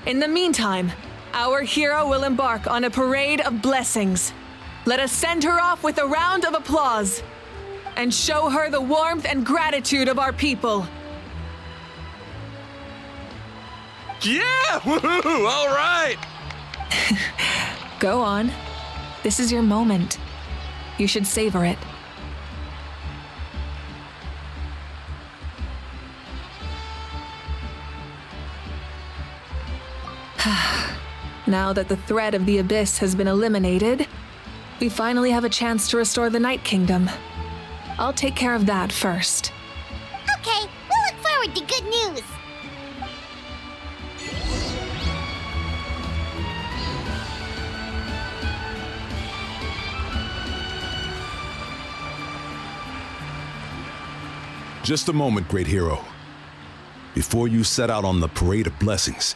In the meantime, our hero will embark on a parade of blessings. Let us send her off with a round of applause and show her the warmth and gratitude of our people. Yeah! Woohoo! All right! Go on. This is your moment. You should savor it. Now that the threat of the Abyss has been eliminated, we finally have a chance to restore the Night Kingdom. I'll take care of that first. Okay, we'll look forward to good news. Just a moment, great hero. Before you set out on the parade of blessings,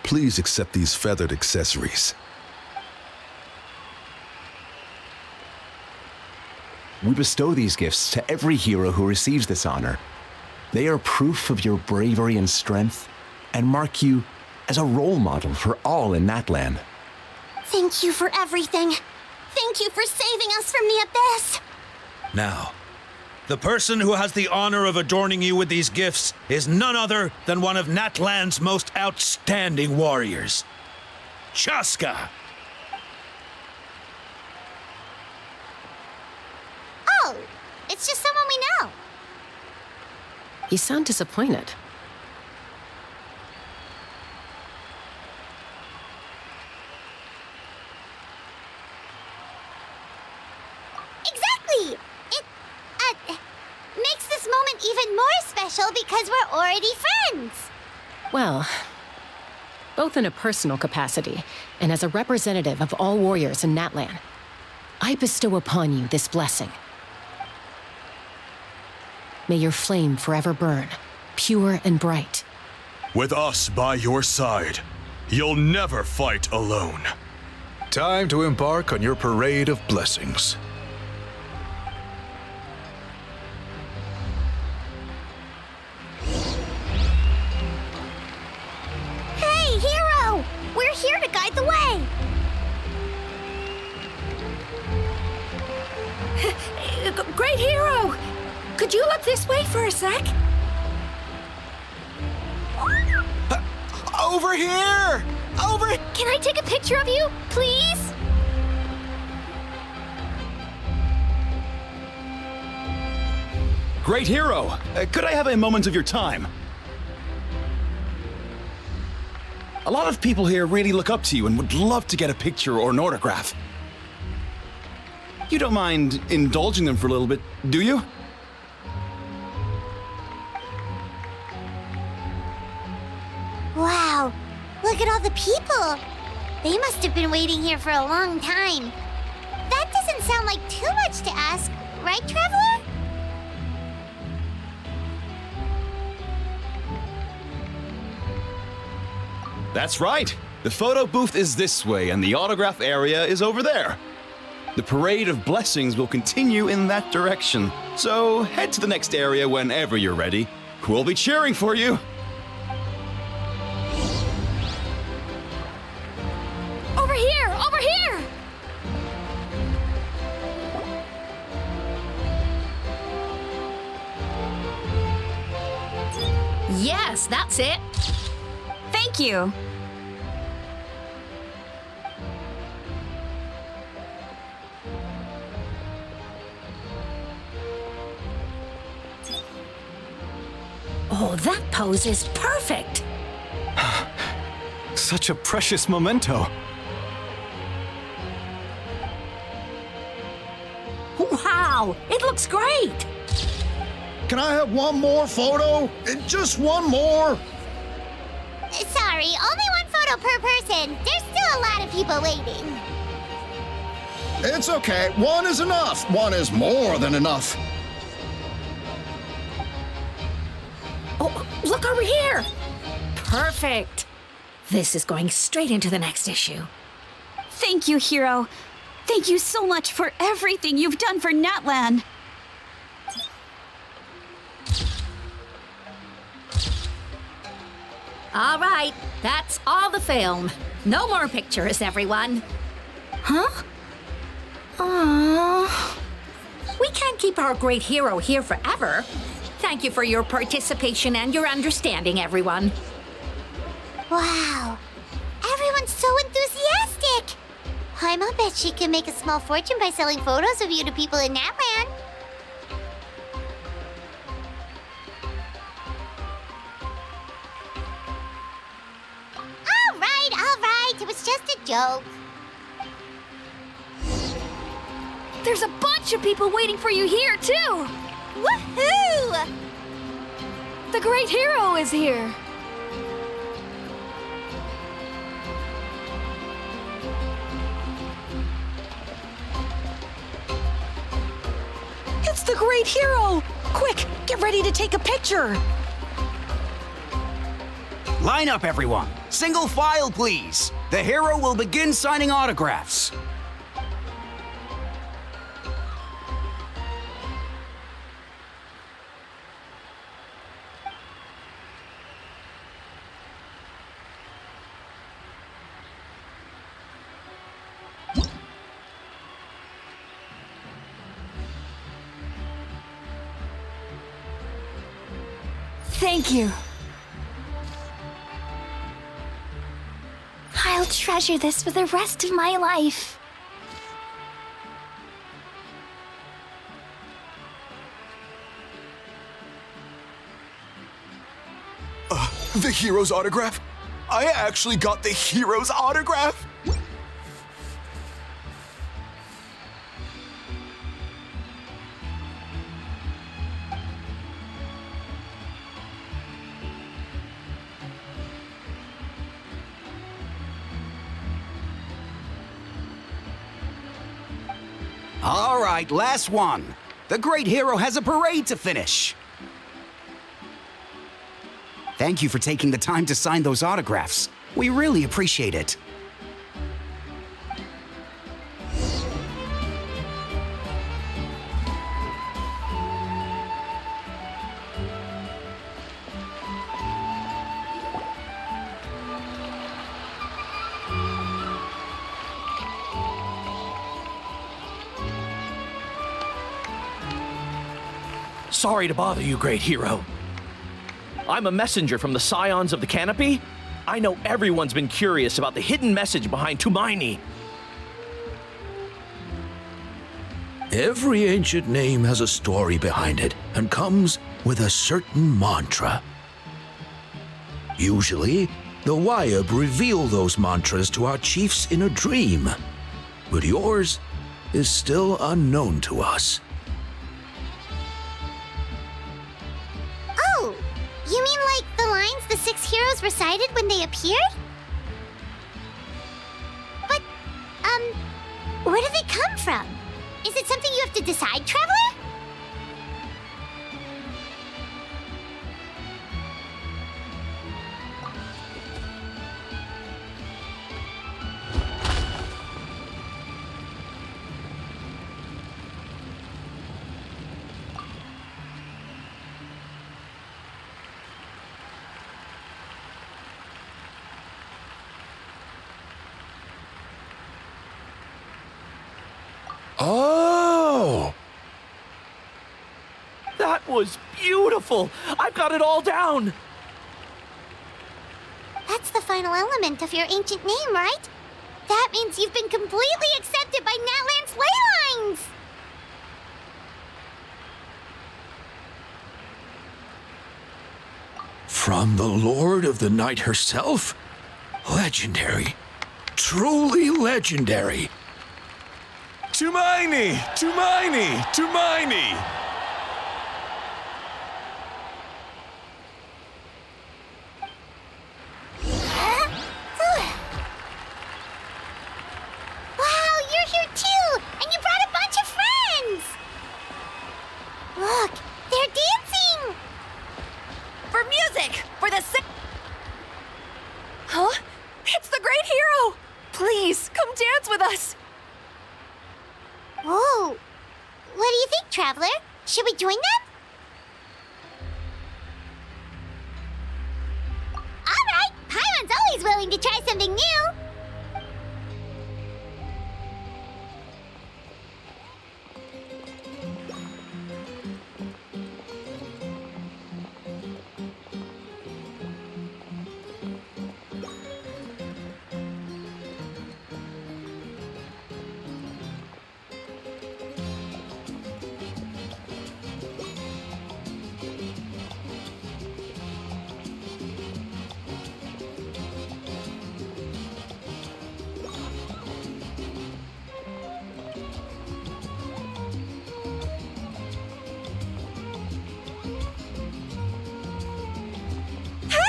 please accept these feathered accessories. We bestow these gifts to every hero who receives this honor. They are proof of your bravery and strength, and mark you as a role model for all in Natlan. Thank you for everything. Thank you for saving us from the Abyss. Now, the person who has the honor of adorning you with these gifts is none other than one of Natlan's most outstanding warriors, Chaska. Oh, it's just someone we know. You sound disappointed. Exactly! It makes this moment even more special because we're already friends. Well, both in a personal capacity and as a representative of all warriors in Natlan, I bestow upon you this blessing. May your flame forever burn, pure and bright. With us by your side, you'll never fight alone. Time to embark on your parade of blessings. Hey, hero! We're here to guide the way. Great hero! Could you look this way for a sec? Over here! Over! Can I take a picture of you, please? Great hero! Could I have a moment of your time? A lot of people here really look up to you and would love to get a picture or an autograph. You don't mind indulging them for a little bit, do you? Wow, look at all the people. They must have been waiting here for a long time. That doesn't sound like too much to ask, right, Traveler? That's right. The photo booth is this way and the autograph area is over there. The parade of blessings will continue in that direction. So head to the next area whenever you're ready. We'll be cheering for you. Over here! Over here! Yes, that's it. Thank you. Oh, that pose is perfect. Such a precious memento. Wow, it looks great! Can I have one more photo? Just one more? Sorry, only one photo per person. There's still a lot of people waiting. It's okay. One is enough. One is more than enough. Oh, look over here! Perfect! This is going straight into the next issue. Thank you, Hero. Thank you so much for everything you've done for Natlan. All right, that's all the film. No more pictures, everyone. Huh? Aww. We can't keep our great hero here forever. Thank you for your participation and your understanding, everyone. Wow. Everyone's so enthusiastic. Paimon bet she can make a small fortune by selling photos of you to people in Natlan. All right. It was just a joke. There's a bunch of people waiting for you here, too! Woohoo! The great hero is here! It's the great hero! Quick, get ready to take a picture! Line up, everyone. Single file, please. The hero will begin signing autographs. Thank you. I'll treasure this for the rest of my life. The hero's autograph? I actually got the hero's autograph? All right, last one. The great hero has a parade to finish. Thank you for taking the time to sign those autographs. We really appreciate it. Sorry to bother you, great hero. I'm a messenger from the Scions of the Canopy. I know everyone's been curious about the hidden message behind Tumaini. Every ancient name has a story behind it and comes with a certain mantra. Usually, the Wayab reveal those mantras to our chiefs in a dream, but yours is still unknown to us. Oh, you mean like the lines the 6 heroes recited when they appeared? But, where do they come from? Is it something you have to decide, Traveler? Oh! That was beautiful! I've got it all down! That's the final element of your ancient name, right? That means you've been completely accepted by Natlan's ley lines! From the Lord of the Night herself? Legendary. Truly legendary. Tumaini! Tumaini! Tumaini! Wow, you're here too! And you brought a bunch of friends! Look, they're dancing! For music! For the Huh? It's the great hero! Please, come dance with us! Whoa! What do you think, Traveler? Should we join them? Alright! Paimon's always willing to try something new!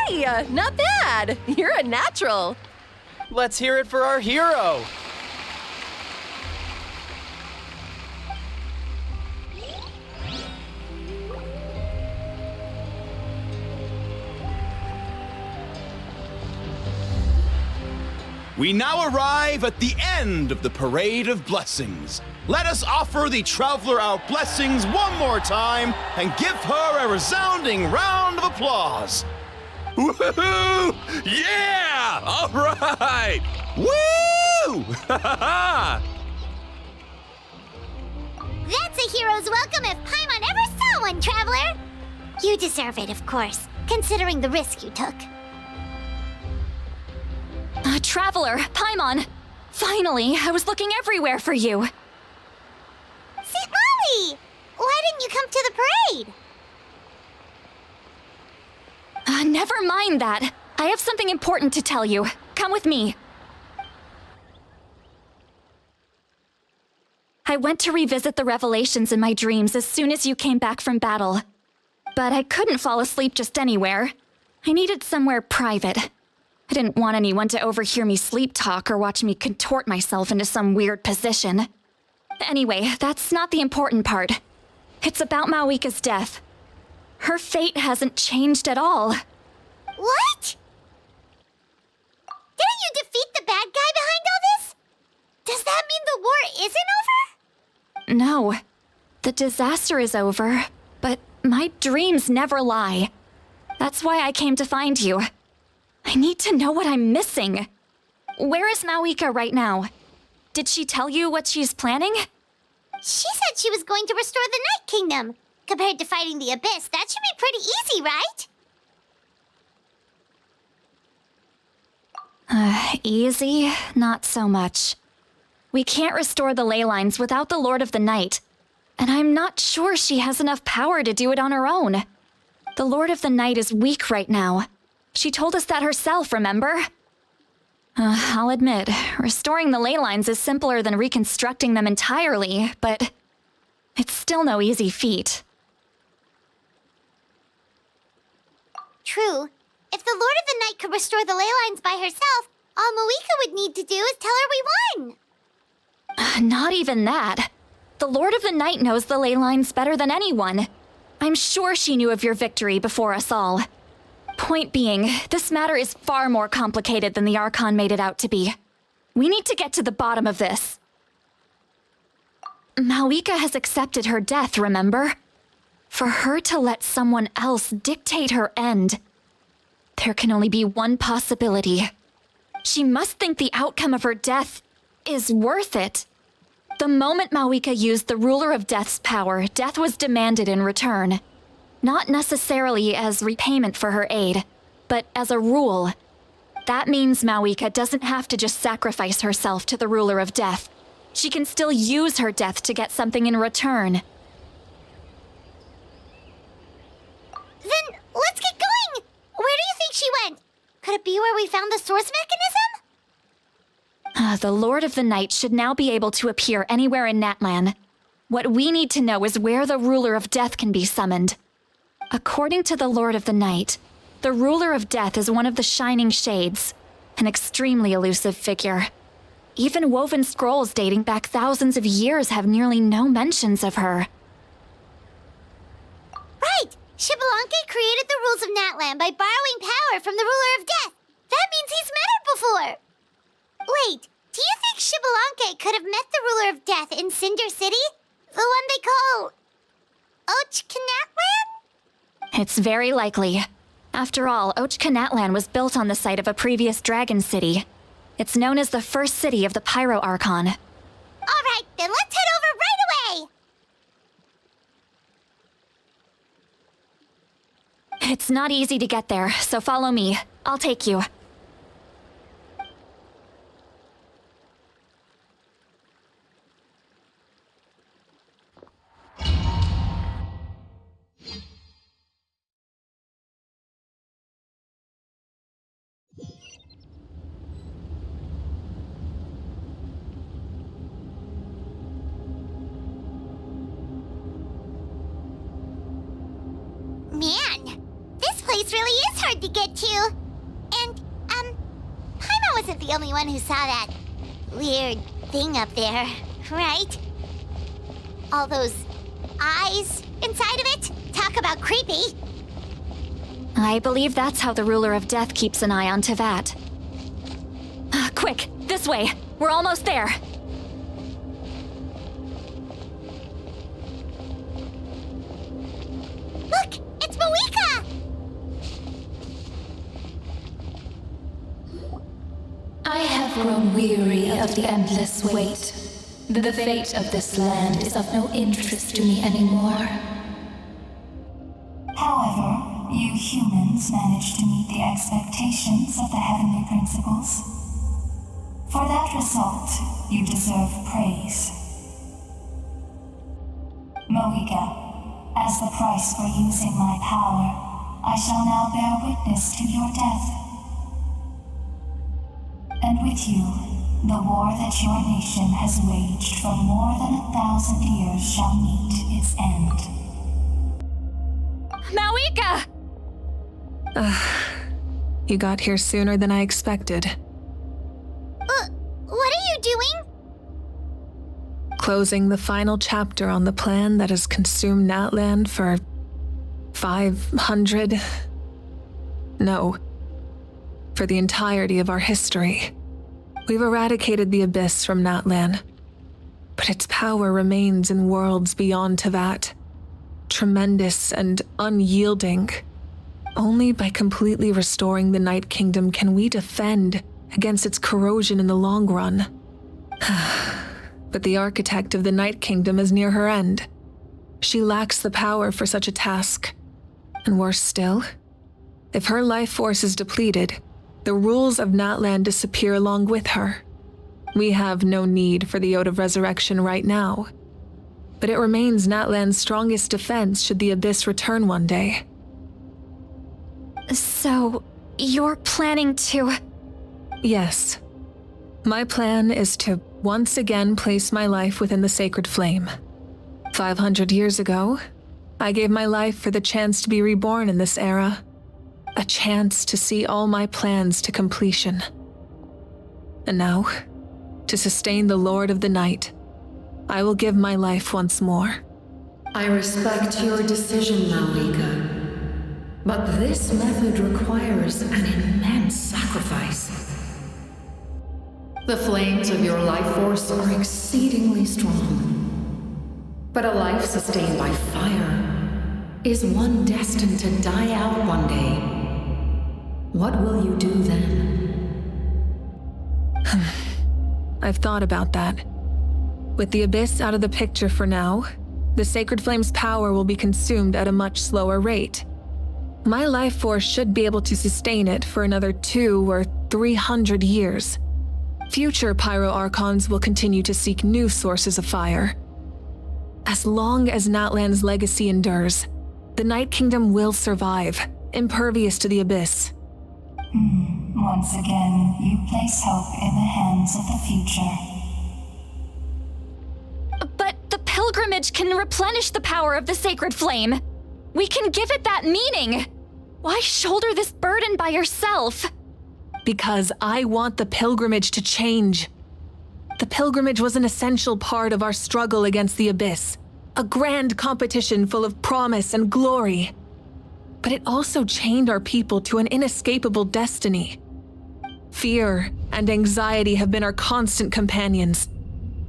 Hey, not bad! You're a natural! Let's hear it for our hero! We now arrive at the end of the Parade of Blessings. Let us offer the Traveler our blessings one more time and give her a resounding round of applause. Woohoo! Yeah! All right! Woo! That's a hero's welcome if Paimon ever saw one, Traveler! You deserve it, of course, considering the risk you took. Traveler, Paimon! Finally, I was looking everywhere for you. Sit Molly! Why didn't you come to the parade? Never mind that. I have something important to tell you. Come with me. I went to revisit the revelations in my dreams as soon as you came back from battle. But I couldn't fall asleep just anywhere. I needed somewhere private. I didn't want anyone to overhear me sleep talk or watch me contort myself into some weird position. Anyway, that's not the important part. It's about Mawika's death. Her fate hasn't changed at all. What? Didn't you defeat the bad guy behind all this? Does that mean the war isn't over? No. The disaster is over, but my dreams never lie. That's why I came to find you. I need to know what I'm missing. Where is Mawika right now? Did she tell you what she's planning? She said she was going to restore the Night Kingdom. Compared to fighting the Abyss, that should be pretty easy, right? Easy? Not so much. We can't restore the ley lines without the Lord of the Night. And I'm not sure she has enough power to do it on her own. The Lord of the Night is weak right now. She told us that herself, remember? I'll admit, restoring the ley lines is simpler than reconstructing them entirely, but it's still no easy feat. True. If the Lord of the Night could restore the ley lines by herself, all Mawika would need to do is tell her we won. Not even that. The Lord of the Night knows the ley lines better than anyone. I'm sure she knew of your victory before us all. Point being, this matter is far more complicated than the Archon made it out to be. We need to get to the bottom of this. Mawika has accepted her death, remember? For her to let someone else dictate her end, there can only be one possibility. She must think the outcome of her death is worth it. The moment Mawika used the Ruler of Death's power, death was demanded in return. Not necessarily as repayment for her aid, but as a rule. That means Mawika doesn't have to just sacrifice herself to the Ruler of Death. She can still use her death to get something in return. Then let's get going! Where do you think she went? Could it be where we found the source mechanism? The Lord of the Night should now be able to appear anywhere in Natlan. What we need to know is where the Ruler of Death can be summoned. According to the Lord of the Night, the Ruler of Death is one of the Shining Shades, an extremely elusive figure. Even woven scrolls dating back thousands of years have nearly no mentions of her. Right! Xbalanque created the rules of Natlan by borrowing power from the Ruler of Death. That means he's met her before! Wait, do you think Xbalanque could have met the Ruler of Death in Cinder City? The one they call... Natlan? It's very likely. After all, Natlan was built on the site of a previous dragon city. It's known as the first city of the Pyro Archon. All right, then let's head over right away! It's not easy to get there, so follow me. I'll take you. Man, this place really is hard to get to. And, Paimon wasn't the only one who saw that weird thing up there, right? All those eyes inside of it? Talk about creepy. I believe that's how the Ruler of Death keeps an eye on Tevat. Quick, this way. We're almost there. Look, it's Mawika! I have grown weary of the endless wait. The fate of this land is of no interest to me anymore. However, you humans managed to meet the expectations of the heavenly principles. For that result, you deserve praise. Moika, as the price for using my power, I shall now bear witness to your death. And with you, the war that your nation has waged for more than 1,000 years shall meet its end. Mawika! You got here sooner than I expected. What are you doing? Closing the final chapter on the plan that has consumed Natlan for 500... No. For the entirety of our history. We've eradicated the Abyss from Natlan, but its power remains in worlds beyond Tevat. Tremendous and unyielding. Only by completely restoring the Night Kingdom can we defend against its corrosion in the long run. But the architect of the Night Kingdom is near her end. She lacks the power for such a task. And worse still, if her life force is depleted, the rules of Natlan disappear along with her. We have no need for the Ode of Resurrection right now, but it remains Natlan's strongest defense should the Abyss return one day. So, you're planning to... Yes. My plan is to once again place my life within the sacred flame. 500 years ago, I gave my life for the chance to be reborn in this era. A chance to see all my plans to completion. And now, to sustain the Lord of the Night, I will give my life once more. I respect your decision, Mawika. But this method requires an immense sacrifice. The flames of your life force are exceedingly strong. But a life sustained by fire is one destined to die out one day. What will you do then? I've thought about that. With the Abyss out of the picture for now, the Sacred Flame's power will be consumed at a much slower rate. My life force should be able to sustain it for another 200 or 300 years. Future Pyro Archons will continue to seek new sources of fire. As long as Natlan's legacy endures, the Night Kingdom will survive, impervious to the Abyss. One Once again, you place hope in the hands of the future. But the pilgrimage can replenish the power of the sacred flame. We can give it that meaning. Why shoulder this burden by yourself? Because I want the pilgrimage to change. The pilgrimage was an essential part of our struggle against the Abyss, a grand competition full of promise and glory. But it also chained our people to an inescapable destiny. Fear and anxiety have been our constant companions.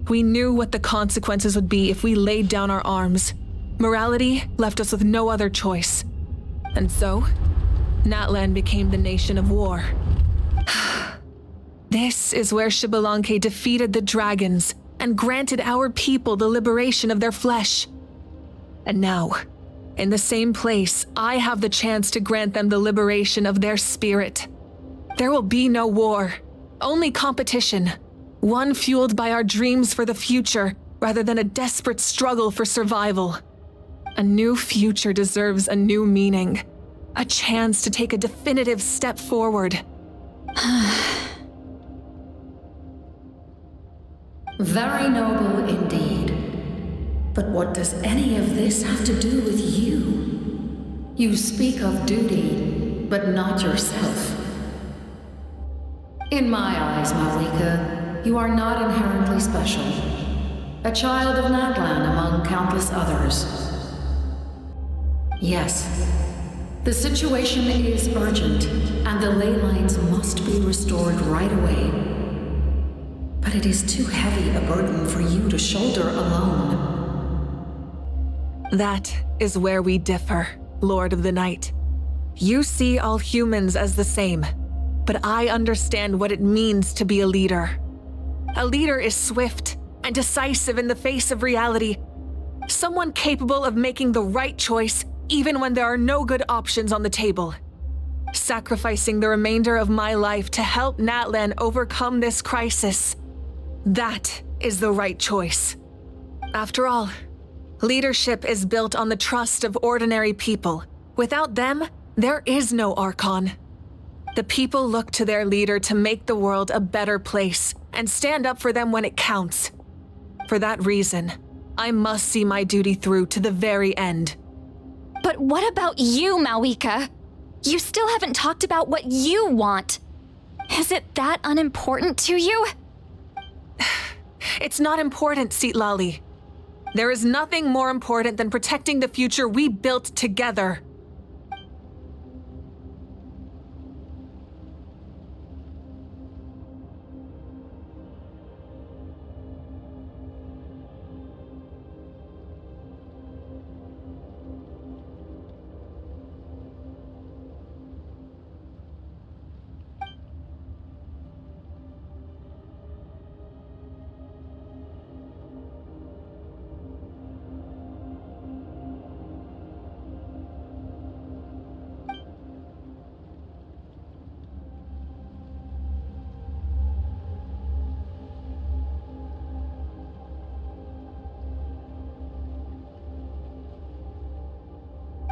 We knew what the consequences would be if we laid down our arms. Morality left us with no other choice. And so, Natlan became the nation of war. This is where Xbalanque defeated the dragons and granted our people the liberation of their flesh. And now, in the same place, I have the chance to grant them the liberation of their spirit. There will be no war, only competition, one fueled by our dreams for the future rather than a desperate struggle for survival. A new future deserves a new meaning, a chance to take a definitive step forward. Very noble indeed. But what does any of this have to do with you? You speak of duty, but not yourself. In my eyes, Malika, you are not inherently special. A child of Natlan among countless others. Yes, the situation is urgent, and the ley lines must be restored right away. But it is too heavy a burden for you to shoulder alone. That is where we differ, Lord of the Night. You see all humans as the same, but I understand what it means to be a leader. A leader is swift and decisive in the face of reality. Someone capable of making the right choice even when there are no good options on the table. Sacrificing the remainder of my life to help Natlan overcome this crisis. That is the right choice. After all, leadership is built on the trust of ordinary people. Without them, there is no Archon. The people look to their leader to make the world a better place and stand up for them when it counts. For that reason, I must see my duty through to the very end. But what about you, Malika? You still haven't talked about what you want. Is it that unimportant to you? It's not important, Citlali. There is nothing more important than protecting the future we built together.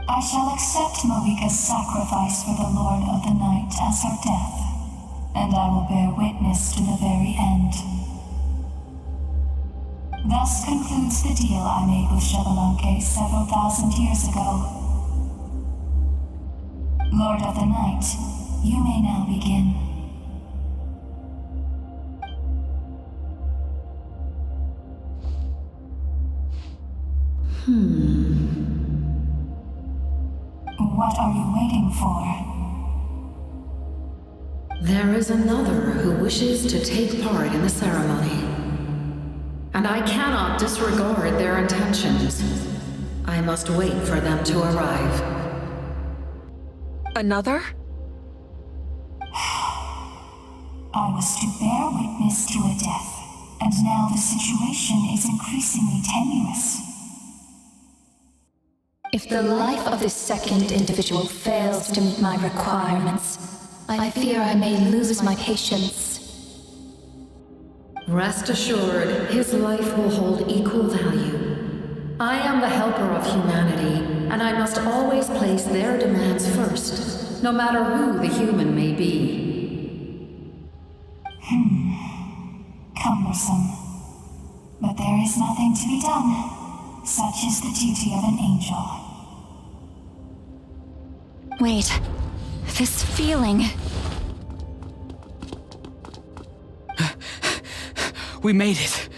I shall accept Malika's sacrifice for the Lord of the Night as her death, and I will bear witness to the very end. Thus concludes the deal I made with Xbalanque several thousand years ago. Lord of the Night, you may now begin. What are you waiting for? There is another who wishes to take part in the ceremony. And I cannot disregard their intentions. I must wait for them to arrive. Another? I was to bear witness to a death, and now the situation is increasingly tenuous. If the life of this second individual fails to meet my requirements, I fear I may lose my patience. Rest assured, his life will hold equal value. I am the helper of humanity, and I must always place their demands first, no matter who the human may be. cumbersome. But there is nothing to be done. Such is the duty of an angel. Wait, this feeling. We made it.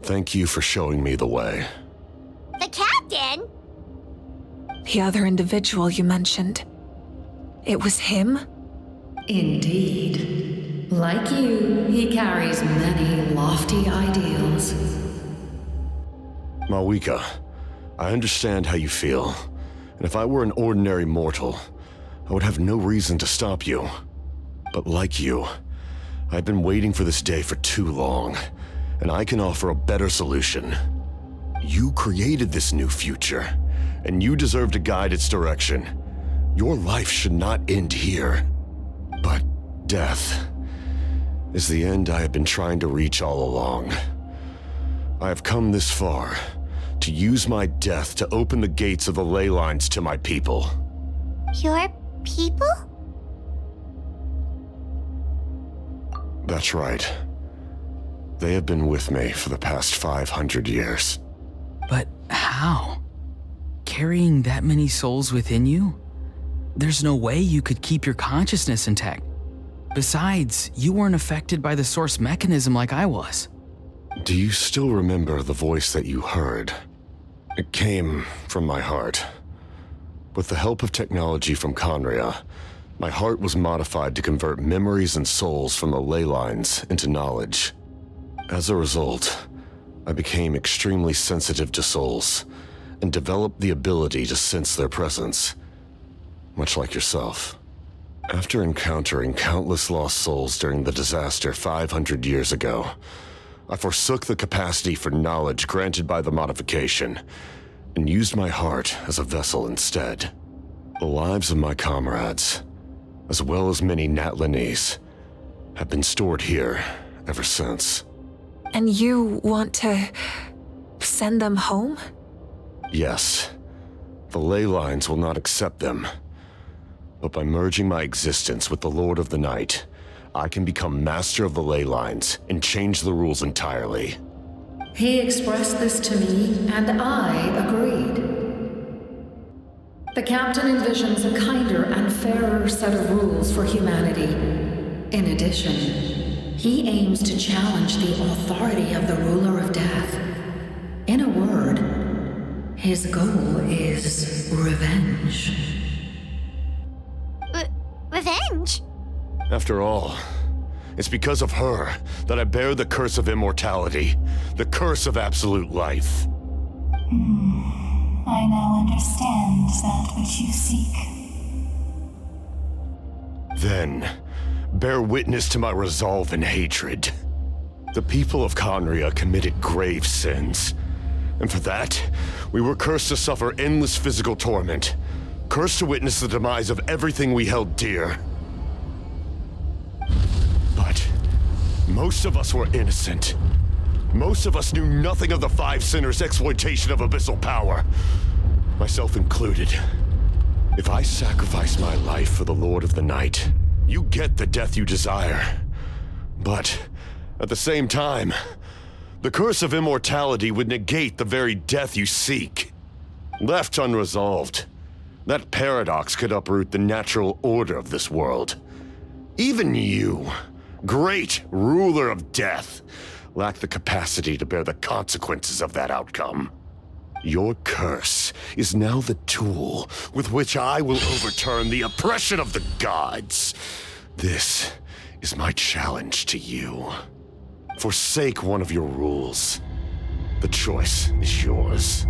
Thank you for showing me the way. The captain? The other individual you mentioned. It was him? Indeed. Like you, he carries many lofty ideals. Malwika, I understand how you feel. And if I were an ordinary mortal, I would have no reason to stop you. But like you, I've been waiting for this day for too long, and I can offer a better solution. You created this new future, and you deserve to guide its direction. Your life should not end here. But death is the end I have been trying to reach all along. I have come this far to use my death to open the gates of the ley lines to my people. Your people? That's right. They have been with me for the past 500 years. But how? Carrying that many souls within you? There's no way you could keep your consciousness intact. Besides, you weren't affected by the source mechanism like I was. Do you still remember the voice that you heard? It came from my heart. With the help of technology from Conria, my heart was modified to convert memories and souls from the ley lines into knowledge. As a result, I became extremely sensitive to souls and developed the ability to sense their presence, much like yourself. After encountering countless lost souls during the disaster 500 years ago, I forsook the capacity for knowledge granted by the modification and used my heart as a vessel instead. The lives of my comrades, as well as many Natlanese, have been stored here ever since. And you want to send them home? Yes. The ley lines will not accept them. But by merging my existence with the Lord of the Night, I can become master of the ley lines and change the rules entirely. He expressed this to me, and I agreed. The captain envisions a kinder and fairer set of rules for humanity. In addition, he aims to challenge the authority of the ruler of death. In a word, his goal is revenge. Revenge? After all, it's because of her that I bear the curse of immortality, the curse of absolute life. I now understand that which you seek. Then, bear witness to my resolve and hatred. The people of Conria committed grave sins, and for that, we were cursed to suffer endless physical torment, cursed to witness the demise of everything we held dear. But most of us were innocent. Most of us knew nothing of the Five Sinners' exploitation of abyssal power, myself included. If I sacrifice my life for the Lord of the Night, you get the death you desire. But at the same time, the curse of immortality would negate the very death you seek. Left unresolved, that paradox could uproot the natural order of this world. Even you, great ruler of death, lack the capacity to bear the consequences of that outcome. Your curse is now the tool with which I will overturn the oppression of the gods. This is my challenge to you. Forsake one of your rules. The choice is yours.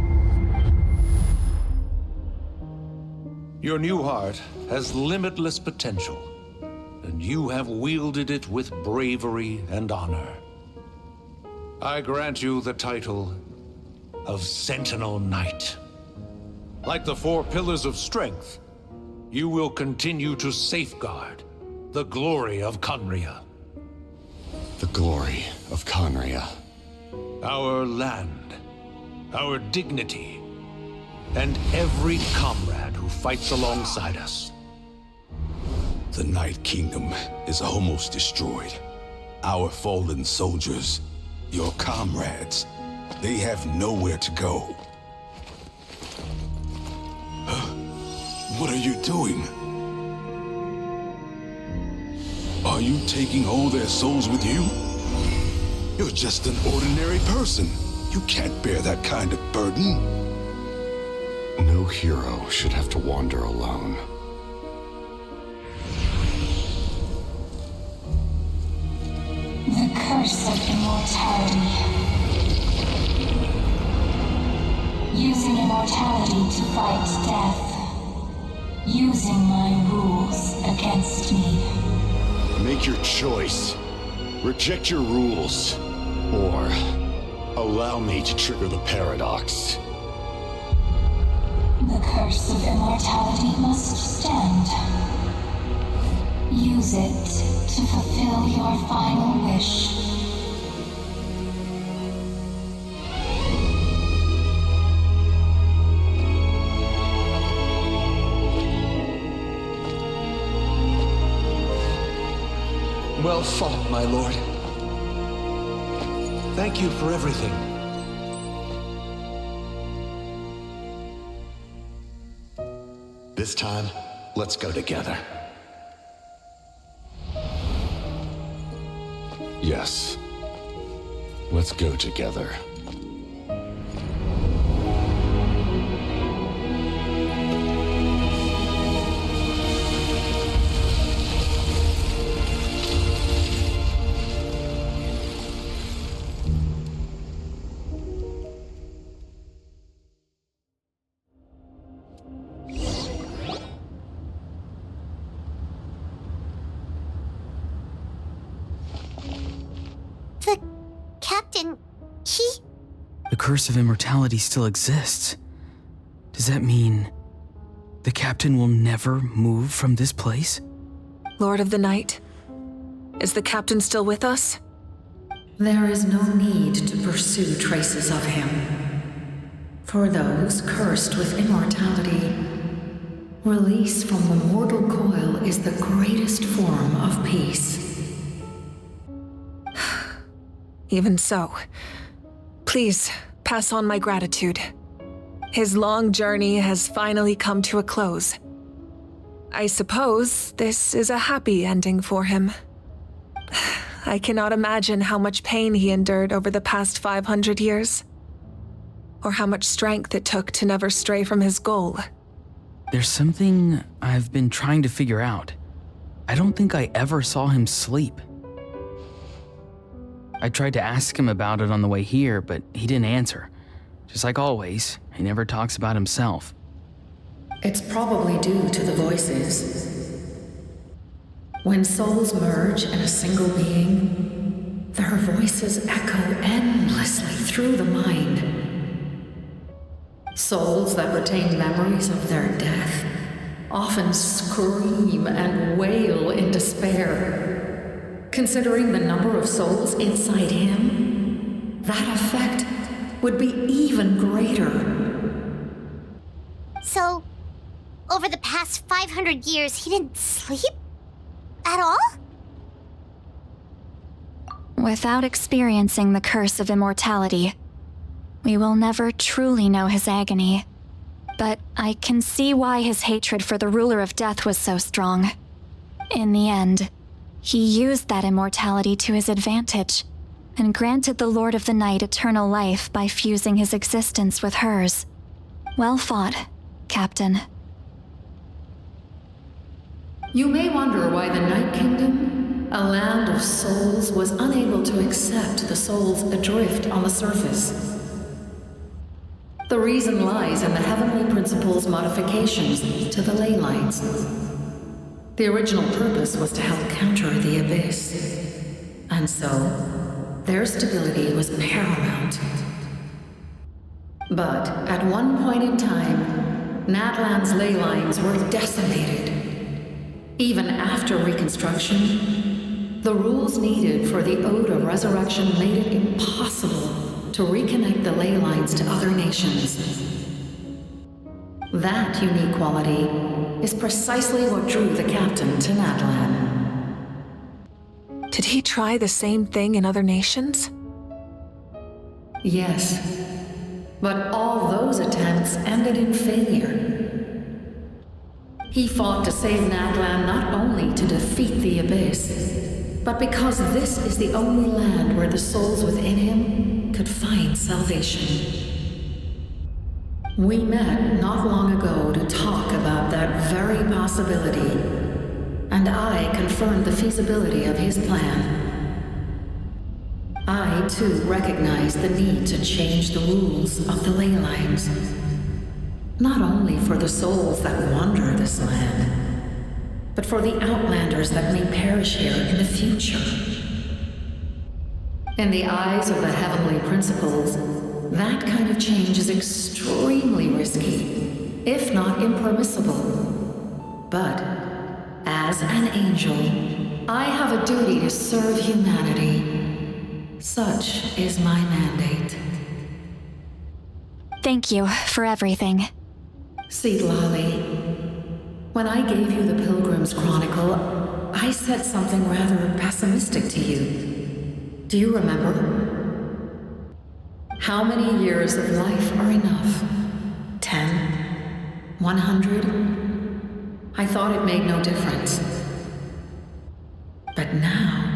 Your new heart has limitless potential, and you have wielded it with bravery and honor. I grant you the title of Sentinel Knight. Like the four pillars of strength, you will continue to safeguard the glory of Conria. The glory of Conria. Our land, our dignity, and every comrade who fights alongside us. The Night Kingdom is almost destroyed. Our fallen soldiers, your comrades, they have nowhere to go. What are you doing? Are you taking all their souls with you? You're just an ordinary person. You can't bear that kind of burden. No hero should have to wander alone. The curse of immortality. Using immortality to fight death. Using my rules against me. Make your choice. Reject your rules. Or allow me to trigger the paradox. The curse of immortality must stand. Use it to fulfill your final wish. Well fought, my lord. Thank you for everything. This time, let's go together. Yes. Let's go together. The curse of immortality still exists. Does that mean the captain will never move from this place? Lord of the Night, is the captain still with us? There is no need to pursue traces of him. For those cursed with immortality, release from the mortal coil is the greatest form of peace. Even so, please pass on my gratitude. His long journey has finally come to a close. I suppose this is a happy ending for him. I cannot imagine how much pain he endured over the past 500 years, or how much strength it took to never stray from his goal. There's something I've been trying to figure out. I don't think I ever saw him sleep. I tried to ask him about it on the way here, but he didn't answer. Just like always, he never talks about himself. It's probably due to the voices. When souls merge in a single being, their voices echo endlessly through the mind. Souls that retain memories of their death often scream and wail in despair. Considering the number of souls inside him, that effect would be even greater. So, over the past 500 years, he didn't sleep? At all? Without experiencing the curse of immortality, we will never truly know his agony. But I can see why his hatred for the ruler of death was so strong. In the end, he used that immortality to his advantage, and granted the Lord of the Night eternal life by fusing his existence with hers. Well fought, Captain. You may wonder why the Night Kingdom, a land of souls, was unable to accept the souls adrift on the surface. The reason lies in the Heavenly Principle's modifications to the ley lines. The original purpose was to help counter the Abyss, and so their stability was paramount. But at one point in time, Natlan's ley lines were decimated. Even after reconstruction, the rules needed for the Ode of Resurrection made it impossible to reconnect the ley lines to other nations. That unique quality is precisely what drew the captain to Natlan. Did he try the same thing in other nations? Yes, but all those attempts ended in failure. He fought to save Natlan not only to defeat the Abyss, but because this is the only land where the souls within him could find salvation. We met not long ago to talk about that very possibility, and I confirmed the feasibility of his plan. I, too, recognize the need to change the rules of the ley lines, not only for the souls that wander this land, but for the outlanders that may perish here in the future. In the eyes of the heavenly principles, that kind of change is extremely risky, if not impermissible. But, as an angel, I have a duty to serve humanity. Such is my mandate. Thank you for everything. Seedlolly, when I gave you the Pilgrim's Chronicle, I said something rather pessimistic to you. Do you remember? How many years of life are enough? 10? 100? I thought it made no difference. But now,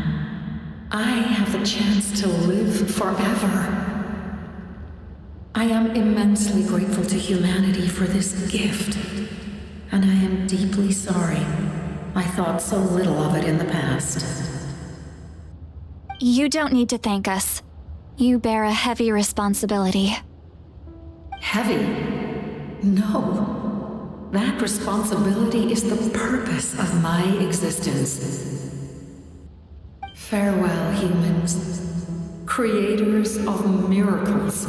I have the chance to live forever. I am immensely grateful to humanity for this gift, and I am deeply sorry I thought so little of it in the past. You don't need to thank us. You bear a heavy responsibility. Heavy? No. That responsibility is the purpose of my existence. Farewell, humans, creators of miracles.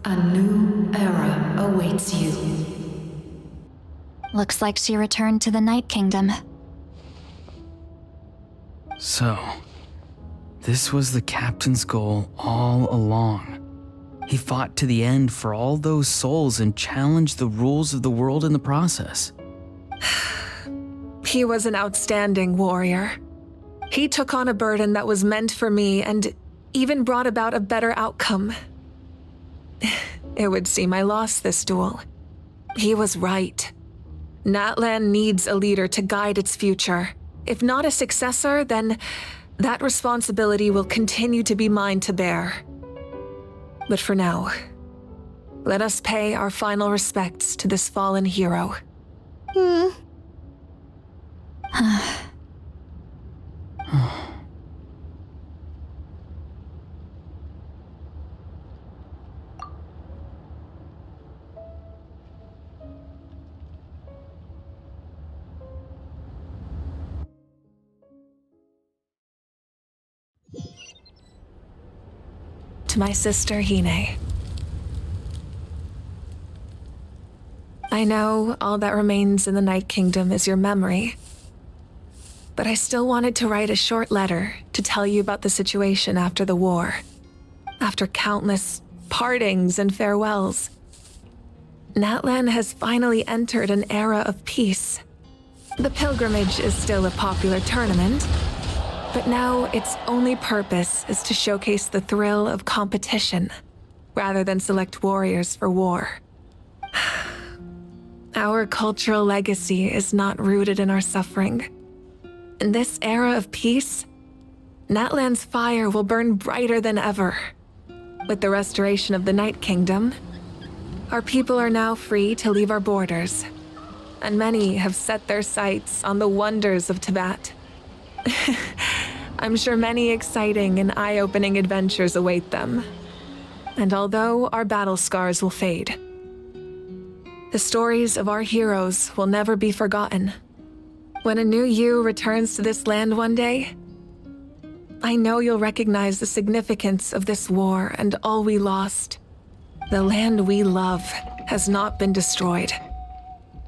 A new era awaits you. Looks like she returned to the Night Kingdom. So, this was the captain's goal all along. He fought to the end for all those souls and challenged the rules of the world in the process. He was an outstanding warrior. He took on a burden that was meant for me and even brought about a better outcome. It would seem I lost this duel. He was right. Natlan needs a leader to guide its future. If not a successor, then that responsibility will continue to be mine to bear. But for now, let us pay our final respects to this fallen hero. To my sister, Hine. I know all that remains in the Night Kingdom is your memory, but I still wanted to write a short letter to tell you about the situation after the war. After countless partings and farewells, Natlan has finally entered an era of peace. The pilgrimage is still a popular tournament, but now its only purpose is to showcase the thrill of competition, rather than select warriors for war. Our cultural legacy is not rooted in our suffering. In this era of peace, Natlan's fire will burn brighter than ever. With the restoration of the Night Kingdom, our people are now free to leave our borders, and many have set their sights on the wonders of Tibet. I'm sure many exciting and eye-opening adventures await them. And although our battle scars will fade, the stories of our heroes will never be forgotten. When a new you returns to this land one day, I know you'll recognize the significance of this war and all we lost. The land we love has not been destroyed,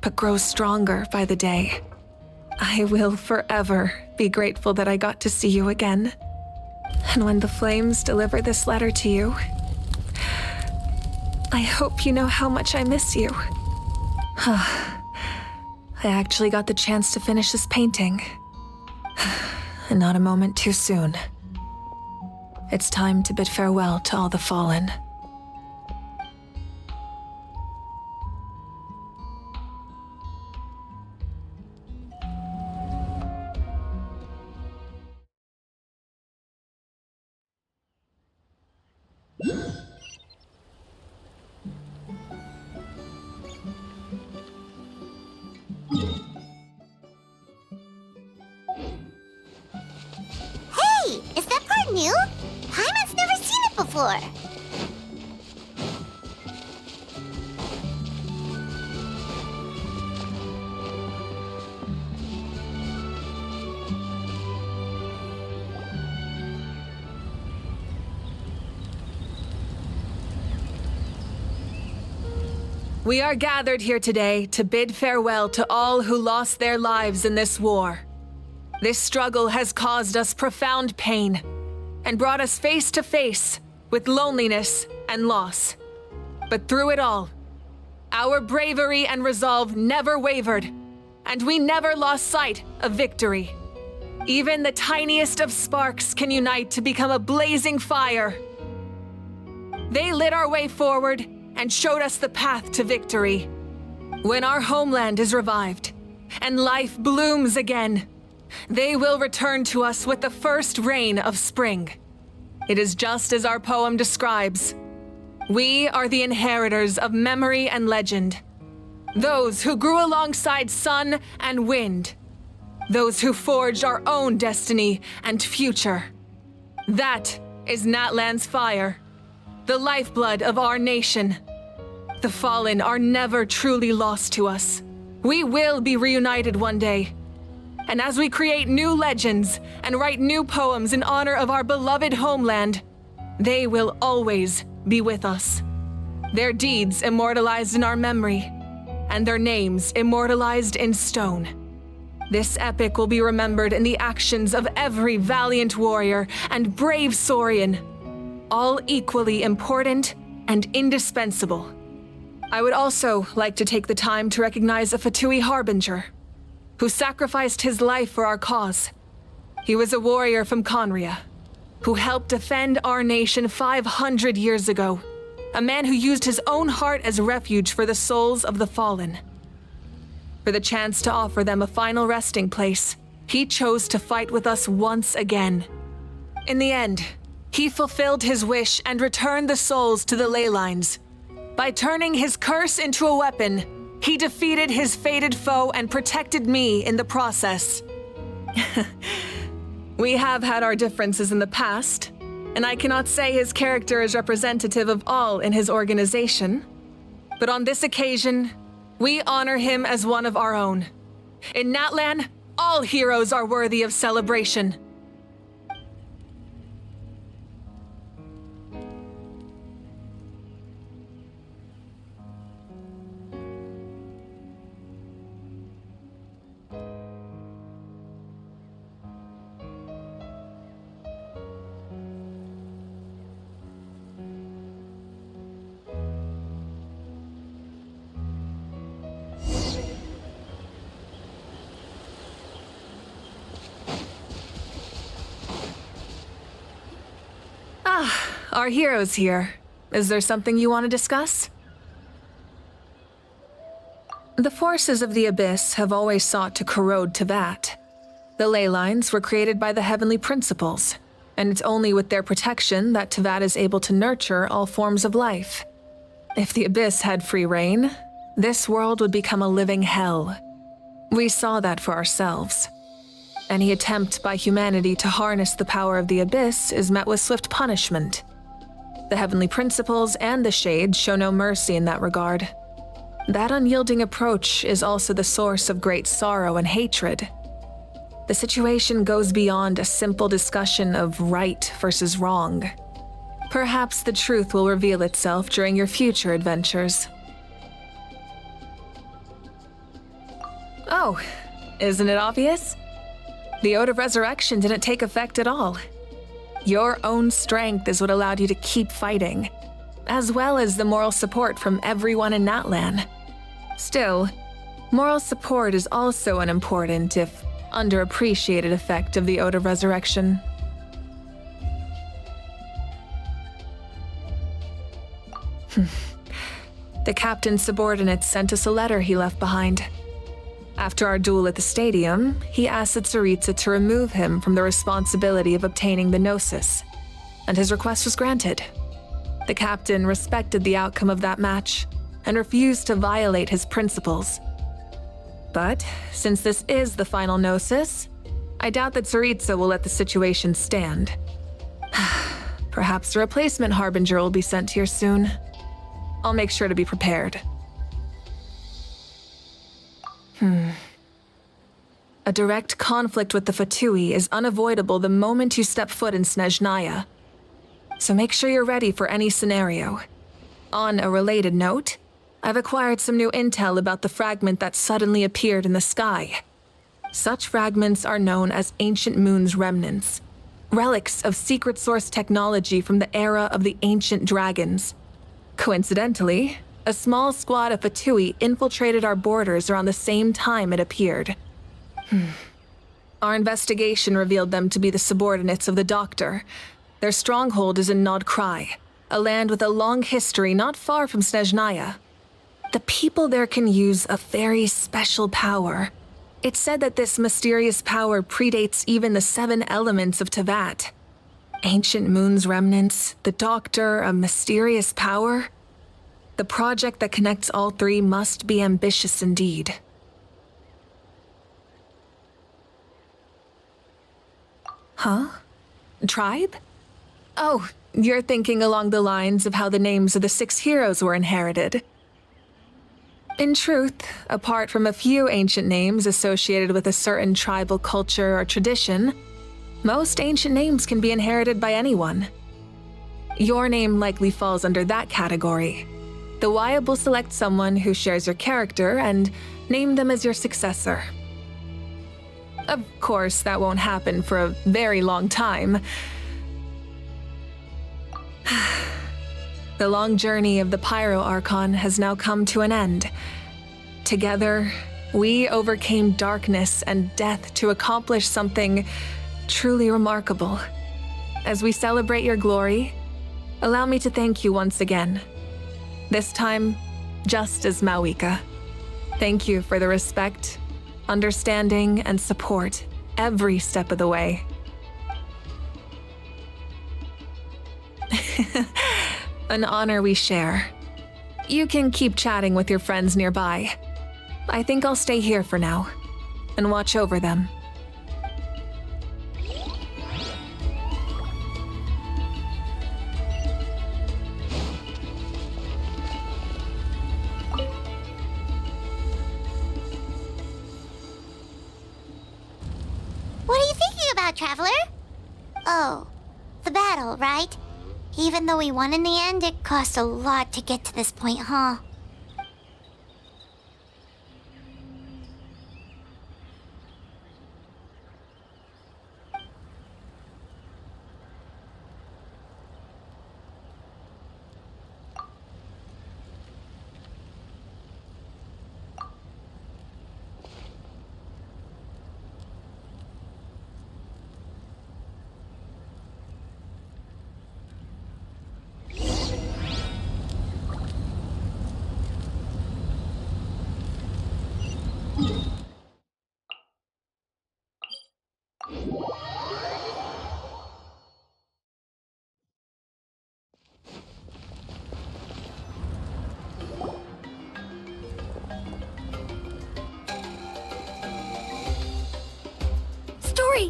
but grows stronger by the day. I will forever be grateful that I got to see you again. And when the flames deliver this letter to you, I hope you know how much I miss you. I actually got the chance to finish this painting. And not a moment too soon. It's time to bid farewell to all the fallen. Hey, is that part new? Hyman's never seen it before. We are gathered here today to bid farewell to all who lost their lives in this war. This struggle has caused us profound pain and brought us face to face with loneliness and loss. But through it all, our bravery and resolve never wavered, and we never lost sight of victory. Even the tiniest of sparks can unite to become a blazing fire. They lit our way forward and showed us the path to victory. When our homeland is revived and life blooms again, they will return to us with the first rain of spring. It is just as our poem describes. We are the inheritors of memory and legend. Those who grew alongside sun and wind. Those who forged our own destiny and future. That is Natlan's fire, the lifeblood of our nation. The fallen are never truly lost to us. We will be reunited one day. And as we create new legends and write new poems in honor of our beloved homeland, they will always be with us. Their deeds immortalized in our memory, and their names immortalized in stone. This epic will be remembered in the actions of every valiant warrior and brave Saurian, all equally important and indispensable. I would also like to take the time to recognize a Fatui Harbinger, who sacrificed his life for our cause. He was a warrior from Conria, who helped defend our nation 500 years ago, a man who used his own heart as refuge for the souls of the fallen. For the chance to offer them a final resting place, he chose to fight with us once again. In the end, he fulfilled his wish and returned the souls to the ley lines. By turning his curse into a weapon, he defeated his fated foe and protected me in the process. We have had our differences in the past, and I cannot say his character is representative of all in his organization. But on this occasion, we honor him as one of our own. In Natlan, all heroes are worthy of celebration. Our hero's here. Is there something you want to discuss? The forces of the Abyss have always sought to corrode Tevat. The ley lines were created by the heavenly principles, and it's only with their protection that Tevat is able to nurture all forms of life. If the Abyss had free reign, this world would become a living hell. We saw that for ourselves. Any attempt by humanity to harness the power of the Abyss is met with swift punishment. The heavenly principles and the Shades show no mercy in that regard. That unyielding approach is also the source of great sorrow and hatred. The situation goes beyond a simple discussion of right versus wrong. Perhaps the truth will reveal itself during your future adventures. Oh, isn't it obvious? The Ode of Resurrection didn't take effect at all. Your own strength is what allowed you to keep fighting, as well as the moral support from everyone in Natlan. Still, moral support is also an important, if underappreciated, effect of the Ode of Resurrection. The captain's subordinates sent us a letter he left behind. After our duel at the stadium, he asked Tsaritsa to remove him from the responsibility of obtaining the Gnosis, and his request was granted. The captain respected the outcome of that match and refused to violate his principles. But since this is the final Gnosis, I doubt that Tsaritsa will let the situation stand. Perhaps a replacement Harbinger will be sent here soon. I'll make sure to be prepared. A direct conflict with the Fatui is unavoidable the moment you step foot in Snezhnaya. So make sure you're ready for any scenario. On a related note, I've acquired some new intel about the fragment that suddenly appeared in the sky. Such fragments are known as Ancient Moon's remnants, relics of secret source technology from the era of the ancient dragons. Coincidentally, a small squad of Fatui infiltrated our borders around the same time it appeared. Our investigation revealed them to be the subordinates of the Doctor. Their stronghold is in Nod Krai, a land with a long history not far from Snezhnaya. The people there can use a very special power. It's said that this mysterious power predates even the 7 elements of Tevat. Ancient Moon's remnants, the Doctor, a mysterious power. The project that connects all 3 must be ambitious indeed. Huh? Tribe? Oh, you're thinking along the lines of how the names of the 6 heroes were inherited. In truth, apart from a few ancient names associated with a certain tribal culture or tradition, most ancient names can be inherited by anyone. Your name likely falls under that category. The Wyab will select someone who shares your character and name them as your successor. Of course, that won't happen for a very long time. The long journey of the Pyro Archon has now come to an end. Together, we overcame darkness and death to accomplish something truly remarkable. As we celebrate your glory, allow me to thank you once again. This time, just as Mawika. Thank you for the respect, understanding, and support every step of the way. An honor we share. You can keep chatting with your friends nearby. I think I'll stay here for now and watch over them. What are you thinking about, Traveler? Oh, the battle, right? Even though we won in the end, it cost a lot to get to this point, huh?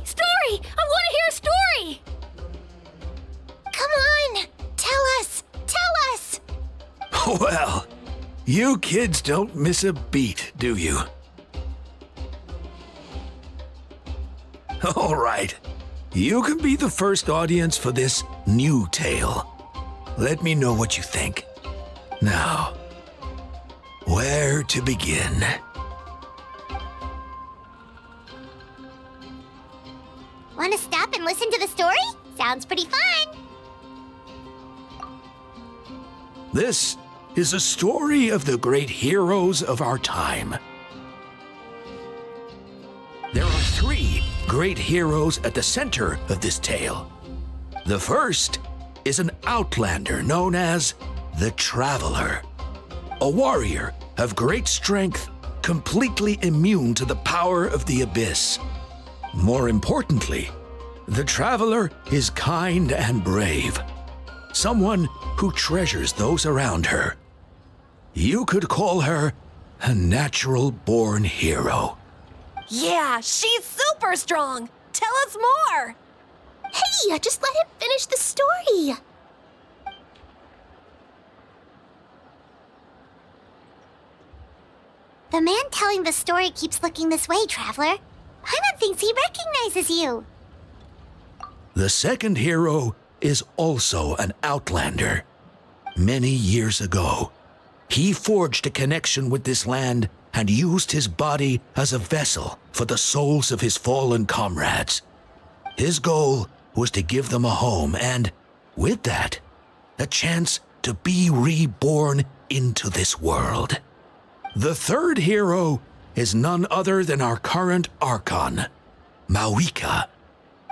Story! I want to hear a story! Come on! Tell us! Tell us! Well, you kids don't miss a beat, do you? All right. You can be the first audience for this new tale. Let me know what you think. Now, where to begin? Want to stop and listen to the story? Sounds pretty fun! This is a story of the great heroes of our time. There are 3 great heroes at the center of this tale. The first is an outlander known as the Traveler, a warrior of great strength, completely immune to the power of the Abyss. More importantly, the Traveler is kind and brave, someone who treasures those around her. You could call her a natural-born hero. Yeah, she's super strong. Tell us more. Hey, just let him finish the story. The man telling the story keeps looking this way, Traveler. Paimon thinks he recognizes you. The second hero is also an outlander. Many years ago, he forged a connection with this land and used his body as a vessel for the souls of his fallen comrades. His goal was to give them a home and, with that, a chance to be reborn into this world. The third hero is none other than our current Archon, Mawika.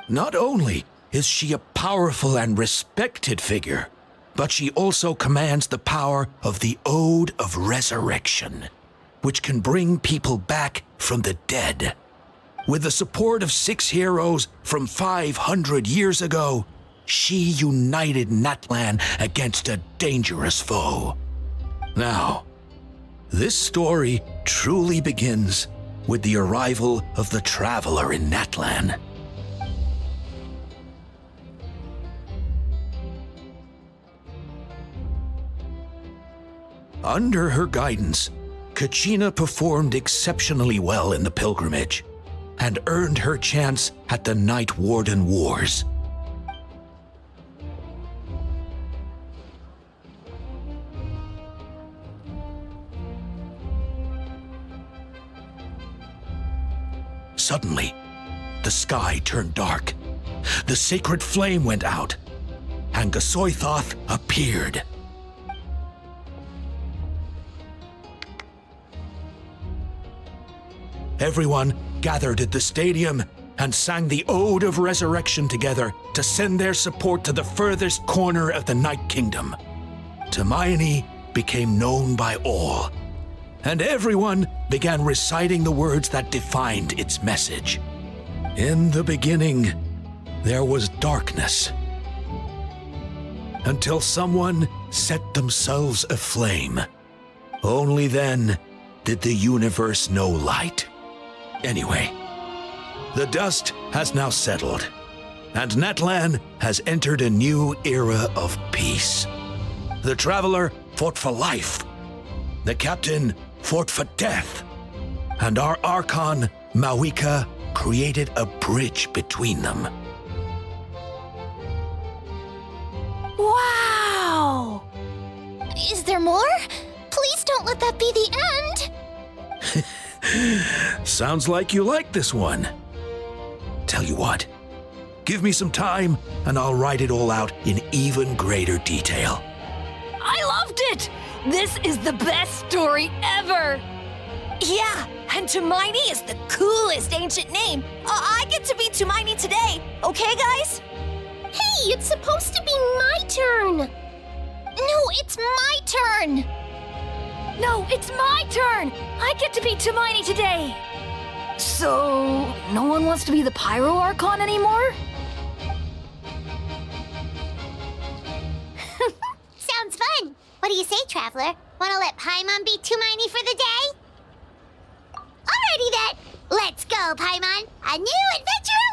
Not only is she a powerful and respected figure, but she also commands the power of the Ode of Resurrection, which can bring people back from the dead. With the support of 6 heroes from 500 years ago, she united Natlan against a dangerous foe. Now, this story truly begins with the arrival of the Traveler in Natlan. Under her guidance, Kachina performed exceptionally well in the pilgrimage and earned her chance at the Night Warden Wars. Suddenly, the sky turned dark. The sacred flame went out, and Gasoithoth appeared. Everyone gathered at the stadium and sang the Ode of Resurrection together to send their support to the furthest corner of the Night Kingdom. Hermione became known by all, and everyone began reciting the words that defined its message. In the beginning, there was darkness, until someone set themselves aflame. Only then did the universe know light. Anyway, the dust has now settled, and Natlan has entered a new era of peace. The Traveler fought for life, the Captain fought for death, and our Archon, Mawika, created a bridge between them. Wow! Is there more? Please don't let that be the end! Sounds like you like this one. Tell you what, give me some time and I'll write it all out in even greater detail. I loved it! This is the best story ever! Yeah, and Tumaini is the coolest ancient name. I get to be Tumaini today, okay, guys? Hey, it's supposed to be my turn! No, it's my turn! No, it's my turn! I get to be Tumaini today! So, no one wants to be the Pyro Archon anymore? Sounds fun! What do you say, Traveler? Wanna let Paimon be Tumaini for the day? Alrighty then! Let's go, Paimon! A new adventure